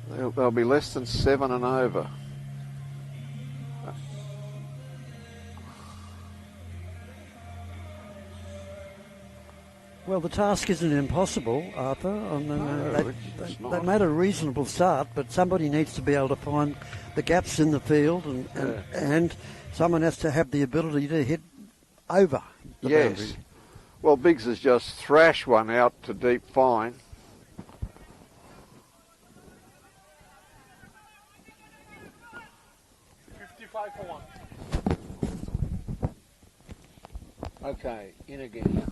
They'll be less than 7 and over. Well, the task isn't impossible, Arthur. They made a reasonable start, but somebody needs to be able to find the gaps in the field, and someone has to have the ability to hit over the boundary. Well, Biggs has just thrashed one out to deep fine. Okay, in again.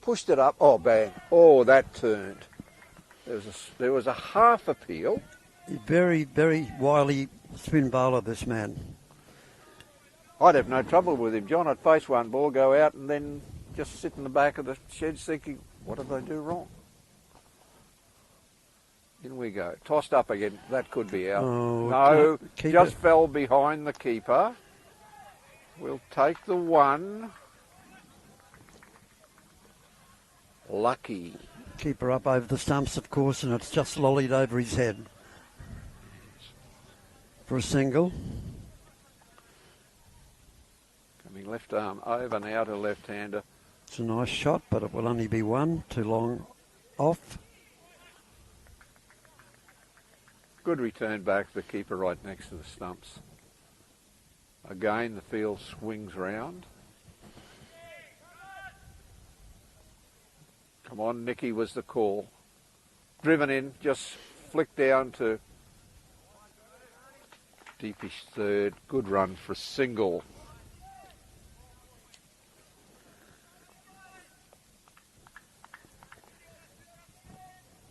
Pushed it up. Oh, bang. Oh, that turned. There was a half appeal. Very, very wily spin bowler, this man. I'd have no trouble with him, John. I'd face one ball, go out, and then just sit in the back of the sheds thinking, what did they do wrong? In we go. Tossed up again. That could be out. Oh, no, keep just it. fell behind the keeper. We'll take the 1. Lucky. Keeper up over the stumps, of course, and it's just lollied over his head. For a single. Coming left arm over now to left-hander. It's a nice shot, but it will only be 1. Too long off. Good return back to the keeper right next to the stumps. Again, the field swings round. Come on, Nicky was the call. Driven in, just flicked down to deepish third. Good run for a single.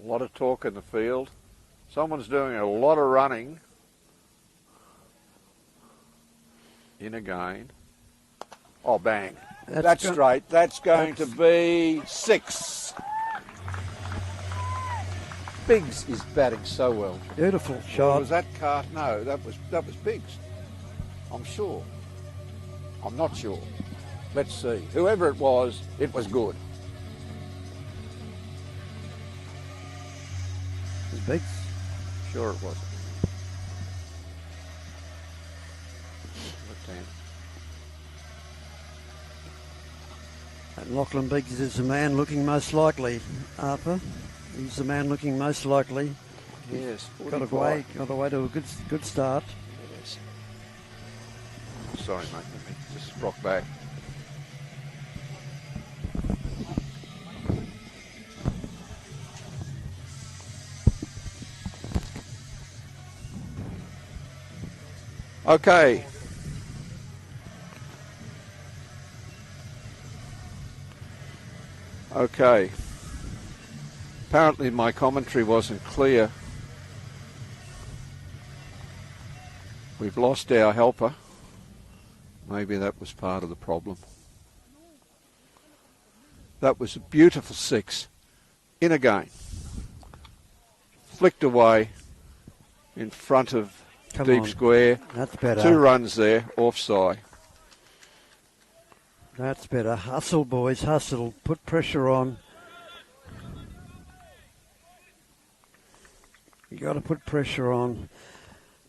A lot of talk in the field. Someone's doing a lot of running. In again. Oh, bang. That's straight. That's going to be 6. Biggs is batting so well. Beautiful Or shot. was that Carter? No, that was Biggs. I'm sure. I'm not sure. Let's see. Whoever it was good. Biggs. Sure it was. Left hand. And Lachlan Biggs is the man looking most likely, Arthur. He's the man looking most likely. Yes. Got away to a good start. Yes. Sorry, mate. Let me just rock back. Okay. Okay. Apparently my commentary wasn't clear. We've lost our helper. Maybe that was part of the problem. That was a beautiful 6. In again. Flicked away in front of deep square. That's better. 2 runs there, offside. That's better. Hustle, boys, hustle. Put pressure on. You got to put pressure on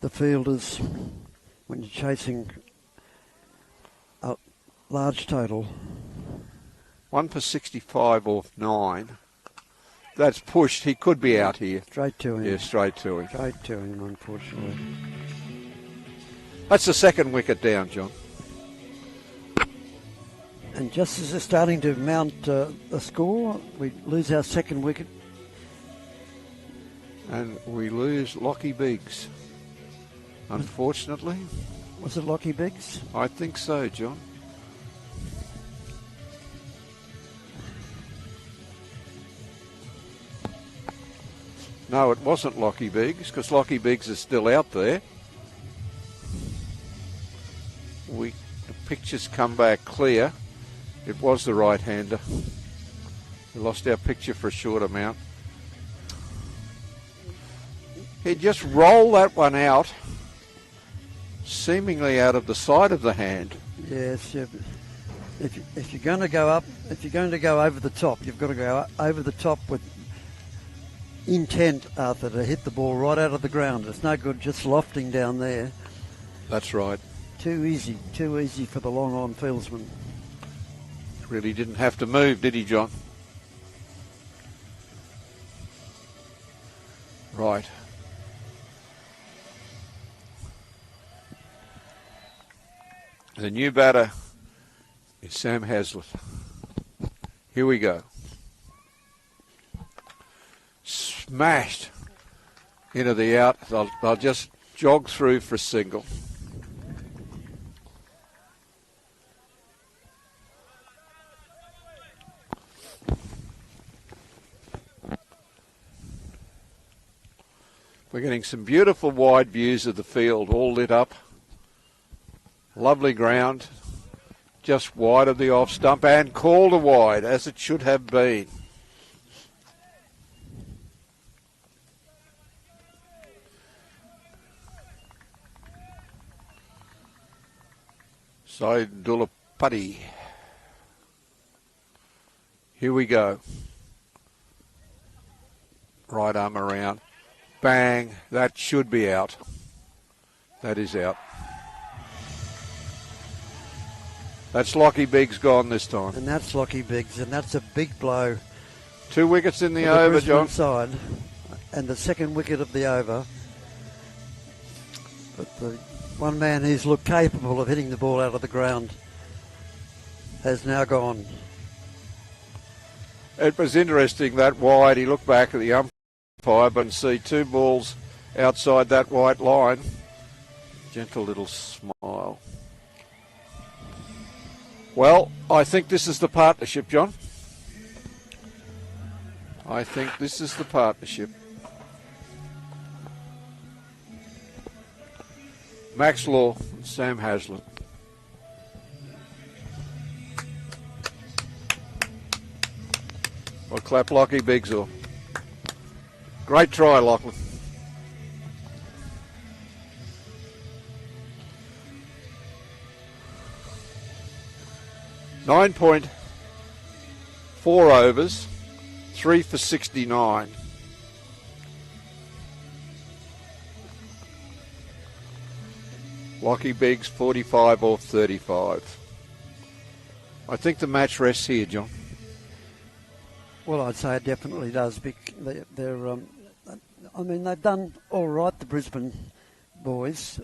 the fielders when you're chasing a large total. 1 for 65 off 9. That's pushed. He could be out here. Straight to him. Yeah, straight to him. Straight to him, unfortunately. That's the second wicket down, John. And just as they're starting to mount a score, we lose our second wicket. And we lose Lockie Biggs. Unfortunately. Was it Lockie Biggs? I think so, John. No, it wasn't Lockie Biggs, because Lockie Biggs is still out there. The pictures come back clear. It was the right-hander. We lost our picture for a short amount. He just rolled that one out, seemingly out of the side of the hand. Yes, yeah. If you're going to go up, if you're going to go over the top, you've got to go over the top with intent, Arthur, to hit the ball right out of the ground. It's no good just lofting down there. That's right. Too easy for the long-on fieldsman. Really didn't have to move, did he, John? Right. The new batter is Sam Hazlitt. Here we go. Smashed into the out. They'll just jog through for a single. We're getting some beautiful wide views of the field, all lit up. Lovely ground, just wide of the off stump and called a wide, as it should have been. Saidulapati. Here we go. Right arm around. Bang. That should be out. That is out. That's Lockie Biggs gone this time. And that's Lockie Biggs, and that's a big blow. 2 wickets in the over, John. Side, and the second wicket of the over. But the one man who's looked capable of hitting the ball out of the ground has now gone. It was interesting, that wide. He looked back at the umpire but see 2 balls outside that white line. Gentle little smile. Well, I think this is the partnership, John. I think this is the partnership. Max Law and Sam Hazlitt. I'll clap Lockie Bigshaw. Great try, Lachlan. .4 overs, 3 for 69. Lockie Biggs, 45 off 35. I think the match rests here, John. Well, I'd say it definitely does. They're I mean, they've done all right, the Brisbane boys.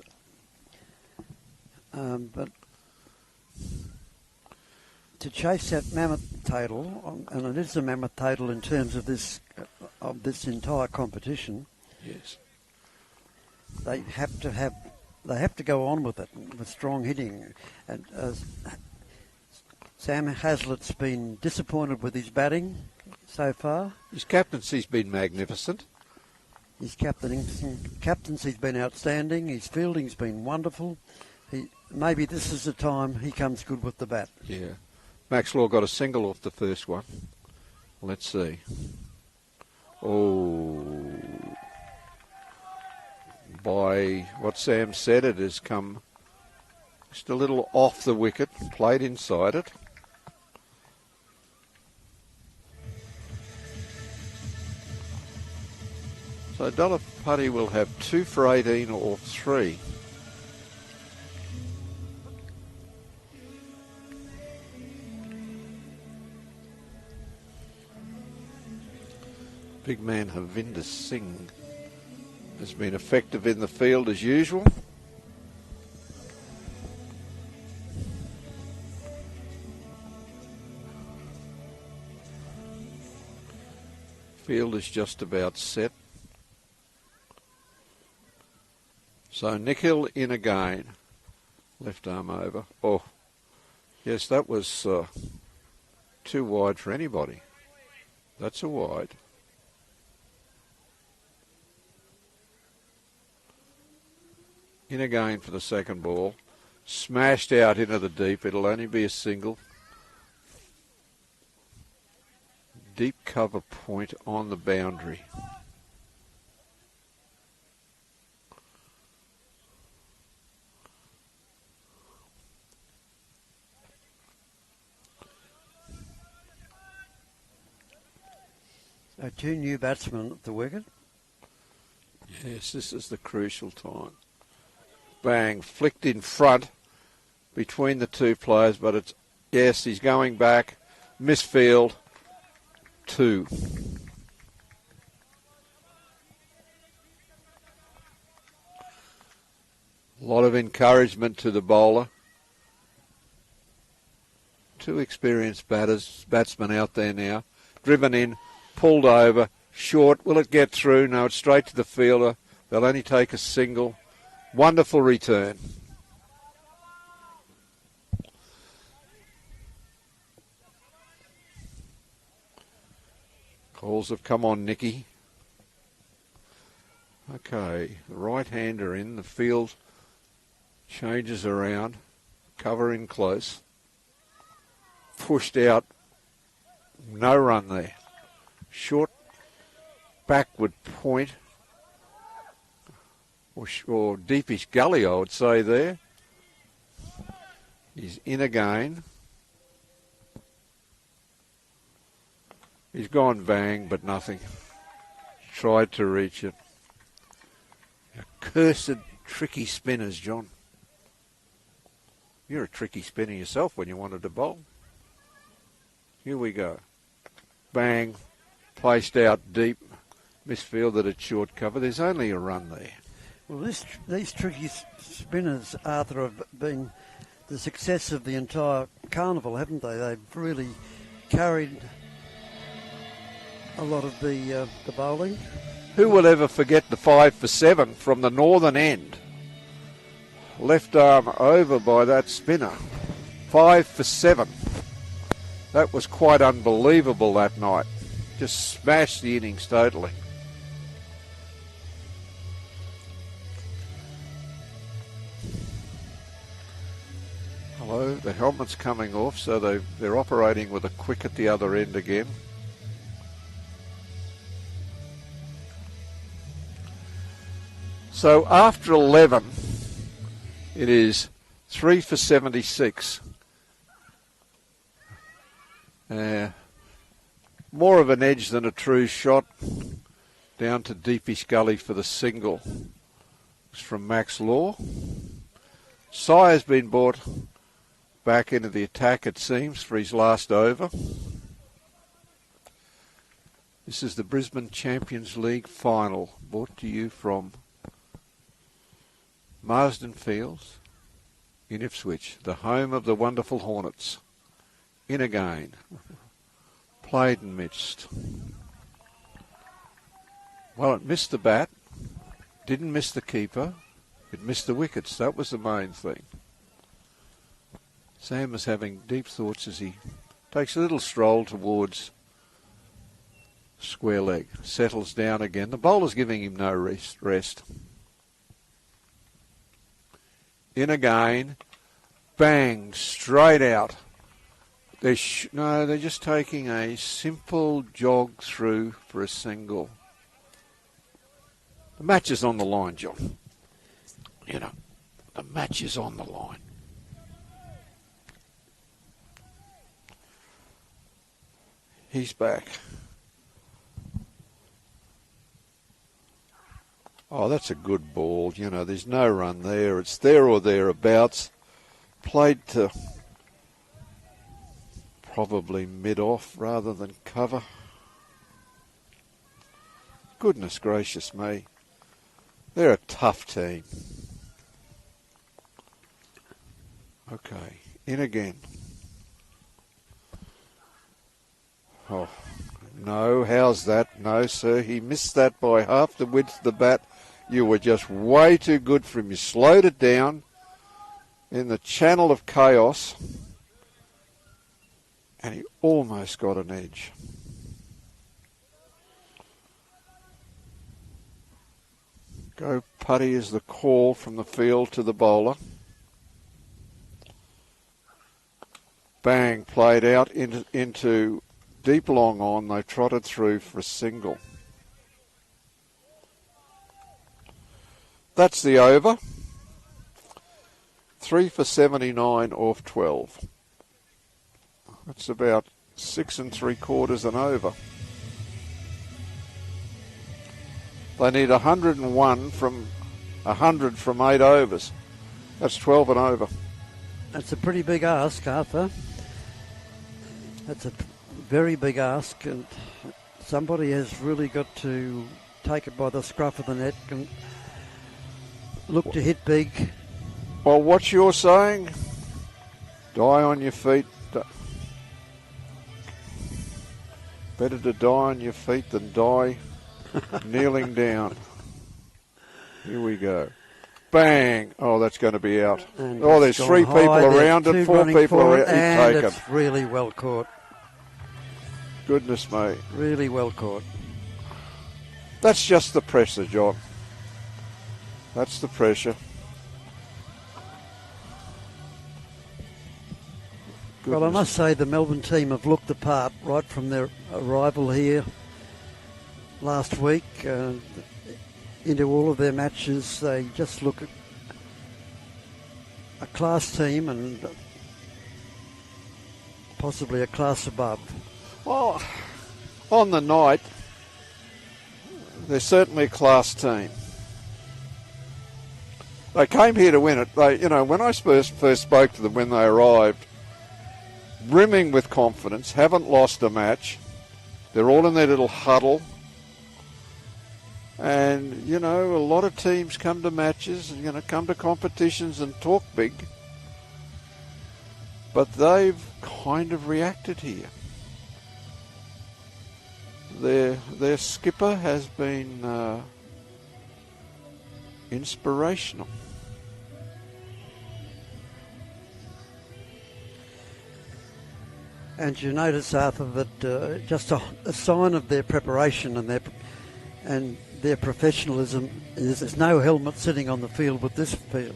But to chase that mammoth total, and it is a mammoth total in terms of this entire competition. Yes. They have to go on with it, with strong hitting. And Sam Hazlitt's been disappointed with his batting so far. His captaincy's been magnificent. His captaincy's been outstanding. His fielding's been wonderful. Maybe this is the time he comes good with the bat. Yeah. Max Law got a single off the first one. Let's see. Oh. By what Sam said, it has come just a little off the wicket, played inside it. So Putty will have 2 for 18 or 3. Big man Havinder Singh has been effective in the field as usual. Field is just about set. So Nikhil in again. Left arm over. Oh, yes, that was too wide for anybody. That's a wide. In again for the second ball. Smashed out into the deep. It'll only be a single. Deep cover point on the boundary. So 2 new batsmen at the wicket. Yes, this is the crucial time. Bang, flicked in front between the 2 players, but it's, yes, he's going back. Misfield, 2. A lot of encouragement to the bowler. 2 experienced batsmen out there now. Driven in, pulled over, short. Will it get through? No, it's straight to the fielder. They'll only take a single. Wonderful return. Calls have come on, Nicky. Okay, the right-hander in. The field changes around. Cover in close. Pushed out. No run there. Short backward point. Or deepish gully, I would say there. He's in again. He's gone bang, but nothing. Tried to reach it. Cursed tricky spinners, John. You're a tricky spinner yourself when you wanted to bowl. Here we go. Bang. Placed out deep. Misfielded at short cover. There's only a run there. Well, these tricky spinners, Arthur, have been the success of the entire carnival, haven't they? They've really carried a lot of the bowling. Who will ever forget the 5 for 7 from the northern end? Left arm over by that spinner. 5 for 7. That was quite unbelievable that night. just smashed the innings totally. Hello, the helmet's coming off, so they're operating with a quick at the other end again. So after 11, it is 3 for 76. More of an edge than a true shot. Down to Deepish Gully for the single. It's from Max Law. Sire's been brought back into the attack, it seems, for his last over. This is the Brisbane Champions League final, brought to you from Marsden Fields in Ipswich, the home of the wonderful Hornets. In again. Played and missed. Well, it missed the bat, didn't miss the keeper, it missed the wickets. That was the main thing. Sam is having deep thoughts as he takes a little stroll towards square leg. Settles down again. The bowler's giving him no rest. In again. Bang. Straight out. They're just taking a simple jog through for a single. The match is on the line, John. You know, the match is on the line. He's back. Oh, that's a good ball. You know, there's no run there. It's there or thereabouts. Played to probably mid-off rather than cover. Goodness gracious me. They're a tough team. Okay, in again. Oh, no, how's that? No, sir, he missed that by half the width of the bat. You were just way too good for him. You slowed it down in the channel of chaos, and he almost got an edge. Go putty is the call from the field to the bowler. Bang, played out into deep long on. They trotted through for a single. That's the over. 3 for 79 off 12. That's about 6 3/4 and over. They need 101 from 100 from 8 overs. That's 12 and over. That's a pretty big ask, Arthur. That's a very big ask, and somebody has really got to take it by the scruff of the neck and look to hit big. Well, what you're saying, die on your feet. Better to die on your feet than die kneeling down. Here we go. Bang! Oh, that's going to be out. And there's 3 people around it, 4 people around it. And Taken. it's really well caught. Goodness me. Really well caught. That's just the pressure, John. That's the pressure. Well, I must say the Melbourne team have looked the part right from their arrival here last week into all of their matches. They just look a class team and possibly a class above. Well, on the night, they're certainly a class team. They came here to win it. When I first spoke to them when they arrived, brimming with confidence, haven't lost a match. They're all in their little huddle. And, a lot of teams come to matches and, come to competitions and talk big. But they've kind of reacted here. Their skipper has been inspirational. And you notice, Arthur, that just a sign of their preparation and their professionalism is there's no helmet sitting on the field with this field.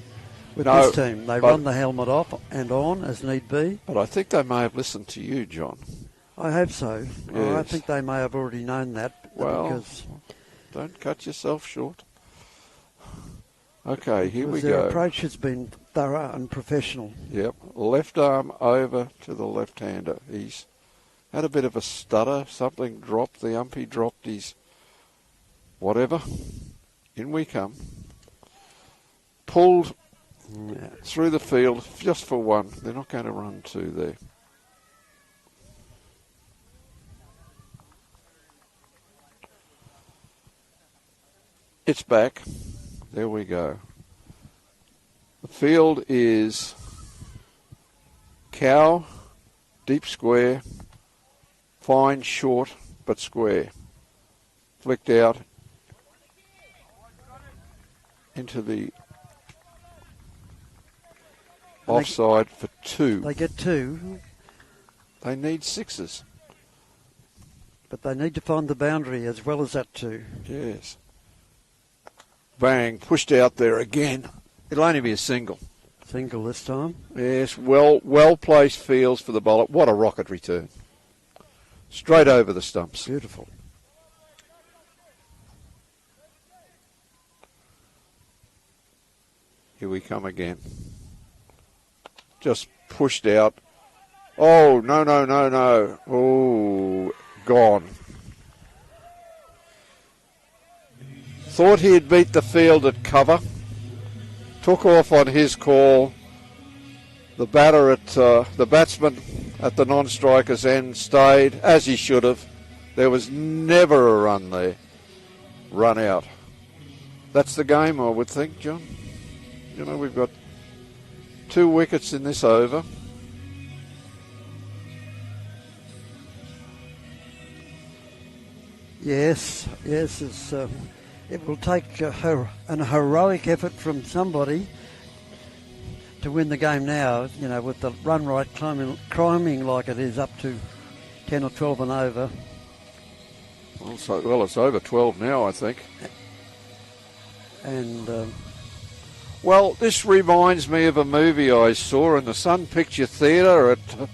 With No, this team, they run the helmet off and on as need be. But I think they may have listened to you, John. I hope so. I Yes. think they may have already known that. Well, because don't cut yourself short. Okay, here we their go. approach has been thorough and professional. Yep, left arm over to the left-hander. He's had a bit of a stutter. Something dropped. The umpy dropped his whatever. In we come. Pulled through the field just for one. They're not going to run two there. It's back. There we go. The field is cow, deep square, fine, short, but square. Flicked out into the offside for two. They get two, They need sixes. but they need to find the boundary as well as that two. Yes. Bang, pushed out there again. It'll only be a single. Single this time. Yes, well placed fields for the bowler. What a rocket return. Straight over the stumps. Beautiful. Here we come again. Just pushed out. Oh, no. Oh, gone. Thought he had beat the field at cover. Took off on his call. The batsman at the non-striker's end stayed, as he should have. There was never a run there. Run out. That's the game, I would think, John. You know, we've got 2 wickets in this over. Yes, it will take an heroic effort from somebody to win the game now, you know, with the run rate climbing like it is up to 10 or 12 and over. Well, it's over 12 now, I think. And Well, this reminds me of a movie I saw in the Sun Picture Theatre at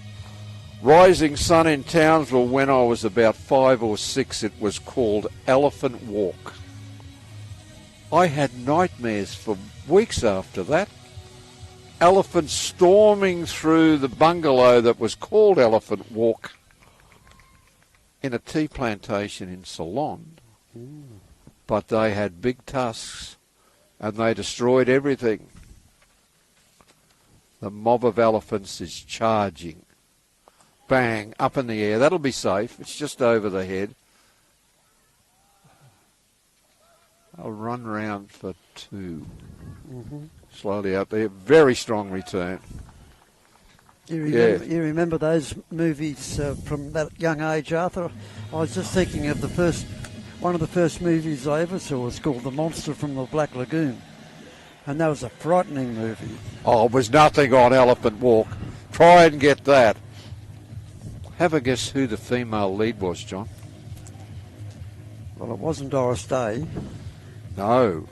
Rising Sun in Townsville when I was about 5 or 6. It was called Elephant Walk. I had nightmares for weeks after that. Elephants storming through the bungalow that was called Elephant Walk in a tea plantation in Ceylon. But they had big tusks and they destroyed everything. The mob of elephants is charging. Bang, up in the air. That'll be safe. It's just over the head. I'll run round for 2. Slowly out there. Very strong return. you remember those movies from that young age, Arthur? I was just thinking of one of the first movies I ever saw was called The Monster from the Black Lagoon. And that was a frightening movie. Oh, it was nothing on Elephant Walk. Try and get that. Have a guess who the female lead was, John? Well, it wasn't Doris Day. No.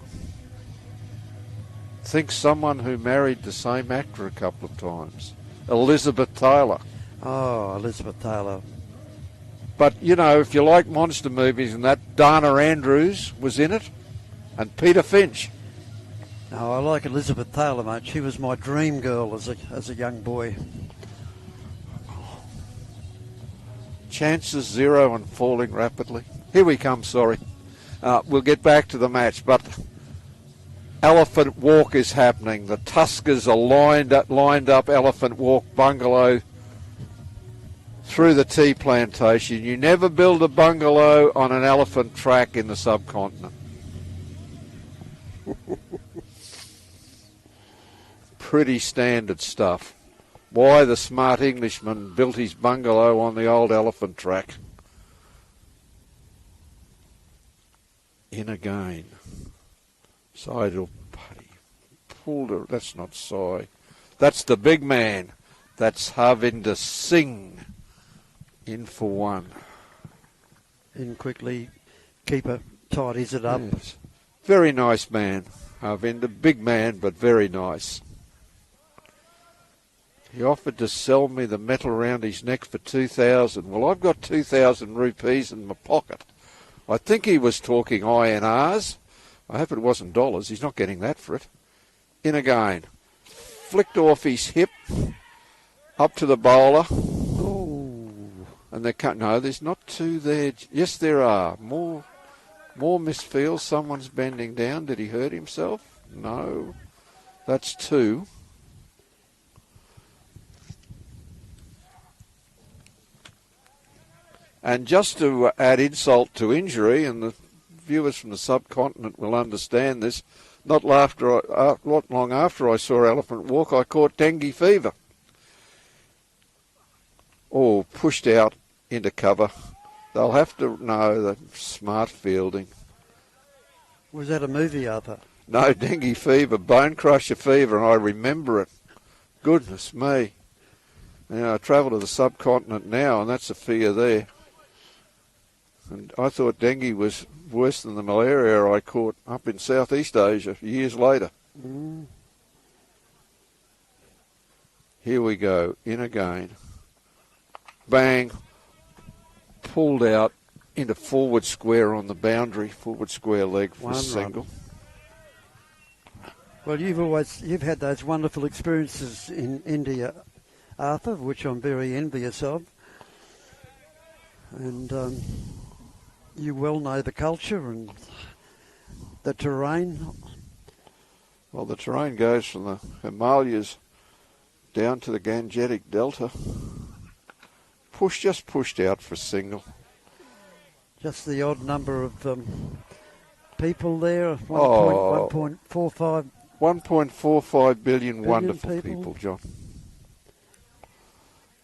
Think someone who married the same actor a couple of times. Elizabeth Taylor. Oh, Elizabeth Taylor. But, you know, if you like monster movies and that, Dana Andrews was in it, and Peter Finch. No, I like Elizabeth Taylor, mate. She was my dream girl as a young boy. Chances 0 and falling rapidly. Here we come, sorry. We'll get back to the match, but Elephant Walk is happening. The Tuskers are lined up Elephant Walk bungalow through the tea plantation. You never build a bungalow on an elephant track in the subcontinent. Pretty standard stuff. Why the smart Englishman built his bungalow on the old elephant track. In again. Sidle putty. Pulled her. That's not Sai. That's the big man. That's Harvinder Singh. In for one. In quickly, keeper tidies it up. Yes. Very nice man, Harvinder. Big man, but very nice. He offered to sell me the metal around his neck for 2,000. Well, I've got 2,000 rupees in my pocket. I think he was talking INRs. I hope it wasn't dollars. He's not getting that for it. In again. Flicked off his hip. Up to the bowler. Oh. And they can't. No, there's not two there. Yes, there are. More misfields. Someone's bending down. Did he hurt himself? No. That's two. And just to add insult to injury, and the viewers from the subcontinent will understand this, not long after I saw Elephant Walk, I caught dengue fever. Oh, pushed out into cover. They'll have to know that smart fielding. Was that a movie, Arthur? No, dengue fever, bone crusher fever, and I remember it. Goodness me. Now, I travel to the subcontinent now, and that's a fear there. And I thought dengue was worse than the malaria I caught up in Southeast Asia years later. Mm. Here we go, in again. Bang. Pulled out into forward square on the boundary, forward square leg for One a single. Well, you've had those wonderful experiences in India, Arthur, which I'm very envious of. And you well know the culture and the terrain. Well, the terrain goes from the Himalayas down to the Gangetic Delta. Just pushed out for a single. Just the odd number of people there. 1.45 1.45 billion wonderful people, John.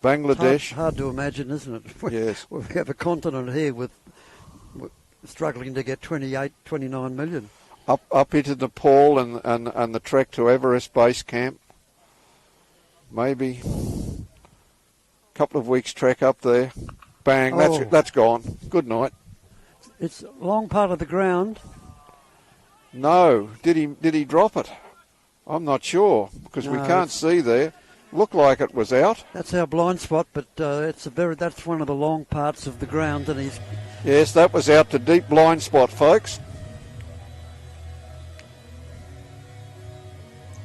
Bangladesh. Hard to imagine, isn't it? Yes. We have a continent here with struggling to get 29 million. Up into Nepal and the trek to Everest Base Camp. Maybe a couple of weeks trek up there. Bang, that's gone. Good night. It's a long part of the ground. No. Did he drop it? I'm not sure because we can't see there. Looked like it was out. That's our blind spot, but that's one of the long parts of the ground, and he's. Yes, that was out to deep blind spot, folks.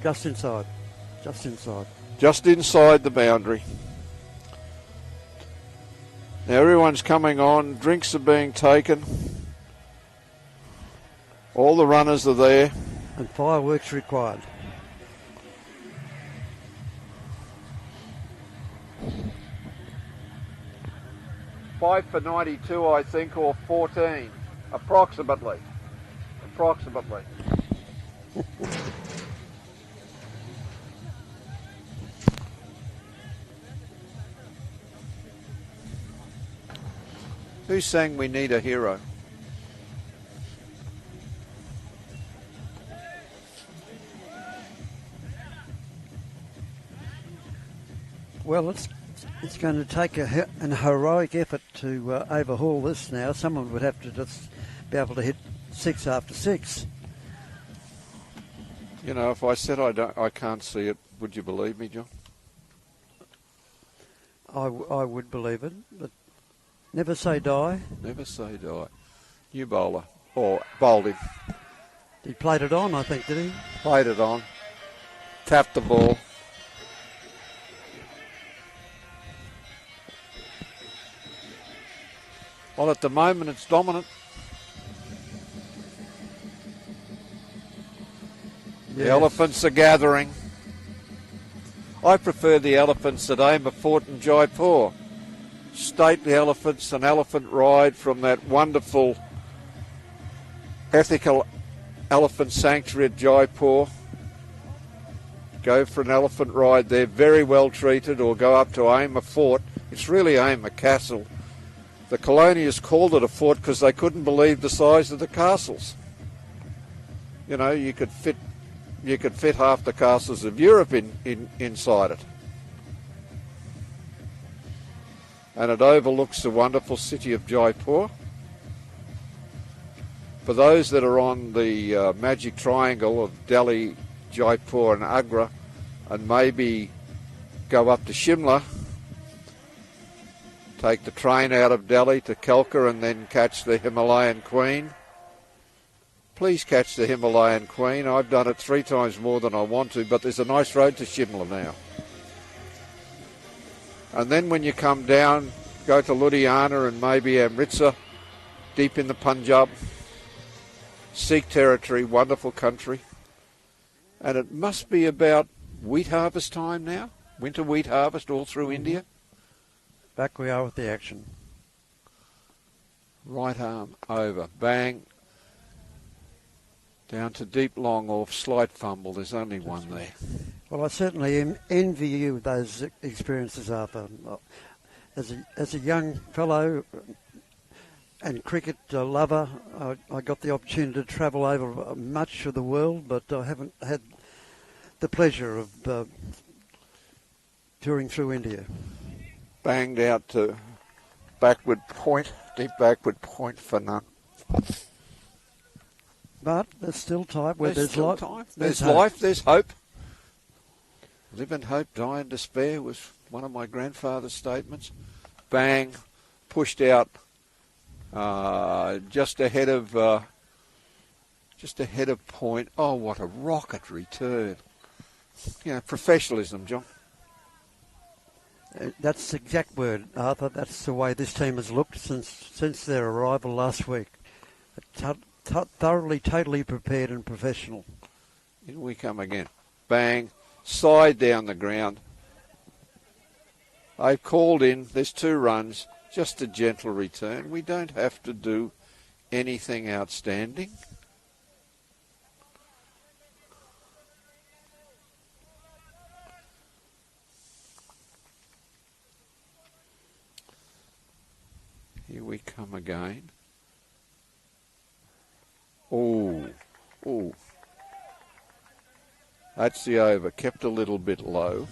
Just inside. Just inside. Just inside the boundary. Now everyone's coming on. Drinks are being taken. All the runners are there. And fireworks required. Five for 92, I think, or 14, approximately. Who's saying we need a hero? Well, it's going to take an heroic effort to overhaul this now. Someone would have to just be able to hit 6 after 6. You know, if I said I can't see it, would you believe me, John? I would believe it, but never say die. Never say die. New bowler. Or bowled him. He played it on, I think, did he? Played it on. Tapped the ball. Well, at the moment, it's dominant. Yes. The elephants are gathering. I prefer the elephants at Amer Fort in Jaipur. Stately elephants, an elephant ride from that wonderful ethical elephant sanctuary at Jaipur. Go for an elephant ride. They're very well treated, or go up to Amer Fort. It's really Amer Castle. The colonials called it a fort because they couldn't believe the size of the castles. You know, you could fit half the castles of Europe inside it. and it overlooks the wonderful city of Jaipur. For those that are on the magic triangle of Delhi, Jaipur and Agra, and maybe go up to Shimla, take the train out of Delhi to Kalka and then catch the Himalayan Queen, please catch the Himalayan Queen. I've done it 3 times more than I want to, but there's a nice road to Shimla now. And then when you come down, go to Ludhiana and maybe Amritsar, deep in the Punjab, Sikh territory, wonderful country. And it must be about wheat harvest time now, winter wheat harvest all through India. Back we are with the action. Right arm over, bang. Down to deep long off, slight fumble. There's only one there. Well, I certainly envy you those experiences, Arthur. As a young fellow and cricket lover, I got the opportunity to travel over much of the world, but I haven't had the pleasure of touring through India. Banged out to backward point, deep backward point for none. But there's still time. Where there's life, there's life, there's hope. Live in hope, die in despair was one of my grandfather's statements. Bang, pushed out just ahead of point. Oh, what a rocket return! You know, professionalism, John. That's the exact word, Arthur. That's the way this team has looked since their arrival last week. Thoroughly, totally prepared and professional. In we come again. Bang. Side down the ground. They've called in. There's 2 runs. Just a gentle return. We don't have to do anything outstanding. Here we come again. Oh. That's the over. Kept a little bit low.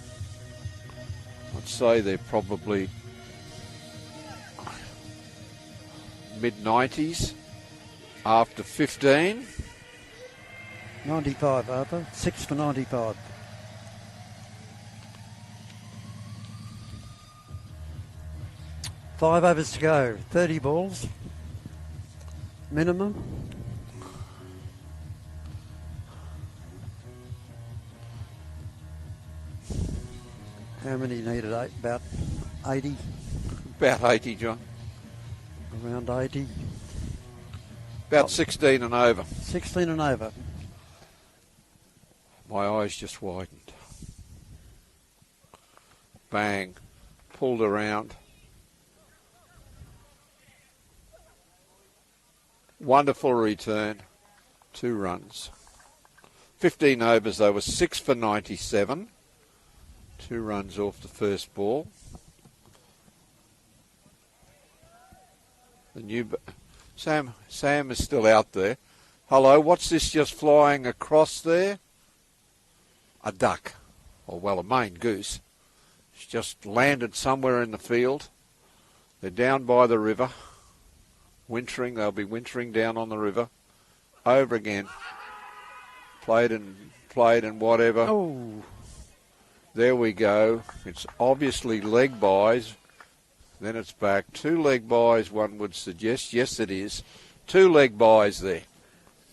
I'd say they're probably mid-90s after 15. 95, Arthur. 6 for 95. Five overs to go. 30 balls. Minimum. How many needed? About 80? About 80, John. Around 80. About 16 and over. 16 and over. My eyes just widened. Bang. Pulled around. Wonderful return. 2 runs. 15 overs, though, was 6 for 97. 2 runs off the first ball. The new Sam is still out there. Hello, what's this just flying across there? A duck, or well, a Maine goose. It's just landed somewhere in the field. They're down by the river, wintering. They'll be wintering down on the river. Over again. Played and whatever. Oh. There we go. It's obviously leg buys. Then it's back. 2 leg buys, one would suggest. Yes, it is. 2 leg buys there.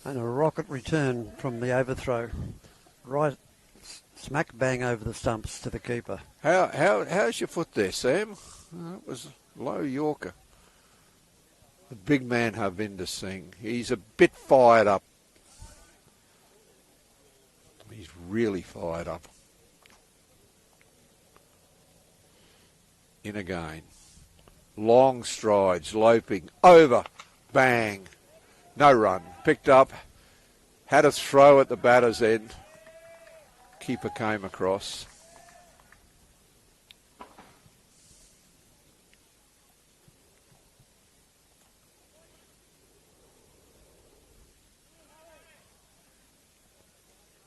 And a rocket return from the overthrow. Right smack bang over the stumps to the keeper. How's your foot there, Sam? It was low Yorker. The big man Harvinder Singh. He's a bit fired up. He's really fired up. In again. Long strides, loping, over, bang. No run. Picked up, had a throw at the batter's end. Keeper came across.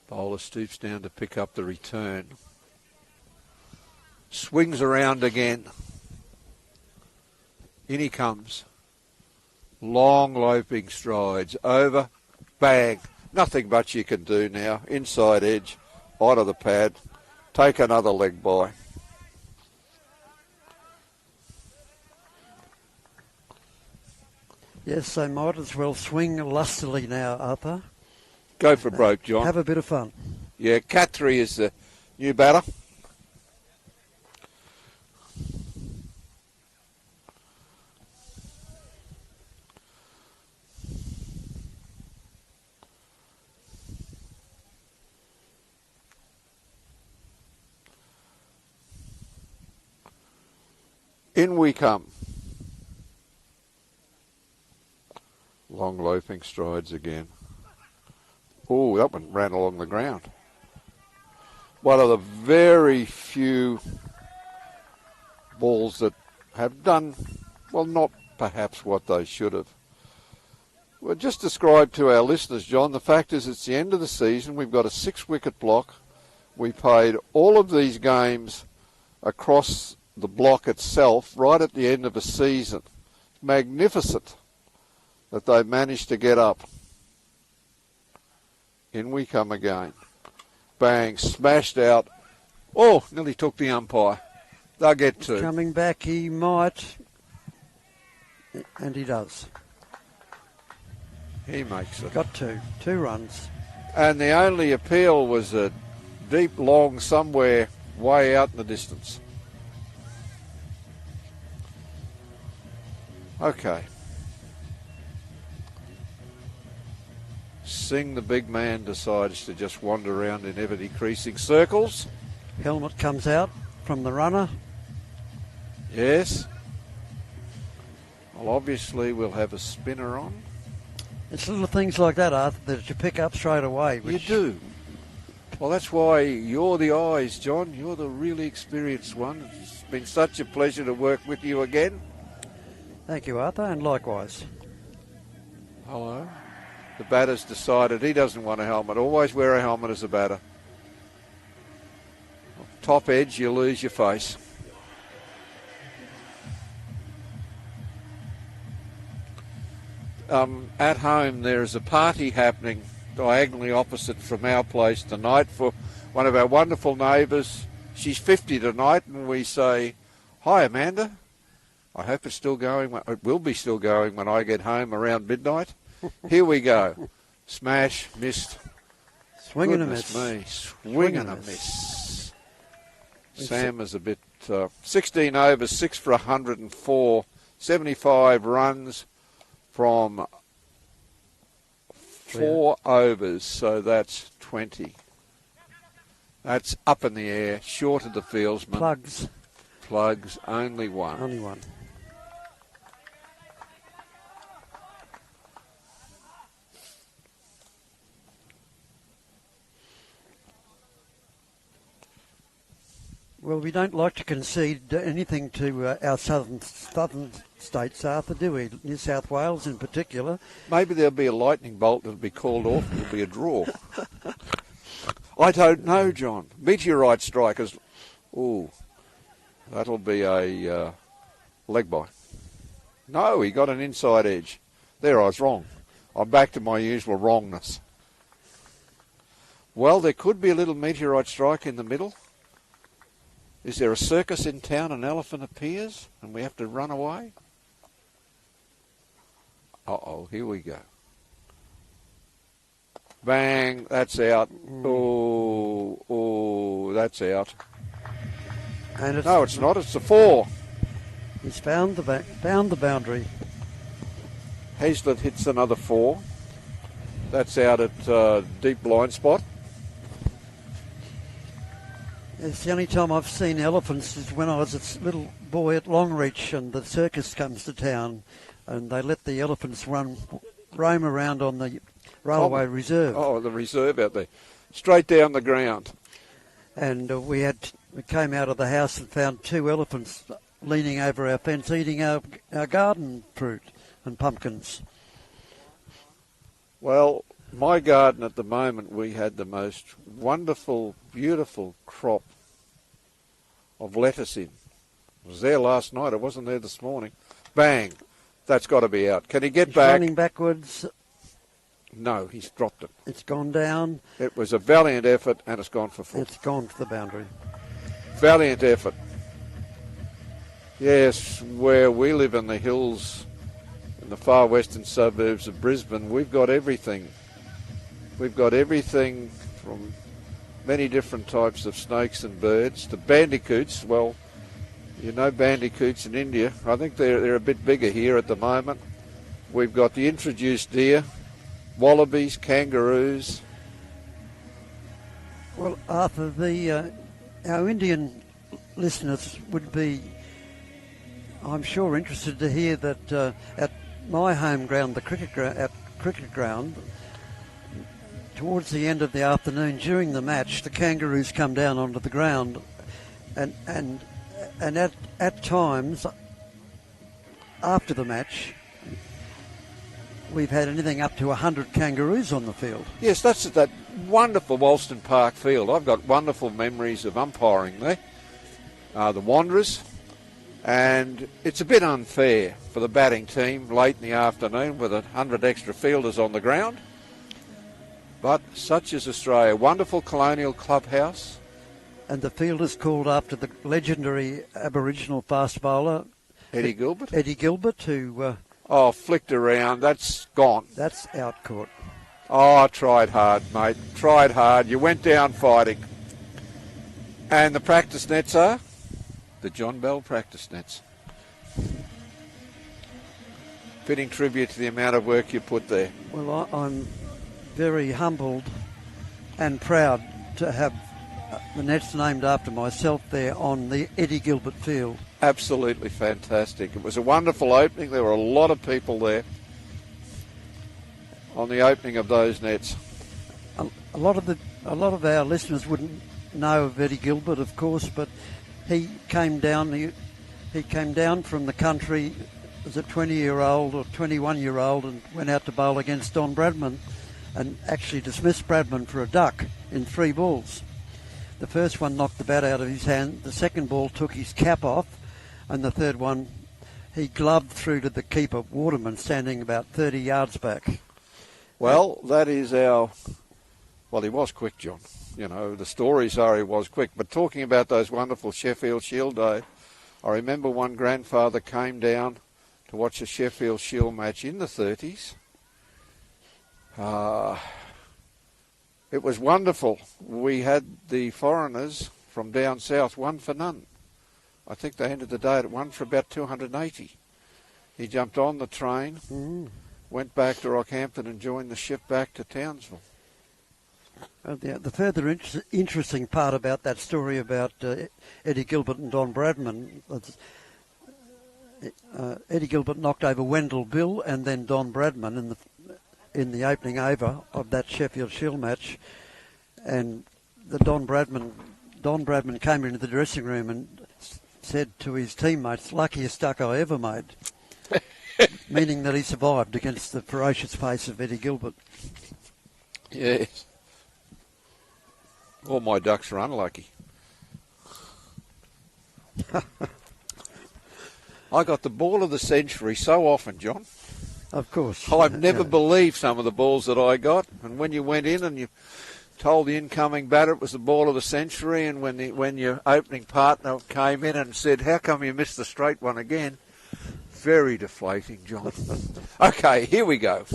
Bowler stoops down to pick up the return. Swings around again. In he comes. Long loping strides. Over. Bang. Nothing much you can do now. Inside edge. Onto the pad. Take another leg by. Yes, they might as well swing lustily now, Arthur. Go for broke, John. Have a bit of fun. Yeah, Cat3 is the new batter. In we come. Long loafing strides again. Oh, that one ran along the ground. One of the very few balls that have done, well, not perhaps what they should have. Well, just describe to our listeners, John, the fact is it's the end of the season. We've got a 6-wicket block. We played all of these games across the block itself right at the end of a season. Magnificent that they managed to get up. In we come again. Bang, smashed out. Oh, nearly took the umpire. They'll get two. Coming back, he might. And he does. He makes it. Got two. 2 runs. And the only appeal was a deep long somewhere way out in the distance. Okay. Singh, the big man, decides to just wander around in ever-decreasing circles. Helmet comes out from the runner. Yes. Well, obviously we'll have a spinner on. It's little things like that, Arthur, that you pick up straight away. You do. Well, that's why you're the eyes, John. You're the really experienced one. It's been such a pleasure to work with you again. Thank you, Arthur, and likewise. Hello. The batter's decided he doesn't want a helmet. Always wear a helmet as a batter. Top edge, you lose your face. At home, there is a party happening diagonally opposite from our place tonight for one of our wonderful neighbours. She's 50 tonight, and we say, "Hi, Amanda. I hope it's still going. It will be still going when I get home around midnight." Here we go. Smash, missed. Swing and a miss. Me. Swing and a miss. Sam is a bit... 16 overs, 6 for 104, 75 runs from 4 overs, so that's 20. That's up in the air, short of the fieldsman. Plugs, only one. Only one. Well, we don't like to concede anything to our southern states, Arthur, do we? New South Wales in particular. Maybe there'll be a lightning bolt that'll be called off and it'll be a draw. I don't know, John. Meteorite strikers. Ooh, that'll be a leg by. No, he got an inside edge. There, I was wrong. I'm back to my usual wrongness. Well, there could be a little meteorite strike in the middle. Is there a circus in town, an elephant appears, and we have to run away? Uh-oh, here we go. Bang, that's out. Oh, that's out. And no, it's not, it's a 4. He's found the boundary. Hazlett hits another 4. That's out at deep blind spot. It's the only time I've seen elephants is when I was a little boy at Longreach and the circus comes to town and they let the elephants roam around on the railway reserve. Oh, the reserve out there. Straight down the ground. And we came out of the house and found 2 elephants leaning over our fence eating our garden fruit and pumpkins. Well, my garden at the moment, we had the most wonderful, beautiful crop of lettuce in. It was there last night. It wasn't there this morning. Bang. That's got to be out. Can he get He's back? running backwards. No, he's dropped it. It's gone down. It was a valiant effort, and it's gone for full. It's gone for the boundary. Valiant effort. Yes, where we live in the hills, in the far western suburbs of Brisbane, we've got everything. We've got everything from many different types of snakes and birds to bandicoots. Well, you know bandicoots in India. I think they're a bit bigger here at the moment. We've got the introduced deer, wallabies, kangaroos. Well, Arthur, our Indian listeners would be, I'm sure, interested to hear that at my home ground, the cricket ground, towards the end of the afternoon during the match, the kangaroos come down onto the ground, and at times after the match, we've had anything up to 100 kangaroos on the field. Yes, that's at that wonderful Wolston Park field. I've got wonderful memories of umpiring there, the Wanderers, and it's a bit unfair for the batting team late in the afternoon with 100 extra fielders on the ground. But such is Australia. Wonderful colonial clubhouse. And the field is called after the legendary Aboriginal fast bowler Eddie Gilbert. Eddie Gilbert, who... Flicked around. That's gone. That's out court. Oh, I tried hard, mate. Tried hard. You went down fighting. And the practice nets are? The John Bell practice nets. Fitting tribute to the amount of work you put there. Well, I'm very humbled and proud to have the nets named after myself there on the Eddie Gilbert field. Absolutely fantastic. It was a wonderful opening. There were a lot of people there on the opening of those nets. A lot of our listeners wouldn't know of Eddie Gilbert, of course, but he came down. He came down from the country as a 20-year-old or 21-year-old and went out to bowl against Don Bradman, and actually dismissed Bradman for a duck in 3 balls. The first one knocked the bat out of his hand. The second ball took his cap off. And the third one, he gloved through to the keeper, Waterman, standing about 30 yards back. Well, that is our... Well, he was quick, John. You know, the stories are he was quick. But talking about those wonderful Sheffield Shield days, I remember one grandfather came down to watch a Sheffield Shield match in the 30s. It was wonderful. We had the foreigners from down south 1 for none. I think they ended the day at 1 for about 280. He jumped on the train, went back to Rockhampton and joined the ship back to Townsville. The further interesting part about that story about Eddie Gilbert and Don Bradman, Eddie Gilbert knocked over Wendell Bill and then Don Bradman in the opening over of that Sheffield Shield match, and the Don Bradman came into the dressing room and said to his teammates, "Luckiest duck I ever made," meaning that he survived against the ferocious pace of Eddie Gilbert. Yes. All my ducks are unlucky. I got the ball of the century so often, John. Of course. I've never believed some of the balls that I got. And when you went in and you told the incoming batter it was the ball of the century, and when your opening partner came in and said, "How come you missed the straight one again?" Very deflating, John. Okay, here we go.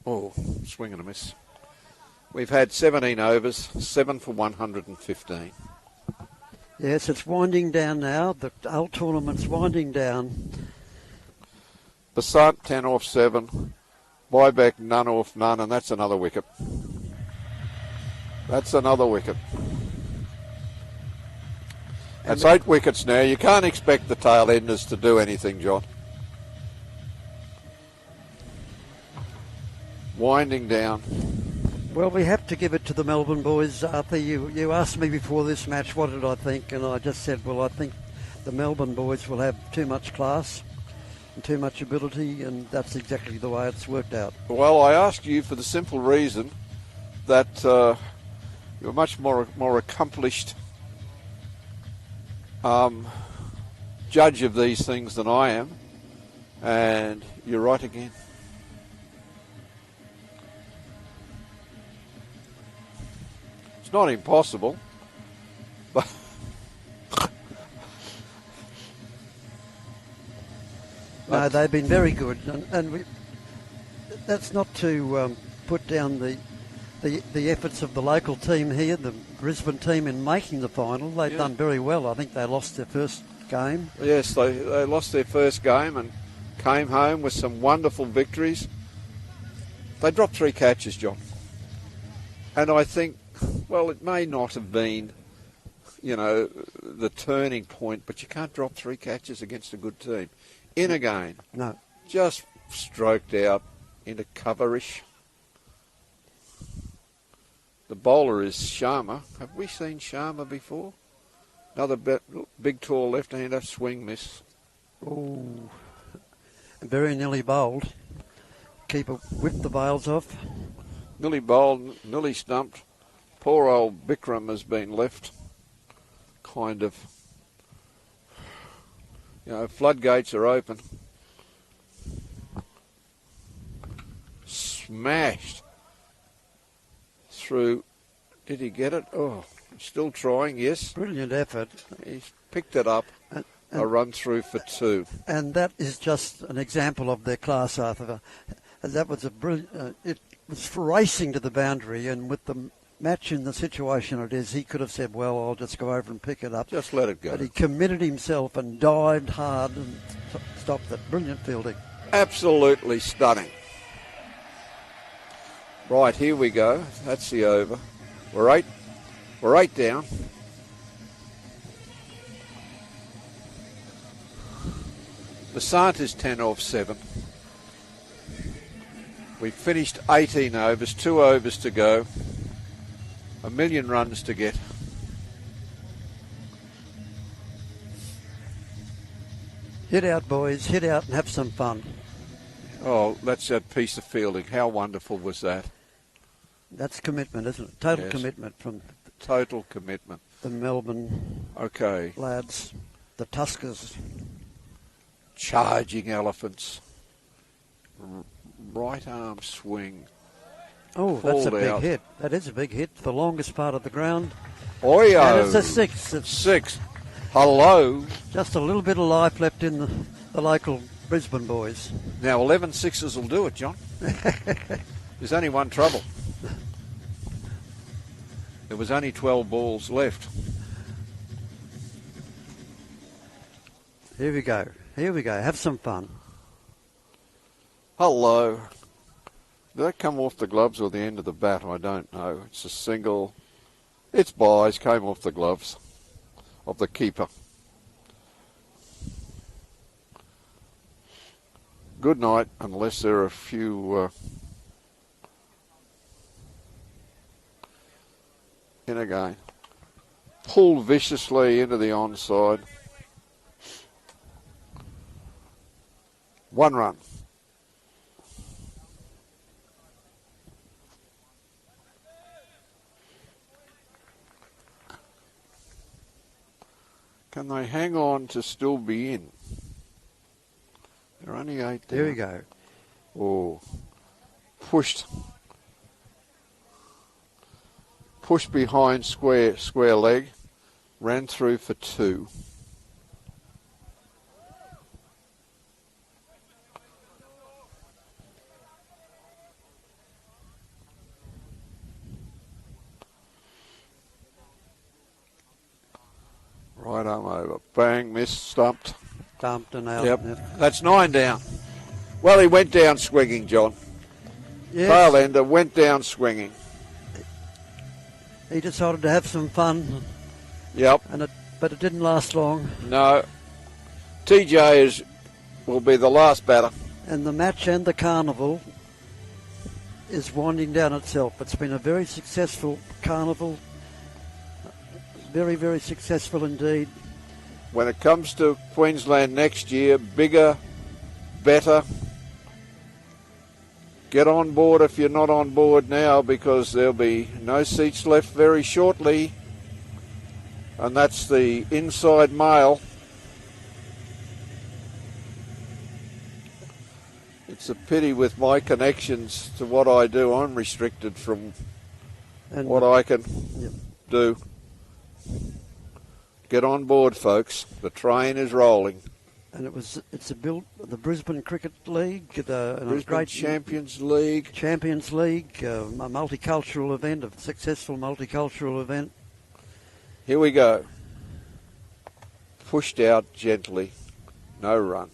Oh, swing and a miss. We've had 17 overs, 7 for 115. Yes, it's winding down now. The whole tournament's winding down. Basant 10 off 7. Buyback none off none, and that's another wicket. That's another wicket. That's 8 wickets now. You can't expect the tail enders to do anything, John. Winding down. Well, we have to give it to the Melbourne boys, Arthur. You asked me before this match what did I think, and I just said, well, I think the Melbourne boys will have too much class and too much ability, and that's exactly the way it's worked out. Well, I asked you for the simple reason that you're much more accomplished judge of these things than I am. And you're right again. It's not impossible, but No, they've been very good, and that's not to put down the efforts of the local team here, the Brisbane team, in making the final. They've done very well. I think they lost their first game. Yes, they lost their first game and came home with some wonderful victories. They dropped 3 catches, John. And I think, well, it may not have been, the turning point, but you can't drop 3 catches against a good team. In a game. No. Just stroked out into coverish. The bowler is Sharma. Have we seen Sharma before? Another big, tall left-hander, swing miss. Oh, very nearly bowled. Keeper whipped the bails off. Nearly bowled, nearly stumped. Poor old Bikram has been left kind of, floodgates are open. Smashed through. Did he get it? Oh, still trying, yes. Brilliant effort. He's picked it up. A run through for 2. And that is just an example of their class, Arthur. That was a brilliant. It was racing to the boundary, and with the match in the situation it is, he could have said, well, I'll just go over and pick it up. Just let it go. But he committed himself and dived hard and stopped that. Brilliant fielding. Absolutely stunning. Right, here we go. That's the over. We're eight down. Basant is 10 off 7. We've finished 18 overs, 2 overs to go. 1 million runs to get. Hit out, boys. Hit out and have some fun. Oh, that's that piece of fielding. How wonderful was that? That's commitment, isn't it? Total Yes. commitment from Total commitment. the Melbourne lads, the Tuskers. Charging elephants. Right arm swing. Oh, that's a Pulled big out. hit. That is a big hit. The longest part of the ground. Oyo. And it's a 6. It's 6. Hello. just a little bit of life left in the local Brisbane boys. Now 11 sixes will do it, John. There's only one trouble. There was only 12 balls left. Here we go. Here we go. Have some fun. Hello. Did that come off the gloves or the end of the bat? I don't know. It's a single. It's buys. Came off the gloves of the keeper. Good night, unless there are a few in again. Pulled viciously into the onside. 1 run. Can they hang on to still be in? They're only 8 there. There we go. Oh, pushed behind square leg, ran through for 2. Right arm over. Bang, missed, stumped. Dumped and out. Yep, that's 9 down. Well, he went down swinging, John. Yes. Tail ender went down swinging. He decided to have some fun. Yep. But it didn't last long. No. TJ will be the last batter. And the match and the carnival is winding down itself. It's been a very successful carnival. Very, very successful indeed. When it comes to Queensland next year, bigger, better. Get on board if you're not on board now, because there'll be no seats left very shortly. And that's the inside mail. It's a pity with my connections to what I do. I'm restricted from what I can do. Get on board, folks. The train is rolling. And it's the Brisbane Cricket League, Brisbane great Champions League, a multicultural event, a successful multicultural event. Here we go. Pushed out gently, no run.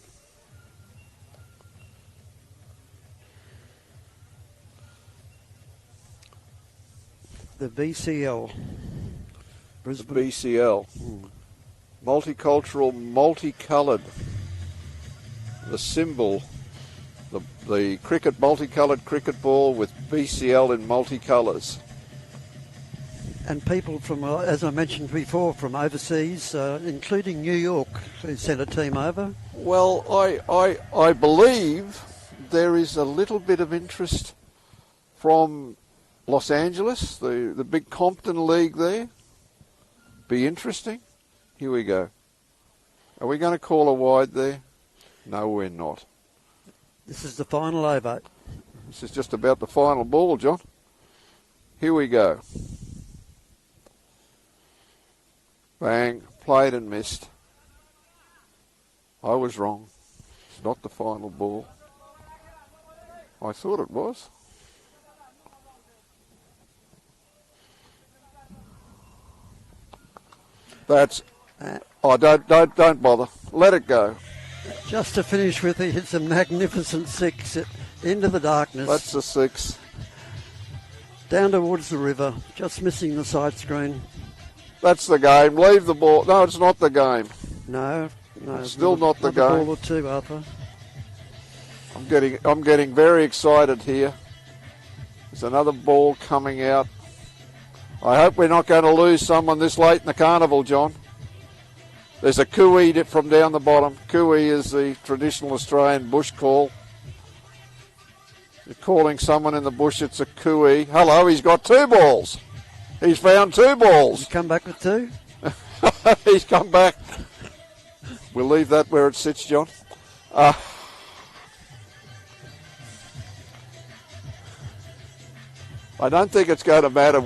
The BCL. Brisbane. The BCL. Multicultural, multicoloured. The symbol, the cricket, multicoloured cricket ball with BCL in multicolours. And people from, as I mentioned before, from overseas, including New York, who sent a team over. Well, I believe there is a little bit of interest from Los Angeles, the big Compton League there. Be interesting. Here we go. Are we going to call a wide there? No, we're not. This is the final over. This is just about the final ball, John. Here we go. Bang. Played and missed. I was wrong. It's not the final ball. I thought it was. That's... Oh, don't bother. Let it go. Just to finish with, it's a magnificent six into the darkness. That's a six. Down towards the river, just missing the side screen. That's the game. Leave the ball. No, it's not the game. No, it's still not the game. A ball or two, Arthur. I'm getting very excited here. There's another ball coming out. I hope we're not going to lose someone this late in the carnival, John. There's a cooey from down the bottom. Cooey is the traditional Australian bush call. You're calling someone in the bush, it's a cooey. Hello, he's got two balls. He's found two balls. He's come back with two? He's come back. We'll leave that where it sits, John. I don't think it's going to matter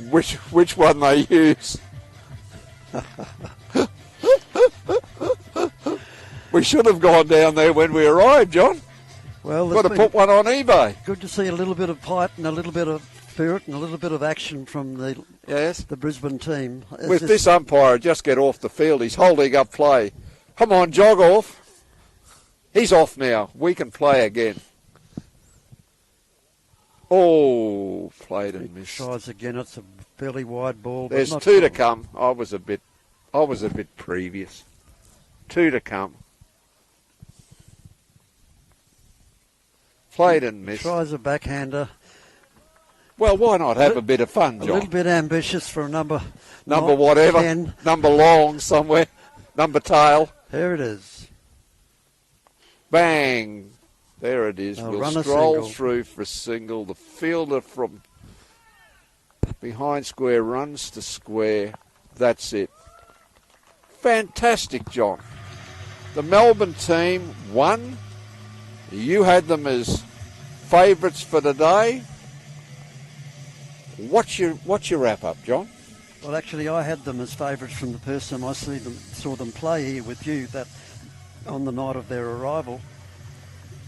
which one they use. We should have gone down there when we arrived, John. Well, got to put one on eBay. Good to see a little bit of fight and a little bit of spirit and a little bit of action from the Brisbane team. With this umpire, just get off the field. He's holding up play. Come on, jog off. He's off now. We can play again. Oh, played and missed. Tries again. It's a fairly wide ball. There's two to come. I was a bit previous. Two to come. Played and missed. Tries a backhander. Well, why not have a bit of fun, John? A little bit ambitious for a number whatever. 10. Number long somewhere. Number tail. There it is. Bang. There it is. We'll stroll through for a single. The fielder from behind square runs to square. That's it. Fantastic, John. The Melbourne team won. You had them as favourites for today. What's your wrap up, John? Well, actually, I had them as favourites from the first time I saw them play here with you that on the night of their arrival.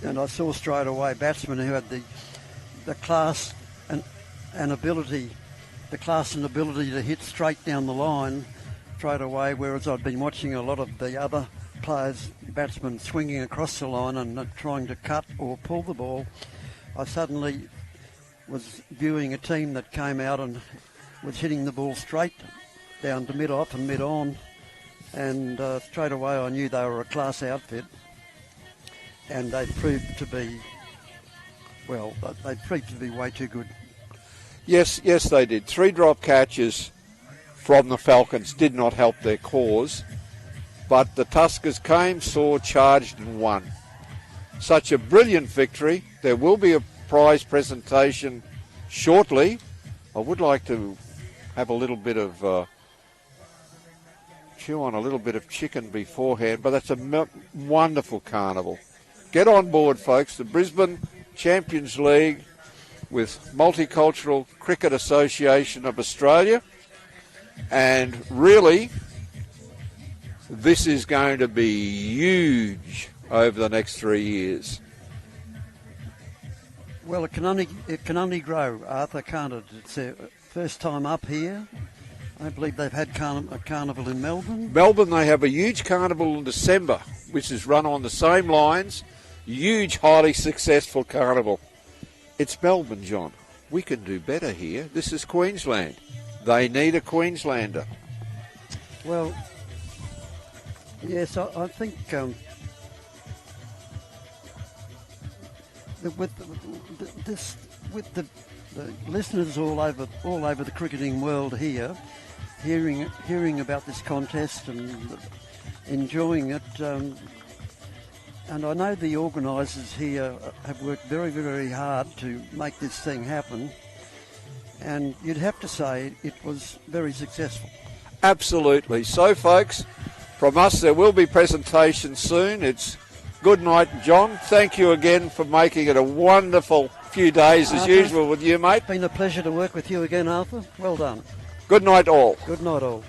And I saw straight away batsmen who had the class and ability, to hit straight down the line straight away, whereas I'd been watching a lot of the other batsmen swinging across the line and trying to cut or pull the ball. I suddenly was viewing a team that came out and was hitting the ball straight down to mid-off and mid-on, and straight away I knew they were a class outfit, and they proved to be way too good. Yes, they did. 3 drop catches from the Falcons did not help their cause, but the Tuskers came, saw, charged and won. Such a brilliant victory. There will be a prize presentation shortly. I would like to have a little bit of chew on a little bit of chicken beforehand, but that's a wonderful carnival. Get on board, folks. The Brisbane Champions League with Multicultural Cricket Association of Australia. And really, this is going to be huge over the next 3 years. Well, it can only grow, Arthur, can't it? It's their first time up here. I believe they've had a carnival in Melbourne. Melbourne, they have a huge carnival in December, which is run on the same lines. Huge, highly successful carnival. It's Melbourne, John. We can do better here. This is Queensland. They need a Queenslander. Well, yes, I think with the listeners all over the cricketing world here, hearing about this contest and enjoying it, and I know the organisers here have worked very, very hard to make this thing happen, and you'd have to say it was very successful. Absolutely. So, folks, from us, there will be presentations soon. It's good night, John. Thank you again for making it a wonderful few days as usual with you, mate. It's been a pleasure to work with you again, Arthur. Well done. Good night, all. Good night, all.